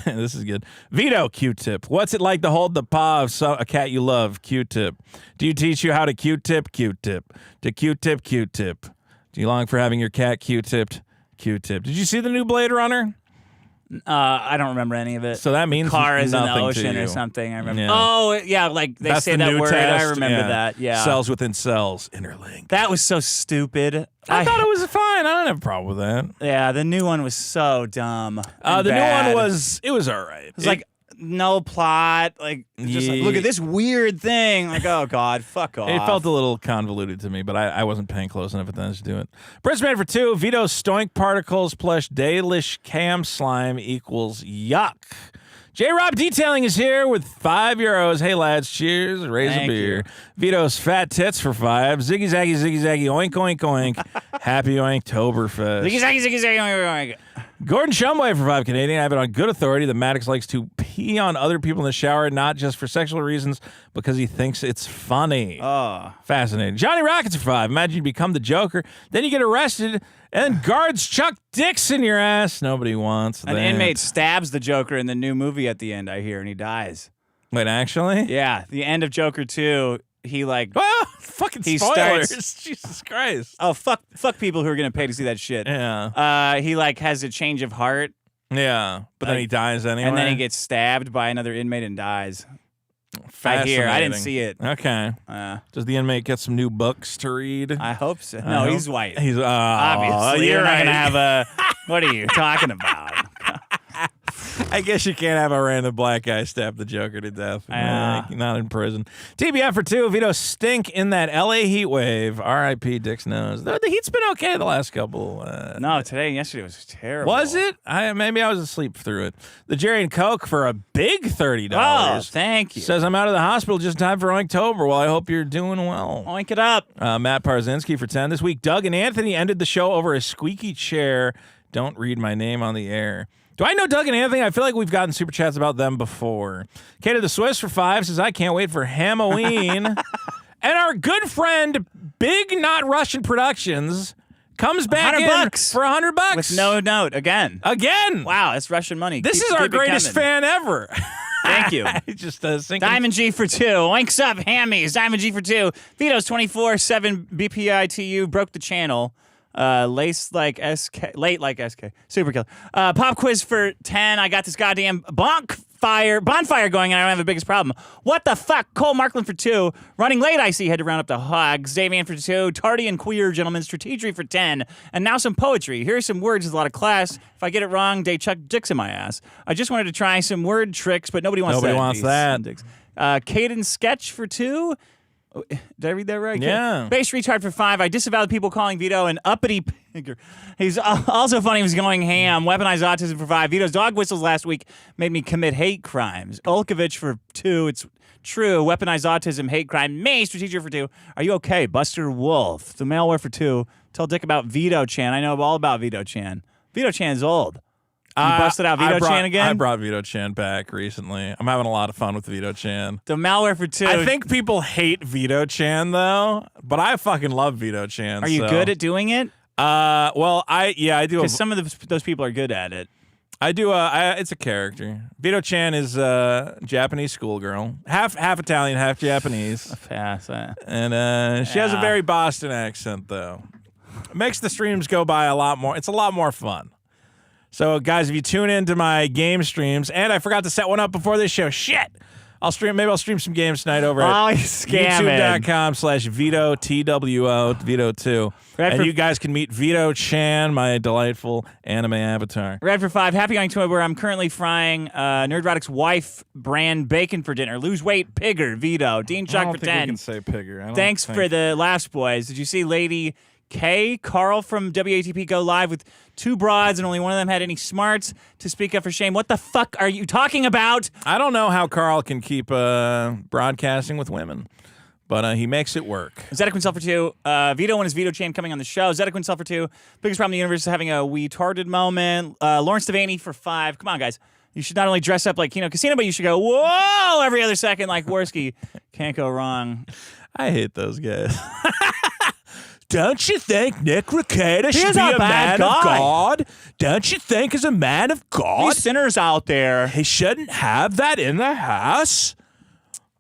This is good. Vito Q-tip. What's it like to hold the paw of a cat you love? Q-tip. Do you teach you how to Q-tip? Q-tip. To Q-tip, Q-tip. Do you long for having your cat Q-tipped? Q-tip. Did you see the new Blade Runner? I don't remember any of it. So that means car is in the nothing to ocean you. or something. I remember. Yeah. Oh yeah, like they That's say the that new word. test. I remember that. Yeah. Cells within cells, interlinked. That was so stupid. I thought it was fine. I don't have a problem with that. Yeah, the new one was so dumb. The bad. new one was all right. It was like no plot. Like just like, look at this weird thing. Like oh god, fuck off. It felt a little convoluted to me, but I wasn't paying close enough attention to it. Brisbane for 2. Vito stoink particles plus Dalish cam slime equals yuck. J-Rob Detailing is here with €5. Hey lads, cheers. Raise Thank a beer. you. Vito's fat tits for 5. Ziggy zaggy, oink, oink, oink. Happy Oinktoberfest. Ziggy, zaggy, ziggy, zaggy, oink, oink. Gordon Shumway for 5 Canadian. I have it on good authority that Maddox likes to pee on other people in the shower, not just for sexual reasons, because he thinks it's funny. Oh. Fascinating. Johnny Rockets for 5. Imagine you become the Joker, then you get arrested, and guards chuck dicks in your ass. Nobody wants that. An inmate stabs the Joker in the new movie at the end, I hear, and he dies. Wait, actually? Yeah, the end of Joker 2, he like... Well, fucking he spoilers. starts- Jesus Christ. Oh, fuck people who are going to pay to see that shit. Yeah. He like has a change of heart. Yeah, but then he dies anyway. And then he gets stabbed by another inmate and dies. I hear. I didn't see it. Okay. Does the inmate get some new books to read? I hope so. No, he's white. He's obviously. you're You're not right. gonna have a. What are you talking about? I guess you can't have a random black guy stab the Joker to death. Not in prison. TBF for 2. Vito stink in that LA heat wave. R.I.P. Dick's nose. The heat's been okay the last couple. No, today and yesterday was terrible. Was it? Maybe I was asleep through it. The Jerry and Coke for a big $30. Oh, thank you. Says I'm out of the hospital just in time for Oinktober. Well, I hope you're doing well. Oink it up. Matt Parzinski for 10. This week, Doug and Anthony ended the show over a squeaky chair. Don't read my name on the air. Do I know Doug and Anthony? I feel like we've gotten super chats about them before. Kate of the Swiss for 5 says, I can't wait for Halloween. And our good friend, Big Not Russian Productions, comes back in $100 for $100. With no note again. Again. Wow, that's Russian money. This is our greatest fan ever. Thank you. Just Diamond G for 2. Oinks up, hammies. Diamond G for 2. Vito's 24/7 BPITU broke the channel. Late like SK. Super killer. Pop quiz for 10. I got this goddamn bonfire going, and I don't have the biggest problem. What the fuck? Cole Markland for 2. Running late, I see. Had to round up the hogs. Davian for 2. Tardy and queer gentlemen. Strategy for 10. And now some poetry. Here are some words. There's a lot of class. If I get it wrong, they chuck dicks in my ass. I just wanted to try some word tricks, but nobody wants that. Nobody wants that. Caden Sketch for 2. Did I read that right? Yeah. Base retard for 5. I disavow the people calling Vito an uppity pigger. He's also funny. He was going ham. Weaponized autism for 5. Vito's dog whistles last week made me commit hate crimes. Olkovich for 2. It's true. Weaponized autism, hate crime. Me, strategic for 2. Are you okay? Buster Wolf. The malware for 2. Tell Dick about Vito Chan. I know all about Vito Chan. Vito Chan's old. You busted out Vito Chan again? I brought Vito Chan back recently. I'm having a lot of fun with Vito Chan. The malware for 2. I think people hate Vito Chan though, but I fucking love Vito Chan. Are you good at doing it? Well, I do. Because some of those people are good at it. I do. It's a character. Vito Chan is a Japanese schoolgirl, half Italian, half Japanese. And she has a very Boston accent though. It makes the streams go by a lot more. It's a lot more fun. So, guys, if you tune into my game streams, and I forgot to set one up before this show, shit! Maybe I'll stream some games tonight over at youtube.com/Vito, TWO, Vito2. And you guys can meet Vito Chan, my delightful anime avatar. Red for 5. Happy Oinktober. I'm currently frying Nerdrotic's wife brand bacon for dinner. Lose weight, Pigger, Vito. Dean Chuck for 10. I can say Pigger. Thanks for the laughs, boys. Did you see Lady K? Carl from WATP go live with 2 broads and only one of them had any smarts to speak up for shame. What the fuck are you talking about? I don't know how Carl can keep broadcasting with women, but he makes it work. Zeta Quincel for 2. Vito and his Vito Chan coming on the show. Zeta Quincel for 2. Biggest problem in the universe is having a retarded moment. Lawrence Devaney for 5. Come on, guys. You should not only dress up like Kino Casino, but you should go, whoa, every other second like Worski. Can't go wrong. I hate those guys. Don't you think Nick Rekieta should He's be a a bad man of guy. God? Don't you think as a man of God, These sinners out there. he shouldn't have that in the house?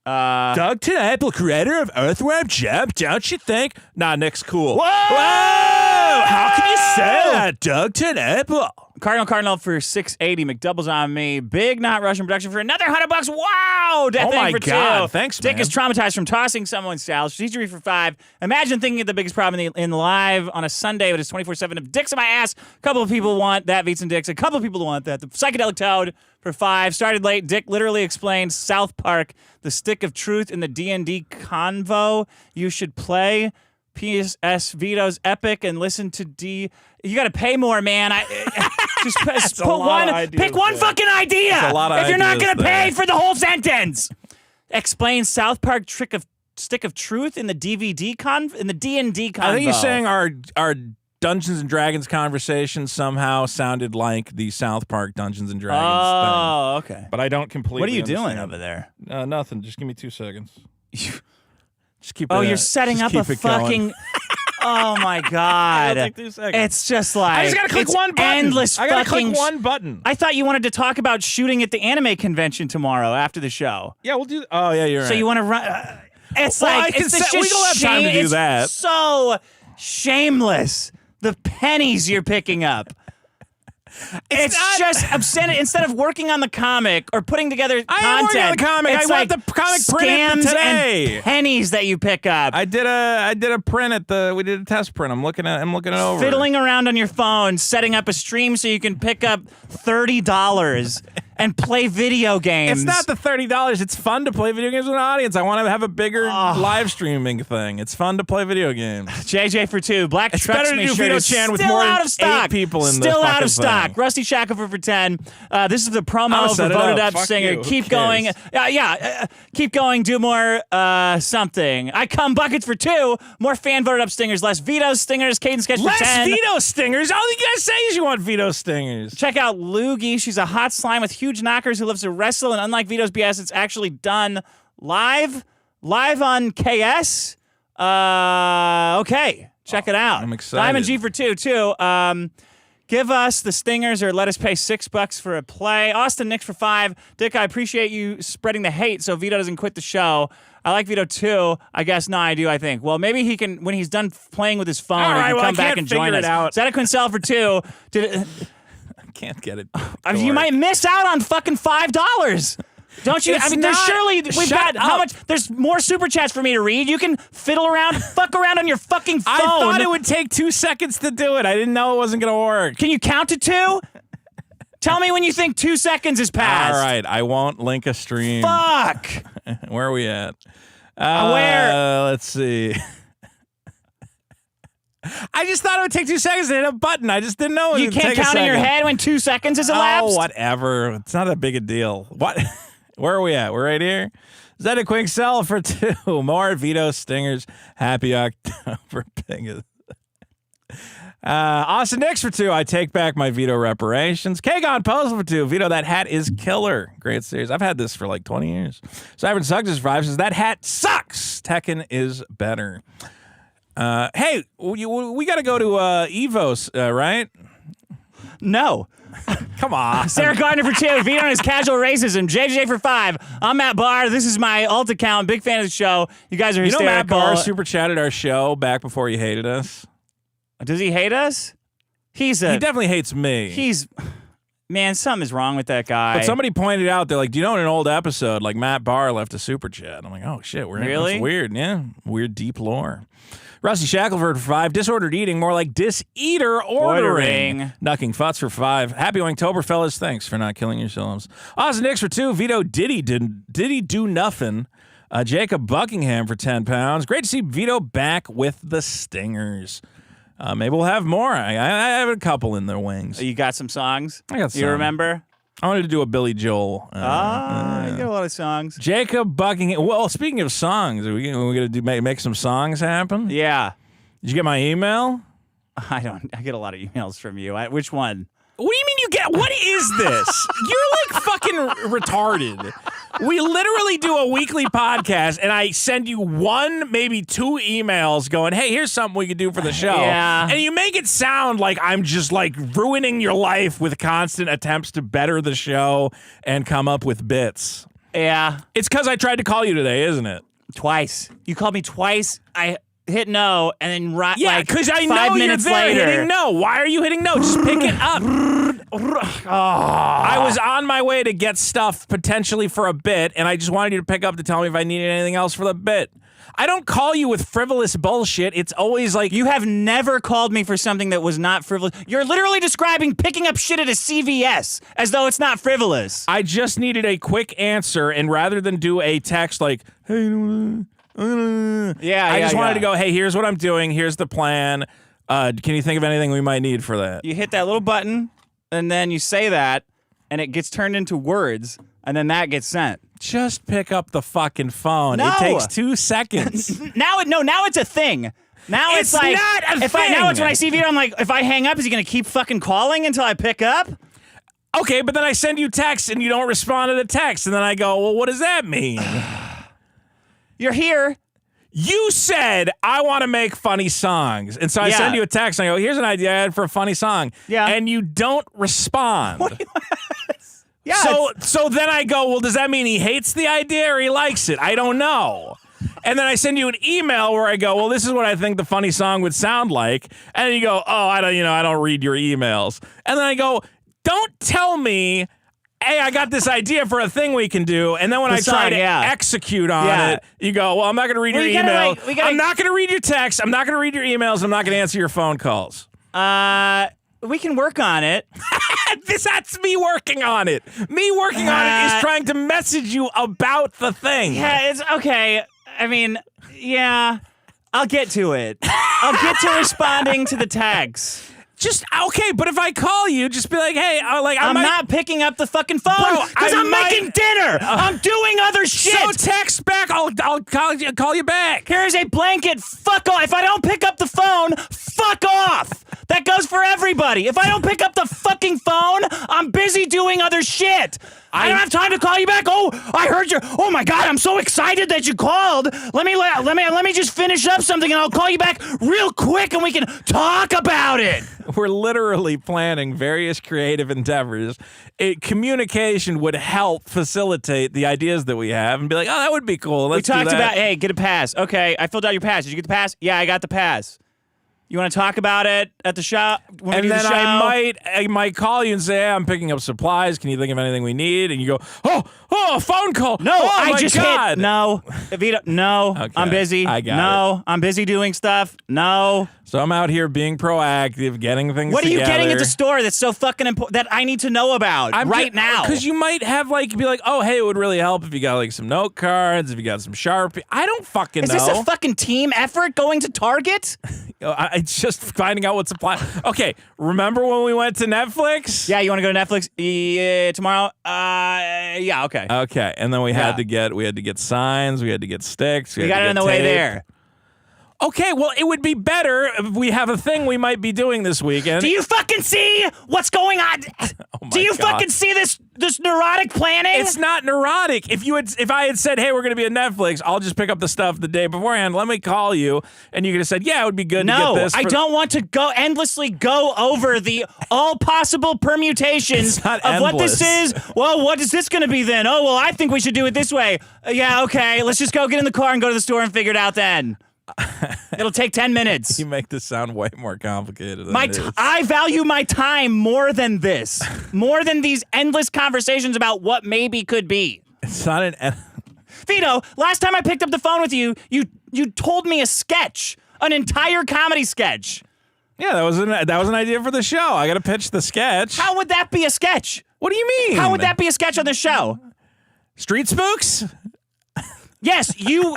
Doug Apple, creator of Earthworm Jim, don't you think? Nah, Nick's cool. Whoa! How can you say that, Doug Apple? Cardinal for 680. McDoubles on me. Big Not Russian Production for another $100. Wow! Death Oh my for God. 2. Thanks, Dick man. is traumatized from tossing someone's style. Strategy for 5. Imagine thinking of the biggest problem in live on a Sunday, but it's 24/7 of dicks in my ass. A couple of people want that, Beats and Dicks. A couple of people want that. The Psychedelic Toad for 5. Started late. Dick literally explained South Park, the stick of truth in the D&D convo you should play. P.S. Vito's epic and listen to D. You got to pay more, man. Just put one. Pick one fucking idea. That's a lot of if you're not ideas gonna pay there. for the whole sentence, explain South Park stick of truth in the DVD in the D&D convo. I think he's saying our Dungeons and Dragons conversation somehow sounded like the South Park Dungeons and Dragons thing. Okay. But I don't completely What are you doing understand. over there? Nothing. Just give me 2 seconds. Just keep. You're setting up a fucking. Oh my God! It'll take 2 seconds. It's just like I just gotta click it's one button. Endless. I gotta fucking click one button. I thought you wanted to talk about shooting at the anime convention tomorrow after the show. Yeah, we'll do. Oh yeah, you're right. So you want to run? It's Well, like I can it's set- we just don't have time to do it's that. So shameless. The pennies you're picking up. It's just upsetting. Instead of working on the comic or putting together content, am working on the comic. it's I want like the comic printed scams today. and pennies that you pick up. I did a print at the. We did a test print. I'm looking it over. Fiddling around on your phone, setting up a stream so you can pick up $30 and play video games. It's not the $30. It's fun to play video games with an audience. I want to have a bigger live streaming thing. It's fun to play video games. JJ for 2. Black It's Trucks better to Me do shirt Vito is Chan with still more than out of stock. 8 people in the Still out fucking of stock. thing. Rusty Shackle for 10. This is the promo I'll for set it Voted up. Up Fuck Singer. you. Who Keep cares? going. Keep going. Do more something. I come buckets for 2. More fan voted up stingers. Less Vito stingers. Caden sketch for 10. Less Vito stingers. All you guys say is you want Vito stingers. Check out Loogie. She's a hot slime with huge knockers who loves to wrestle, and unlike Vito's BS, it's actually done live on KS. Okay, check it out. I'm excited. Diamond G for 2 too. Give us the stingers or let us pay $6 for a play. Austin Nix for 5. Dick, I appreciate you spreading the hate so Vito doesn't quit the show. I like Vito too. I guess I do. I think. Well, maybe he can when he's done playing with his phone. All right, he can well, come I back can't and join figure us. it out. Zeta Quincel for 2. Can't get it. You might miss out on fucking $5. Don't you? It's there's not- surely we've Shut got how up. much? There's more super chats for me to read. You can fiddle around, fuck around on your fucking phone. I thought it would take 2 seconds to do it. I didn't know it wasn't gonna work. Can you count to 2? Tell me when you think 2 seconds is passed. All right, I won't link a stream. Fuck. Where are we at? Where? Let's see. I just thought it would take 2 seconds to hit a button. I just didn't know it You would can't take a count in your second. head when 2 seconds has elapsed. Oh, whatever. It's not that big a deal. What? Where are we at? We're right here. Is that a quick sell for 2? More Vito stingers. Happy October, Pingus. Austin Nix for 2. I take back my Vito reparations. Kagon Postal for 2. Vito, that hat is killer. Great series. I've had this for like 20 years. Cyber Suggs for 5 says that hat sucks. Tekken is better. Hey, we got to go to Evos, right? No. Come on. Sarah Gardner for 2. Vito and his casual racism. JJ for 5. I'm Matt Barr. This is my alt account. Big fan of the show. You guys are You know hysterical. Matt Barr super chatted our show back before he hated us? Does he hate us? He definitely hates me. Man, something is wrong with that guy. But somebody pointed out, they're like, do you know in an old episode, like Matt Barr left a super chat? I'm like, oh shit, Really? That's weird. Yeah, weird deep lore. Rusty Shackelford for 5. Disordered eating, more like dis-eater ordering. Knucking Futz for 5. Happy Oinktober, fellas. Thanks for not killing yourselves. Austin Nix for 2. Vito Diddy do nothing. Jacob Buckingham for 10 pounds. Great to see Vito back with the Stingers. Maybe we'll have more. I have a couple in their wings. You got some songs? I got some. You remember? I wanted to do a Billy Joel. You got a lot of songs. Jacob Buckingham. Well, speaking of songs, are we gonna make some songs happen? Yeah. Did you get my email? I get a lot of emails from you. Which one? What do you mean you get? What is this? You're like fucking retarded. We literally do a weekly podcast, and I send you 1, maybe 2 emails going, hey, here's something we could do for the show. Yeah. And you make it sound like I'm just like ruining your life with constant attempts to better the show and come up with bits. Yeah. It's because I tried to call you today, isn't it? Twice. You called me twice. I hit no, and then Yeah, because I 5 know you're minutes there later. hitting no. Why are you hitting no? Just pick it up. I was on my way to get stuff potentially for a bit, and I just wanted you to pick up to tell me if I needed anything else for the bit. I don't call you with frivolous bullshit. It's always like... You have never called me for something that was not frivolous. You're literally describing picking up shit at a CVS as though it's not frivolous. I just needed a quick answer, and rather than do a text like, hey, I just wanted to go, hey, here's what I'm doing. Here's the plan. Can you think of anything we might need for that? You hit that little button, and then you say that, and it gets turned into words, and then that gets sent. Just pick up the fucking phone. No. It takes 2 seconds. Now it's a thing. Now it's like not a if thing. now it's when I see Vito, I'm like, if I hang up, is he gonna keep fucking calling until I pick up? Okay, but then I send you texts and you don't respond to the text, and then I go, well, what does that mean? You're here. You said, I want to make funny songs. And so I send you a text and I go, here's an idea I had for a funny song. Yeah. And you don't respond. Yeah. So then I go, well, does that mean he hates the idea or he likes it? I don't know. And then I send you an email where I go, well, this is what I think the funny song would sound like. And then you go, oh, I don't read your emails. And then I go, don't tell me, hey, I got this idea for a thing we can do. And then when I try to execute on it, you go, well, I'm not going to read your email. I'm not going to read your text. I'm not going to read your emails. I'm not going to answer your phone calls. We can work on it. That's me working on it. Me working on it is trying to message you about the thing. Yeah, it's okay. I mean, yeah, I'll get to it. I'll get to responding to the tags. Just okay, but if I call you, just be like, "Hey, I'm not picking up the fucking phone because I'm making dinner. I'm doing other shit." So text back. I'll call you back. Here's a blanket. Fuck off. If I don't pick up the phone, fuck off. That goes for everybody. If I don't pick up the fucking phone, I'm busy doing other shit. I don't have time to call you back. Oh, I heard you. Oh my God, I'm so excited that you called. Let me just finish up something and I'll call you back real quick and we can talk about it. We're literally planning various creative endeavors. Communication would help facilitate the ideas that we have and be like, oh, that would be cool. We Let's do talked that. about, hey, get a pass. Okay, I filled out your pass. Did you get the pass? Yeah, I got the pass. You want to talk about it at the shop? And then I might call you and say, hey, I'm picking up supplies. Can you think of anything we need? And you go, oh, a phone call. No, oh, I my just God. hit no. Vito, no, Okay, I'm busy. I got no, I'm busy doing stuff. No. So I'm out here being proactive, getting things What are you together. getting at the store that's so fucking important that I need to know about right now? Because you might have be like, oh, hey, it would really help if you got some note cards, if you got some Sharpie. I don't fucking know. Is this a fucking team effort going to Target? It's just finding out what supply. Okay, remember when we went to Netflix? Yeah, you want to go to Netflix tomorrow? Yeah, okay. Okay, and then we had to get signs, we had to get sticks. We got it on the way there. Okay, well, it would be better if we have a thing we might be doing this weekend. Do you fucking see what's going on? Do you fucking see this neurotic planning? It's not neurotic. If I had said, hey, we're going to be at Netflix, I'll just pick up the stuff the day beforehand. Let me call you, and you could have said, yeah, it would be good to get this. No, I don't want to endlessly go over the all possible permutations of what this is. Well, what is this going to be then? Oh, well, I think we should do it this way. Yeah, okay, let's just go get in the car and go to the store and figure it out then. It'll take 10 minutes. You make this sound way more complicated than it is. I value my time more than this. More than these endless conversations about what maybe could be. It's not an... Vito, last time I picked up the phone with you, you told me a sketch. An entire comedy sketch. Yeah, that was an idea for the show. I got to pitch the sketch. How would that be a sketch? What do you mean? How would that be a sketch on the show? Street Spooks? Yes, you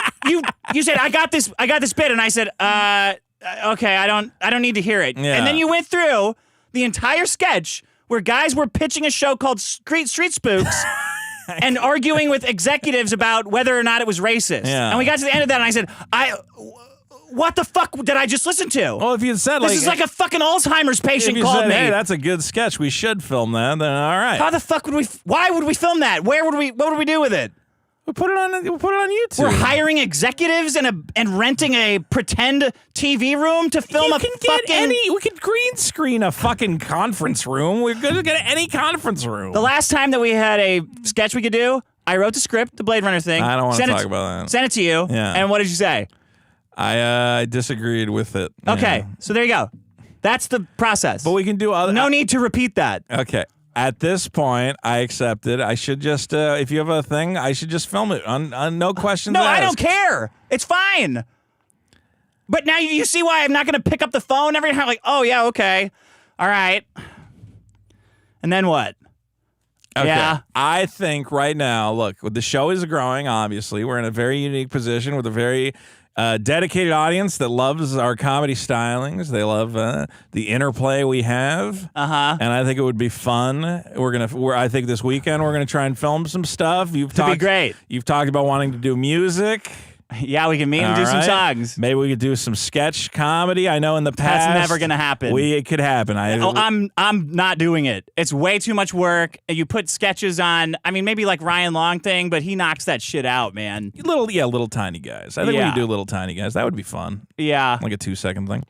said I got this bit, and I said, okay, I don't need to hear it. Yeah. And then you went through the entire sketch where guys were pitching a show called Street Spooks and arguing with executives about whether or not it was racist. Yeah. And we got to the end of that, and I said, what the fuck did I just listen to? Well, if you said this is like a fucking Alzheimer's patient called me. Hey, that's a good sketch. We should film that. Then all right. How the fuck would we? Why would we film that? What would we do with it? We'll put it on YouTube. We're hiring executives and renting a pretend TV room to film we could green screen a fucking conference room. We're going to get any conference room. The last time that we had a sketch we could do, I wrote the script, the Blade Runner thing. I don't want to talk about that. Sent it to you. Yeah. And what did you say? I disagreed with it. Okay. Yeah. So there you go. That's the process. But we can do other. No need to repeat that. Okay. At this point, I accept it. I should just, if you have a thing, I should just film it on no questions asked. No, I don't care. It's fine. But now you see why I'm not going to pick up the phone every time. Like, oh, yeah, okay. All right. And then what? Okay. Yeah. I think right now, look, the show is growing, obviously. We're in a very unique position with a very dedicated audience that loves our comedy stylings. They love the interplay we have. Uh-huh. And I think it would be fun. I think this weekend we're gonna try and film some stuff. It'd be great. You've talked about wanting to do music. Yeah, we can meet and do some songs. Maybe we could do some sketch comedy. I know in the past That's never gonna happen. It could happen. I'm not doing it. It's way too much work. You put sketches on. I mean, maybe like Ryan Long thing, but he knocks that shit out, man. Little tiny guys. I think we could do little tiny guys. That would be fun. Yeah, like a 2-second thing.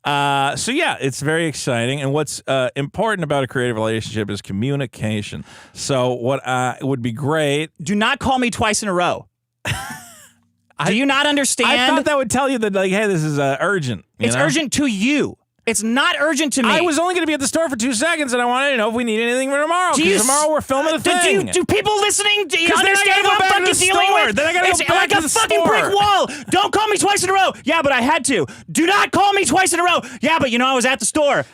So yeah, it's very exciting. And what's important about a creative relationship is communication. So what would be great? Do not call me twice in a row. Do you not understand? I thought that would tell you that, like, hey, this is urgent. It's urgent to you. It's not urgent to me. I was only going to be at the store for 2 seconds, and I wanted to know if we need anything for tomorrow. Because tomorrow we're filming a thing. Do people listening understand what I'm fucking dealing with? Then I gotta it's go back like to a the fucking store. brick wall. Don't call me twice in a row. Yeah, but I had to. Do not call me twice in a row. Yeah, but I was at the store.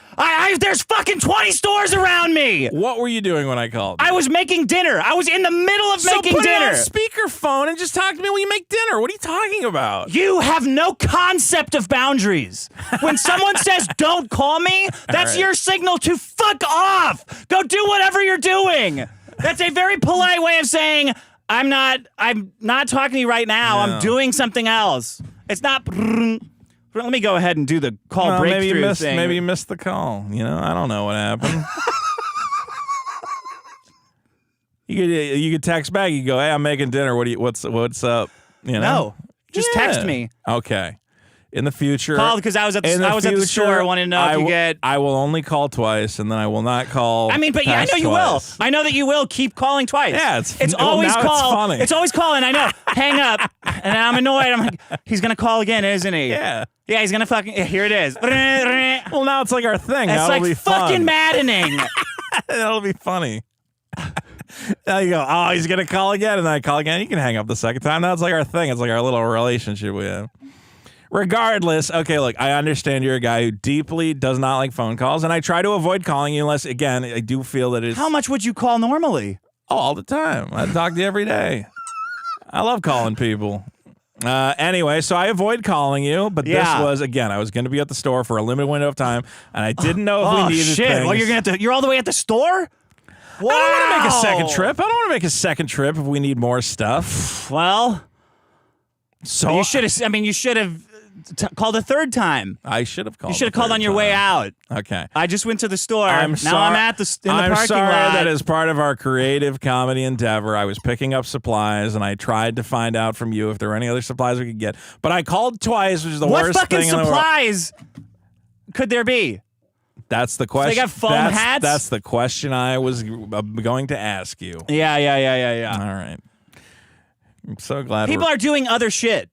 There's fucking 20 stores around me. What were you doing when I called? I was making dinner. I was in the middle of making put dinner. It on speakerphone and just talk to me when you make dinner. What are you talking about? You have no concept of boundaries. When someone says don't call me, that's your signal to fuck off. Go do whatever you're doing. That's a very polite way of saying I'm not talking to you right now. Yeah. I'm doing something else. It's not. Let me go ahead and do the call breakthrough thing. Maybe you missed the call. I don't know what happened. You could text back. You go, hey, I'm making dinner. What's up? No, just text me. Okay. In the future, call because I was at the store. I wanted to know if you get. I will only call twice, and then I will not call. I mean, but I know you will. I know that you will keep calling twice. Yeah, it's always call. It's funny. It's always calling. I know. Hang up, and I'm annoyed. I'm like, he's gonna call again, isn't he? Yeah. Yeah, he's gonna fucking. Here it is. Well, now it's like our thing. It's That'll like be fun. fucking maddening. That'll be funny. Now you go, oh, he's gonna call again, and then I call again. You can hang up the second time. That's like our thing. It's like our little relationship we have. Regardless, okay, look, I understand you're a guy who deeply does not like phone calls, and I try to avoid calling you unless, again, I do feel that it's... How much would you call normally? Oh, all the time. I talk to you every day. I love calling people. Anyway, so I avoid calling you, but this was, again, I was going to be at the store for a limited window of time, and I didn't know if we needed things. Well, you're all the way at the store? Wow. I don't want to make a second trip. I don't want to make a second trip if we need more stuff. Well, so you should have called a third time. I should have called. You should have called on your way out. Okay. I just went to the store. I'm at the parking lot. I'm sorry that as part of our creative comedy endeavor, I was picking up supplies and I tried to find out from you if there were any other supplies we could get. But I called twice, which is the worst thing in the world. What fucking supplies could there be? That's the question. So they got foam hats? That's the question I was going to ask you. Yeah. All right. I'm so glad people are doing other shit.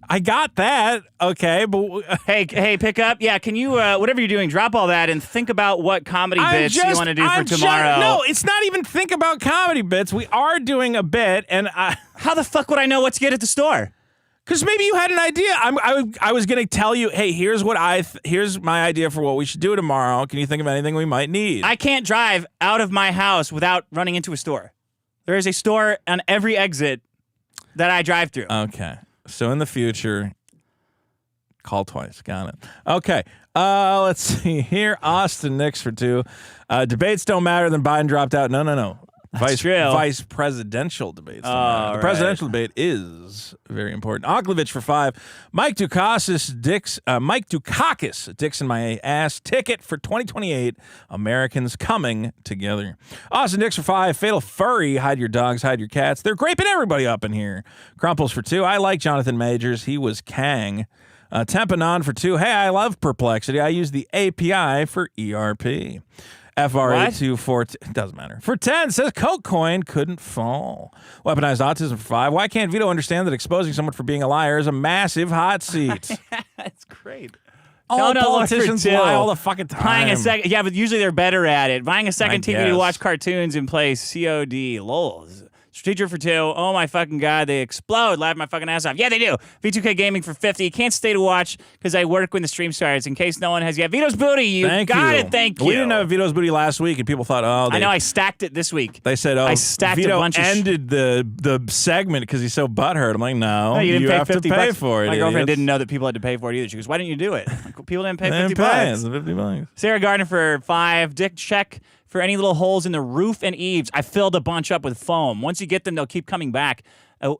I got that. Okay, but hey, pick up. Yeah, can you whatever you're doing, drop all that and think about what comedy bits you want to do for tomorrow. No, it's not even think about comedy bits. We are doing a bit, and how the fuck would I know what to get at the store? Because maybe you had an idea. I was going to tell you, hey, here's my idea for what we should do tomorrow. Can you think of anything we might need? I can't drive out of my house without running into a store. There is a store on every exit that I drive through. Okay. So in the future, call twice. Got it. Okay. Let's see here. Austin Nix for 2. Debates don't matter. Then Biden dropped out. No. Vice presidential debates. The presidential debate is very important. Onklovich for 5. Mike Dukakis, Dicks in my ass. Ticket for 2028. Americans coming together. Austin Dix for 5. Fatal Furry. Hide your dogs, hide your cats. They're graping everybody up in here. Crumples for 2. I like Jonathan Majors. He was Kang. Tempanon for 2. Hey, I love Perplexity. I use the API for ERP. FR824, it doesn't matter. For 10, says Coke Coin couldn't fall. Weaponized Autism for 5. Why can't Vito understand that exposing someone for being a liar is a massive hot seat? That's great. All politicians lie all the fucking time. Buying a second, yeah, but usually they're better at it. Buying a second TV to watch cartoons and play COD. Lols. Strategic for 2. Oh my fucking god, they explode. Laugh my fucking ass off. Yeah, they do. V2K Gaming for 50. Can't stay to watch because I work when the stream starts. In case no one has yet. Vito's Booty, you got it. Thank you. We didn't have Vito's Booty last week, and people thought, I know, I stacked it this week. They said, I stacked Vito a bunch of ended the segment because he's so butthurt. I'm like, no, you didn't have to pay for it. My girlfriend didn't know that people had to pay for it either. She goes, why didn't you do it? People didn't pay $50. It's $50. Sarah Gardner for 5. Dick check for any little holes in the roof and eaves. I filled a bunch up with foam. Once you get them, they'll keep coming back.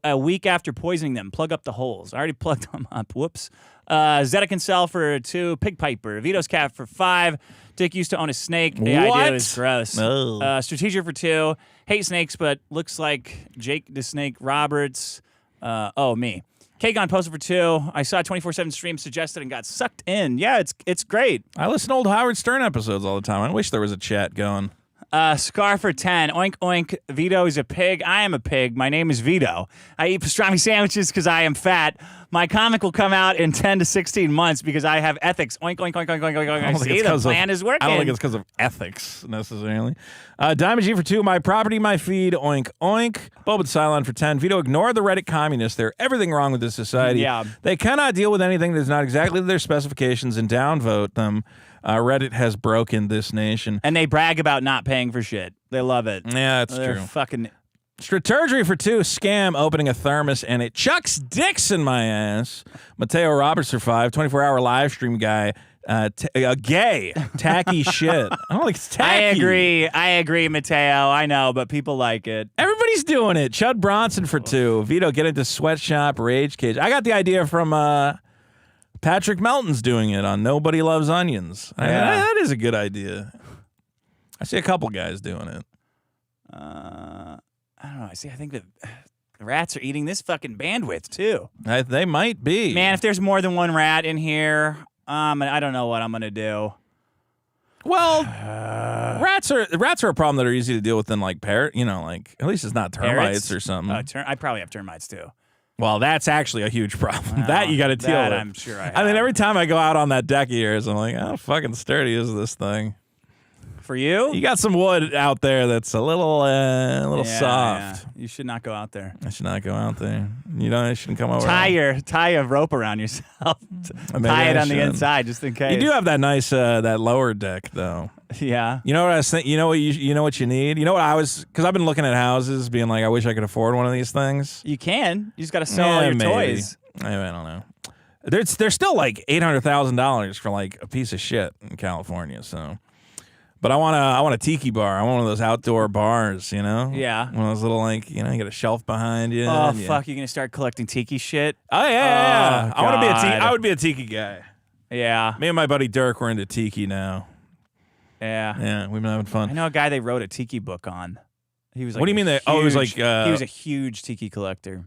a week after poisoning them. Plug up the holes. I already plugged them up. Whoops. Zedek and Cell for 2. Pig Piper. Vito's Cat for 5. Dick used to own a snake. The idea is gross. Oh. Strategic for 2. Hate snakes, but looks like Jake the Snake Roberts. Me. Kagon posted for 2. I saw 24/7 stream suggested and got sucked in. Yeah, it's great. I listen to old Howard Stern episodes all the time. I wish there was a chat going. Scar for 10. Oink, oink. Vito is a pig. I am a pig. My name is Vito. I eat pastrami sandwiches because I am fat. My comic will come out in 10 to 16 months because I have ethics. Oink, oink, oink, oink, oink, oink, oink. See, the plan is working. I don't think it's because of ethics, necessarily. Diamond G for 2. My property, my feed. Oink, oink. Bob and Cylon for 10. Vito, ignore the Reddit communists. They're everything wrong with this society. Yeah. They cannot deal with anything that's not exactly their specifications and downvote them. Reddit has broken this nation. And they brag about not paying for shit. They love it. Yeah, that's They're true. Fucking. Strategery for 2. Scam opening a thermos and it chucks dicks in my ass. Mateo Roberts for 5. 24-hour live stream guy. Gay. Tacky shit. I don't think it's tacky. I agree, Mateo. I know, but people like it. Everybody's doing it. Chud Bronson for 2. Vito, get into sweatshop rage cage. I got the idea from Patrick Melton's doing it on Nobody Loves Onions. Yeah. That is a good idea. I see a couple guys doing it. I don't know. I think that the rats are eating this fucking bandwidth, too. They might be. Man, if there's more than one rat in here, I don't know what I'm going to do. Well, rats are a problem that are easy to deal with than like parrot. At least it's not termites Parrots? or something. I probably have termites, too. Well, that's actually a huge problem. That you got to deal with. I'm sure I have. I mean, every time I go out on that deck of yours, I'm like, how fucking sturdy is this thing? For you? You got some wood out there that's a little soft. Yeah. You should not go out there. I should not go out there. You shouldn't come over. Tie a rope around yourself. Tie it on the inside just in case. You do have that nice that lower deck though. Yeah. You know what I was thinking? You know what you need? You know what I was, because I've been looking at houses being like, I wish I could afford one of these things. You can. You just got to sell all your toys. I don't know. There's still like $800,000 for like a piece of shit in California, so. But I want a tiki bar. I want one of those outdoor bars, Yeah. One of those little you got a shelf behind you. Oh fuck! You're gonna start collecting tiki shit. Oh yeah. Oh, I would be a tiki guy. Yeah. Me and my buddy Dirk were into tiki now. Yeah. Yeah, we've been having fun. I know a guy they wrote a tiki book on. He was like, what do you mean that? Oh, it was like he was a huge tiki collector.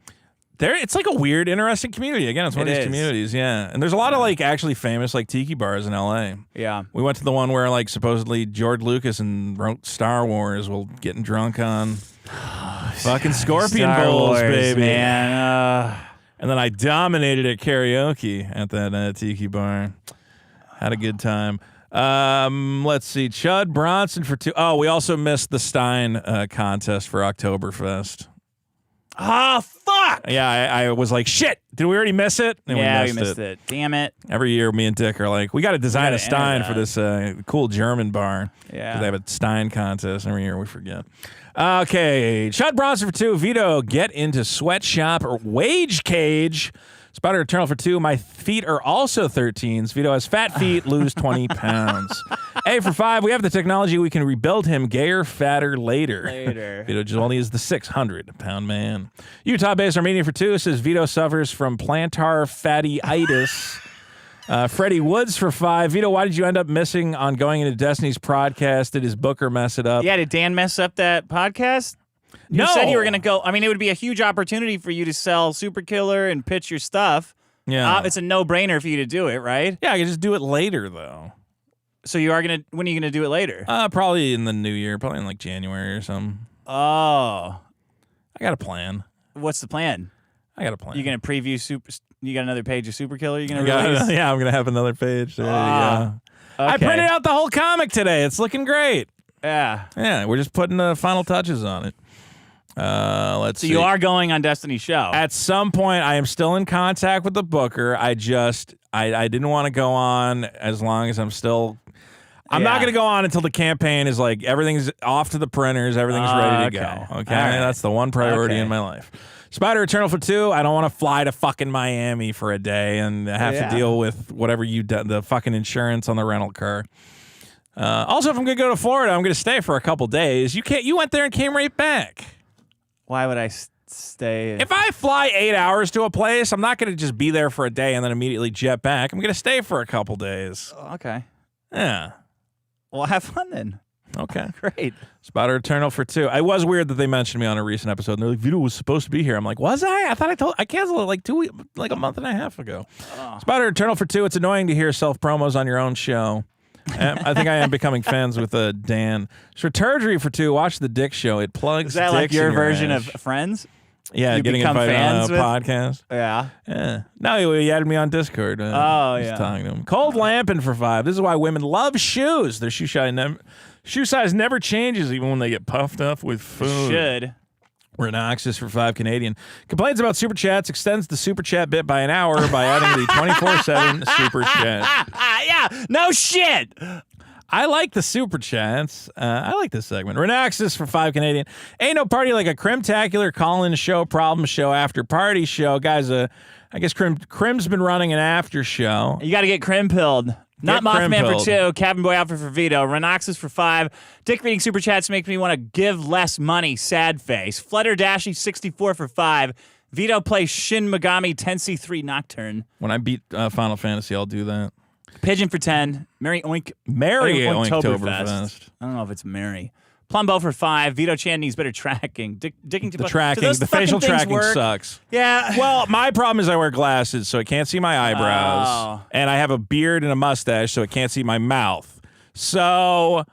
It's like a weird, interesting community. Again, it's one of these communities, yeah. And there's a lot of actually famous tiki bars in LA. Yeah. We went to the one where supposedly George Lucas and wrote Star Wars while getting drunk on fucking Scorpion Star Bowls, Wars, baby. Man. And then I dominated at karaoke at that tiki bar. Had a good time. Let's see. Chud Bronson for 2. Oh, we also missed the Stein contest for Oktoberfest. Oh, fuck! Yeah, I was like, shit, did we already miss it? And we missed it. Damn it. Every year, me and Dick are like, we got to design a Stein for this cool German bar. Yeah. Because they have a Stein contest. Every year, we forget. Okay, Chud Bronson for 2. Vito, get into sweatshop or wage cage. Spider Eternal for 2. My feet are also 13s. Vito has fat feet, lose 20 pounds. A for 5. We have the technology. We can rebuild him gayer, fatter later. Vito Giswoldi is the 600-pound man. Utah-based Armenian for 2 says Vito suffers from plantar fattyitis. Freddie Woods for 5. Vito, why did you end up missing on going into Destiny's podcast? Did his booker mess it up? Yeah, did Dan mess up that podcast? No. You said you were going to go. I mean, it would be a huge opportunity for you to sell Super Killer and pitch your stuff. Yeah. It's a no-brainer for you to do it, right? Yeah, I can just do it later, though. So you are going to, when are you going to do it later? Probably in the new year, probably in January or something. Oh. I got a plan. What's the plan? I got a plan. You going to preview you got another page of Super Killer you're going to release? Yeah, I'm going to have another page. There you go. Okay. I printed out the whole comic today. It's looking great. Yeah. Yeah, we're just putting the final touches on it. Let's see. So you are going on Destiny's show. At some point, I am still in contact with the booker. I didn't want to go on as long as I'm not going to go on until the campaign is everything's off to the printers, everything's ready to go. Okay, right. That's the one priority in my life. Spider Eternal for 2. I don't want to fly to fucking Miami for a day and have to deal with whatever the fucking insurance on the rental car. Also, if I'm going to go to Florida, I'm going to stay for a couple days. You went there and came right back. Why would I stay. If I fly 8 hours to a place, I'm not going to just be there for a day and then immediately jet back. I'm going to stay for a couple days. Okay. Yeah. Well, have fun then. Okay. Great. Spotter Eternal for 2. It was weird that they mentioned me on a recent episode. And they're like, Vito was supposed to be here. I'm like, was I? I thought I canceled it like 2 weeks, like a month and a half ago. Spotter Eternal for 2. It's annoying to hear self-promos on your own show. I think I am becoming fans with Dan. Straturgery for 2. Watch the Dick Show. It plugs. Is that dicks like your in version ass. of Friends? Yeah, You getting become invited fans on a with? podcast. Yeah. No, he added me on Discord. Yeah. Talking to him. Cold Lamping for 5. This is why women love shoes. Their shoe size never changes, even when they get puffed up with food. Should. Renoxus for 5 Canadian. Complains about Super Chats, extends the Super Chat bit by an hour by adding the 24/7 Super Chat. Yeah, no shit. I like the Super Chats. I like this segment. Renoxus for 5 Canadian. Ain't no party like a crimtacular call-in show, problem show, after party show. Guys, I guess Crim's been running an after show. You got to get Crim-pilled. Not Mothman for 2, Cabin Boy Outfit for Vito, Renoxus for 5. Dick reading Super Chats make me want to give less money, sad face. Flutter Dashy 64 for 5. Vito plays Shin Megami Tensei 3 Nocturne. When I beat Final Fantasy, I'll do that. Pigeon for 10. Merry Oink. Oinktoberfest. I don't know if it's Merry. Plumbo for 5. Vito Chan needs better tracking. Dicking to The tracking, the facial tracking sucks. Yeah. Well, my problem is I wear glasses, so it can't see my eyebrows. Oh. And I have a beard and a mustache, so it can't see my mouth. So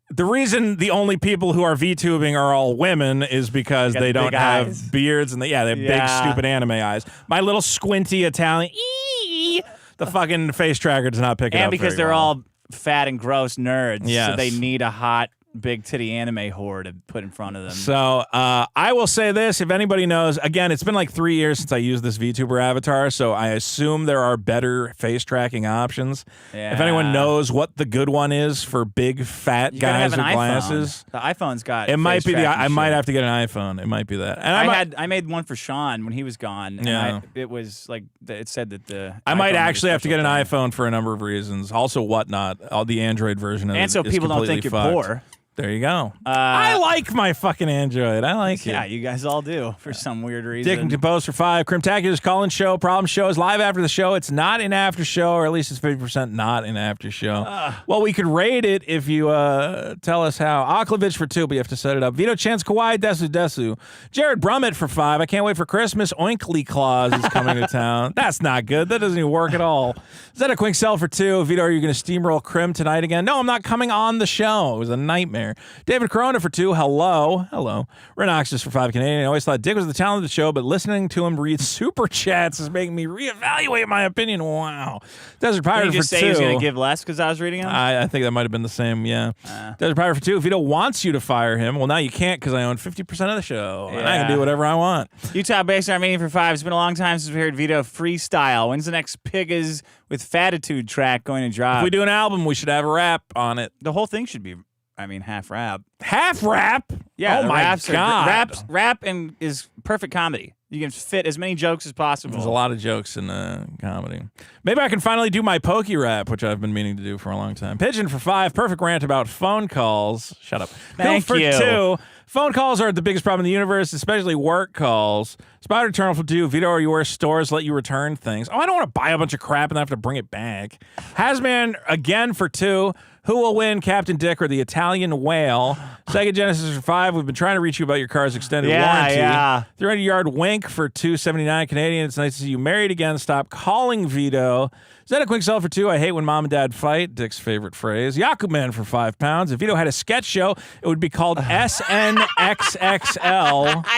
the reason the only people who are VTubing are all women is because they don't have eyes. beards and they have big, stupid anime eyes. My little squinty Italian, the fucking face tracker does not pick it up. And because very they're well. all fat and gross nerds, so Yes. they need a hot, big titty anime whore to put in front of them. So I will say this, if anybody knows, again, it's been like 3 years since I used this VTuber avatar, so I assume there are better face tracking options. Yeah. If anyone knows what the good one is for big fat You gotta guys have with an glasses, iPhone. The iPhone's got it might face be the. tracking I might shit. have to get an iPhone. It might be that. And I made one for Sean when he was gone. And Yeah. it was like it said that the. I might iPhone was a actually have to get an special thing. iPhone for a number of reasons. Also, whatnot, the Android version of it And so is people don't think completely you're fucked. poor. There you go. I like my fucking Android. I like it. Yeah, you guys all do for some weird reason. Dick and Compose for 5. Crimtacular's call-in show. Problem show is live after the show. It's not an after show, or at least it's 50% not an after show. Well, we could rate it if you tell us how. Aklovich for 2, but you have to set it up. Vito Chance Kawhi Desu. Jared Brummett for 5. I can't wait for Christmas. Oinkly Claus is coming to town. That's not good. That doesn't even work at all. Zeta Quinkcell for 2. Vito, are you going to steamroll Crim tonight again? No, I'm not coming on the show. It was a nightmare. David Corona for 2. Hello. Renoxus for 5 Canadian. I always thought Dick was the talent of the show, but listening to him read super chats is making me reevaluate my opinion. Wow. Desert Pirate Did you for just say 2. he was going to give less because I was reading him? I think that might have been the same, yeah. Desert Pirate for 2. Vito wants you to fire him. Well, now you can't because I own 50% of the show. And I can Yeah. do whatever I want. Utah Based Armenian for 5. It's been a long time since we heard Vito freestyle. When's the next Piggas with Fatitude track going to drop? If we do an album, we should have a rap on it. The whole thing should be, half rap. Half rap? Yeah, Oh, the my raps are- God. Rap and is perfect comedy. You can fit as many jokes as possible. There's a lot of jokes in comedy. Maybe I can finally do my pokey rap, which I've been meaning to do for a long time. Pigeon for 5. Perfect rant about phone calls. Shut up. Thank Hill for you. 2. Phone calls are the biggest problem in the universe, especially work calls. Spider Eternal for 2. Vito, are you where stores let you return things? Oh, I don't want to buy a bunch of crap and then have to bring it back. Hazman again for 2. Who will win, Captain Dick or the Italian Whale? Sega Genesis for 5. We've been trying to reach you about your car's extended warranty. Yeah. 300-yard wink for $2.79 Canadian. It's nice to see you married again. Stop calling Vito. Zeta Quinkcell for 2. I hate when mom and dad fight. Dick's favorite phrase. Yakub Man for £5. If Vito had a sketch show, it would be called SNXXL.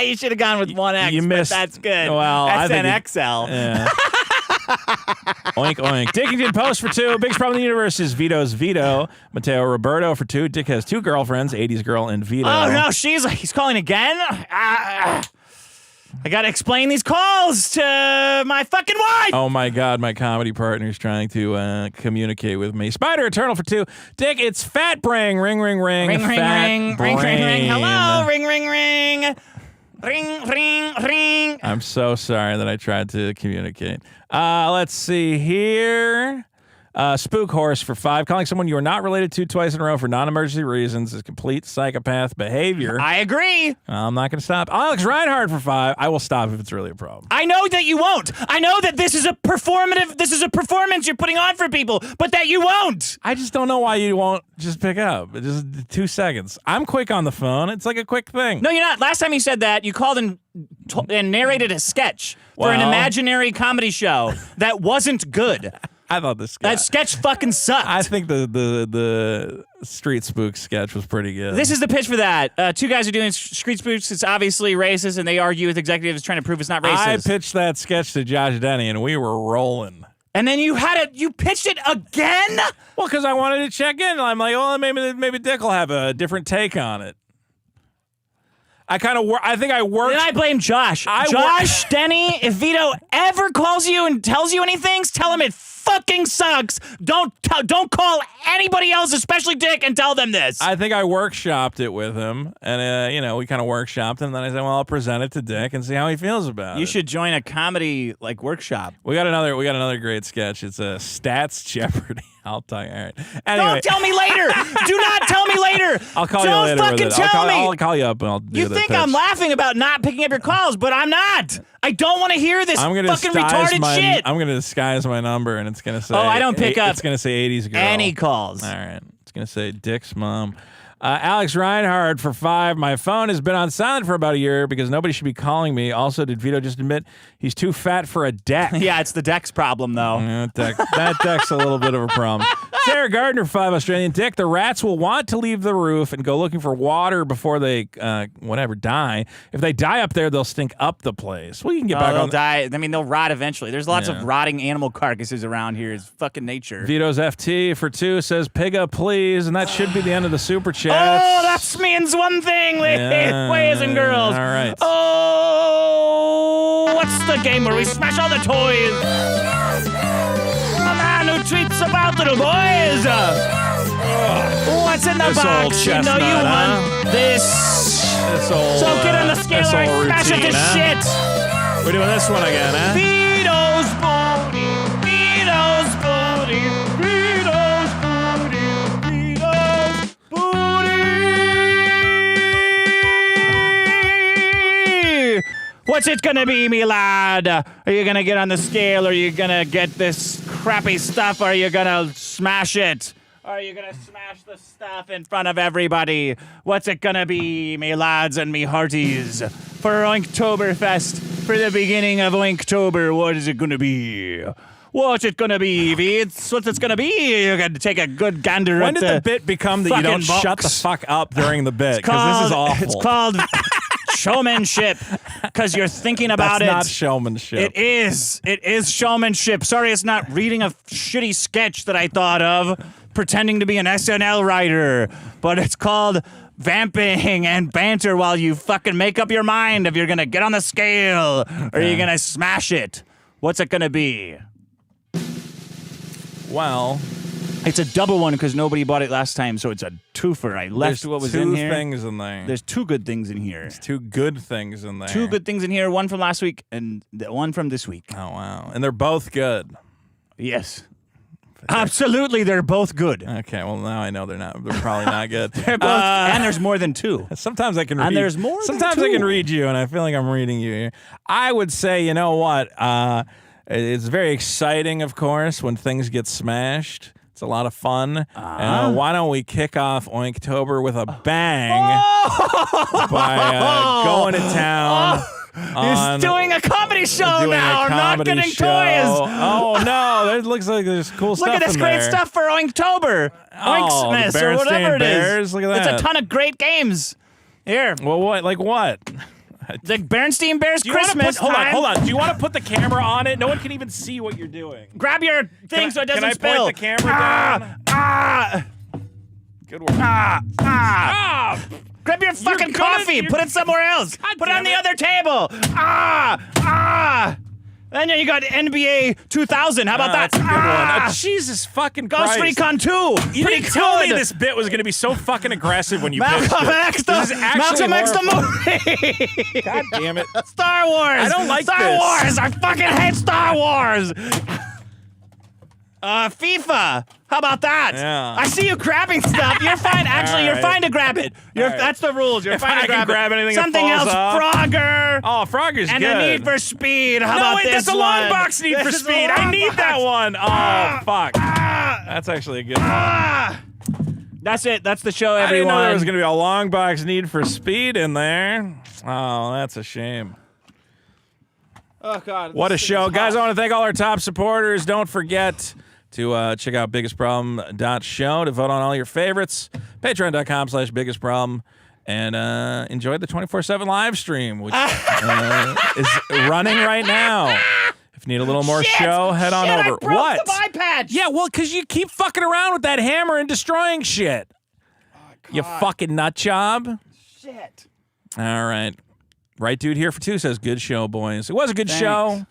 You should have gone with 1X. You missed. But that's good. Well, I think SNXL. Yeah. Oink, oink. Dickington Post for 2. Biggest problem in the universe is Vito's Vito. Mateo Roberto for 2. Dick has 2 girlfriends, 80s girl and Vito. Oh, no, he's calling again? I got to explain these calls to my fucking wife. Oh my God, my comedy partner's trying to communicate with me. Spider Eternal for 2. Dick, it's Fat Brain. Ring, ring, ring. Ring, ring, Fat ring. Brain. Ring, ring, ring. Hello. Ring, ring, ring. Ring, ring, ring. I'm so sorry that I tried to communicate. Let's see here. Spook Horse for 5. Calling someone you are not related to twice in a row for non-emergency reasons is complete psychopath behavior. I agree. I'm not going to stop. Alex Reinhardt for 5. I will stop if it's really a problem. I know that you won't. I know that this is a performance you're putting on for people, but that you won't. I just don't know why you won't just pick up. It's just 2 seconds. I'm quick on the phone. It's like a quick thing. No, you're not. Last time you said that, you called and narrated a sketch for an imaginary comedy show that wasn't good. I thought this that sketch fucking sucked. I think the Street Spook sketch was pretty good. This is the pitch for that. 2 guys are doing Street Spooks. It's obviously racist, and they argue with executives trying to prove it's not racist. I pitched that sketch to Josh Denny, and we were rolling. And then you pitched it again? Well, because I wanted to check in. I'm like, oh, maybe Dick will have a different take on it. I think I worked. Then I blame Josh. Josh, Denny, if Vito ever calls you and tells you anything, tell him it fucking sucks. Don't call anybody else, especially Dick, and tell them this. I think I workshopped it with him, and we kind of workshopped it, and then I said, well, I'll present it to Dick and see how he feels about it. You should join a comedy workshop. We got another great sketch. It's a Stats Jeopardy. I'll tell you. All right. Anyway. Don't tell me later. Do not tell me later. I'll call you later. Don't fucking tell me. I'll call you up and I'll do You the think pitch. I'm laughing about not picking up your calls, but I'm not. I don't want to hear this fucking retarded shit. I'm going to disguise my number, and it's going to say... Oh, I don't pick up It's going to say 80s girl. any calls. All right. It's going to say Dick's mom. Alex Reinhardt for 5. My phone has been on silent for about a year because nobody should be calling me. Also, did Vito just admit he's too fat for a deck? Yeah, it's the deck's problem, though. Yeah, that deck's a little bit of a problem. Sarah Gardner, 5. Australian Dick. The rats will want to leave the roof and go looking for water before they, die. If they die up there, they'll stink up the place. Well, you can get back on. They'll die. I mean, they'll rot eventually. There's lots of rotting animal carcasses around here. It's fucking nature. Vito's FT for 2 says, Pigga, please. And that should be the end of the super chat. Oh, that means one thing, boys and girls. All right. Oh, what's the game where we smash all the toys? A man who tweets about little boys. What's in the box? You know you want this. So get on the scale and smash it to shit. We're doing this one again, huh? Vito's booty. Vito's booty. Vito's booty. Vito's booty. What's it gonna be, me lad? Are you gonna get on the scale, or are you gonna get this crappy stuff, or are you gonna smash it? Or are you gonna smash the stuff in front of everybody? What's it gonna be, me lads and me hearties? For Oinktoberfest, for the beginning of Oinktober, what is it gonna be? What's it gonna be, Vince? What's it gonna be? You gotta take a good gander When at did the bit become that you don't shut the fuck up during the bit? Because this is awful. It's called showmanship, because you're thinking about That's it. not showmanship. It is. It is showmanship. Sorry, it's not reading a shitty sketch that I thought of, pretending to be an SNL writer, but it's called vamping and banter while you fucking make up your mind if you're gonna get on the scale or you're gonna smash it. What's it gonna be? Well, it's a double one because nobody bought it last time, so it's a twofer. I left what was in here. There's 2 things in there. There's 2 good things in here. There's 2 good things in there. 2 good things in here. One from last week and one from this week. Oh, wow. And they're both good. Yes. Absolutely, they're both good. Okay, well, now I know they're probably not good. They're both, and there's more than 2. Sometimes I can read. And there's more than Sometimes 2. I can read you, and I feel like I'm reading you here. I would say, you know what? It's very exciting, of course, when things get smashed. It's a lot of fun. Why don't we kick off Oinktober with a bang by going to town? He's doing a comedy show now, not getting toys. Oh no, it looks like there's cool stuff. Look at this in great there. stuff for Oinktober. Oinksmas or whatever it is. Look at that. It's a ton of great games. Here. Well, what? Like what? The Bernstein Bears Christmas. Hold on. Do you want to put the camera on it? No one can even see what you're doing. Grab your thing so it doesn't spill. Can I point the camera down? Good work. Grab your fucking coffee. Put it somewhere else. Put it on the other table. Then you got NBA 2000. How about that? That's a good one. Jesus fucking Christ. Ghost Recon 2. You didn't tell me this bit was going to be so fucking aggressive when you pitched it. Malcolm X the movie. God damn it. Star Wars. I don't like Star this. Wars. I fucking hate Star Wars. FIFA. How about that? Yeah. I see you grabbing stuff. You're fine. Actually, you're fine to grab it. That's the rules. You're If fine I to can grab anything that Something falls else, off. Frogger. Oh, Frogger's and good. a Need for Speed. How no, about wait, this that's a long one? box Need This for is a Speed. I long need box. that one. Oh, fuck. That's actually a good one. That's it. That's the show, I didn't everyone. know there was going to be a long box Need for Speed in there. Oh, that's a shame. Oh, God. What a this thing show. is Guys, I hot. want to thank all our top supporters. Don't forget to check out biggestproblem.show to vote on all your favorites. Patreon.com/biggestproblem. And enjoy the 24/7 live stream, which is running right now. If you need a little more show, head on over. I broke What? the eye patch. Yeah, well, because you keep fucking around with that hammer and destroying shit. You fucking nut job. Shit. All right. Right dude here for two says, good show, boys. It was a good show.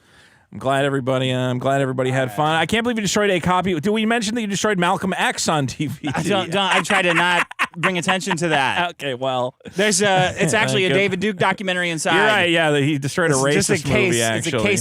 I'm glad everybody had fun. I can't believe you destroyed a copy. Did we mention that you destroyed Malcolm X on TV? I try to not bring attention to that. Okay, well. There's it's actually a David Duke documentary inside. You're right, yeah, he destroyed a It's just racist a case, movie, actually. It's a case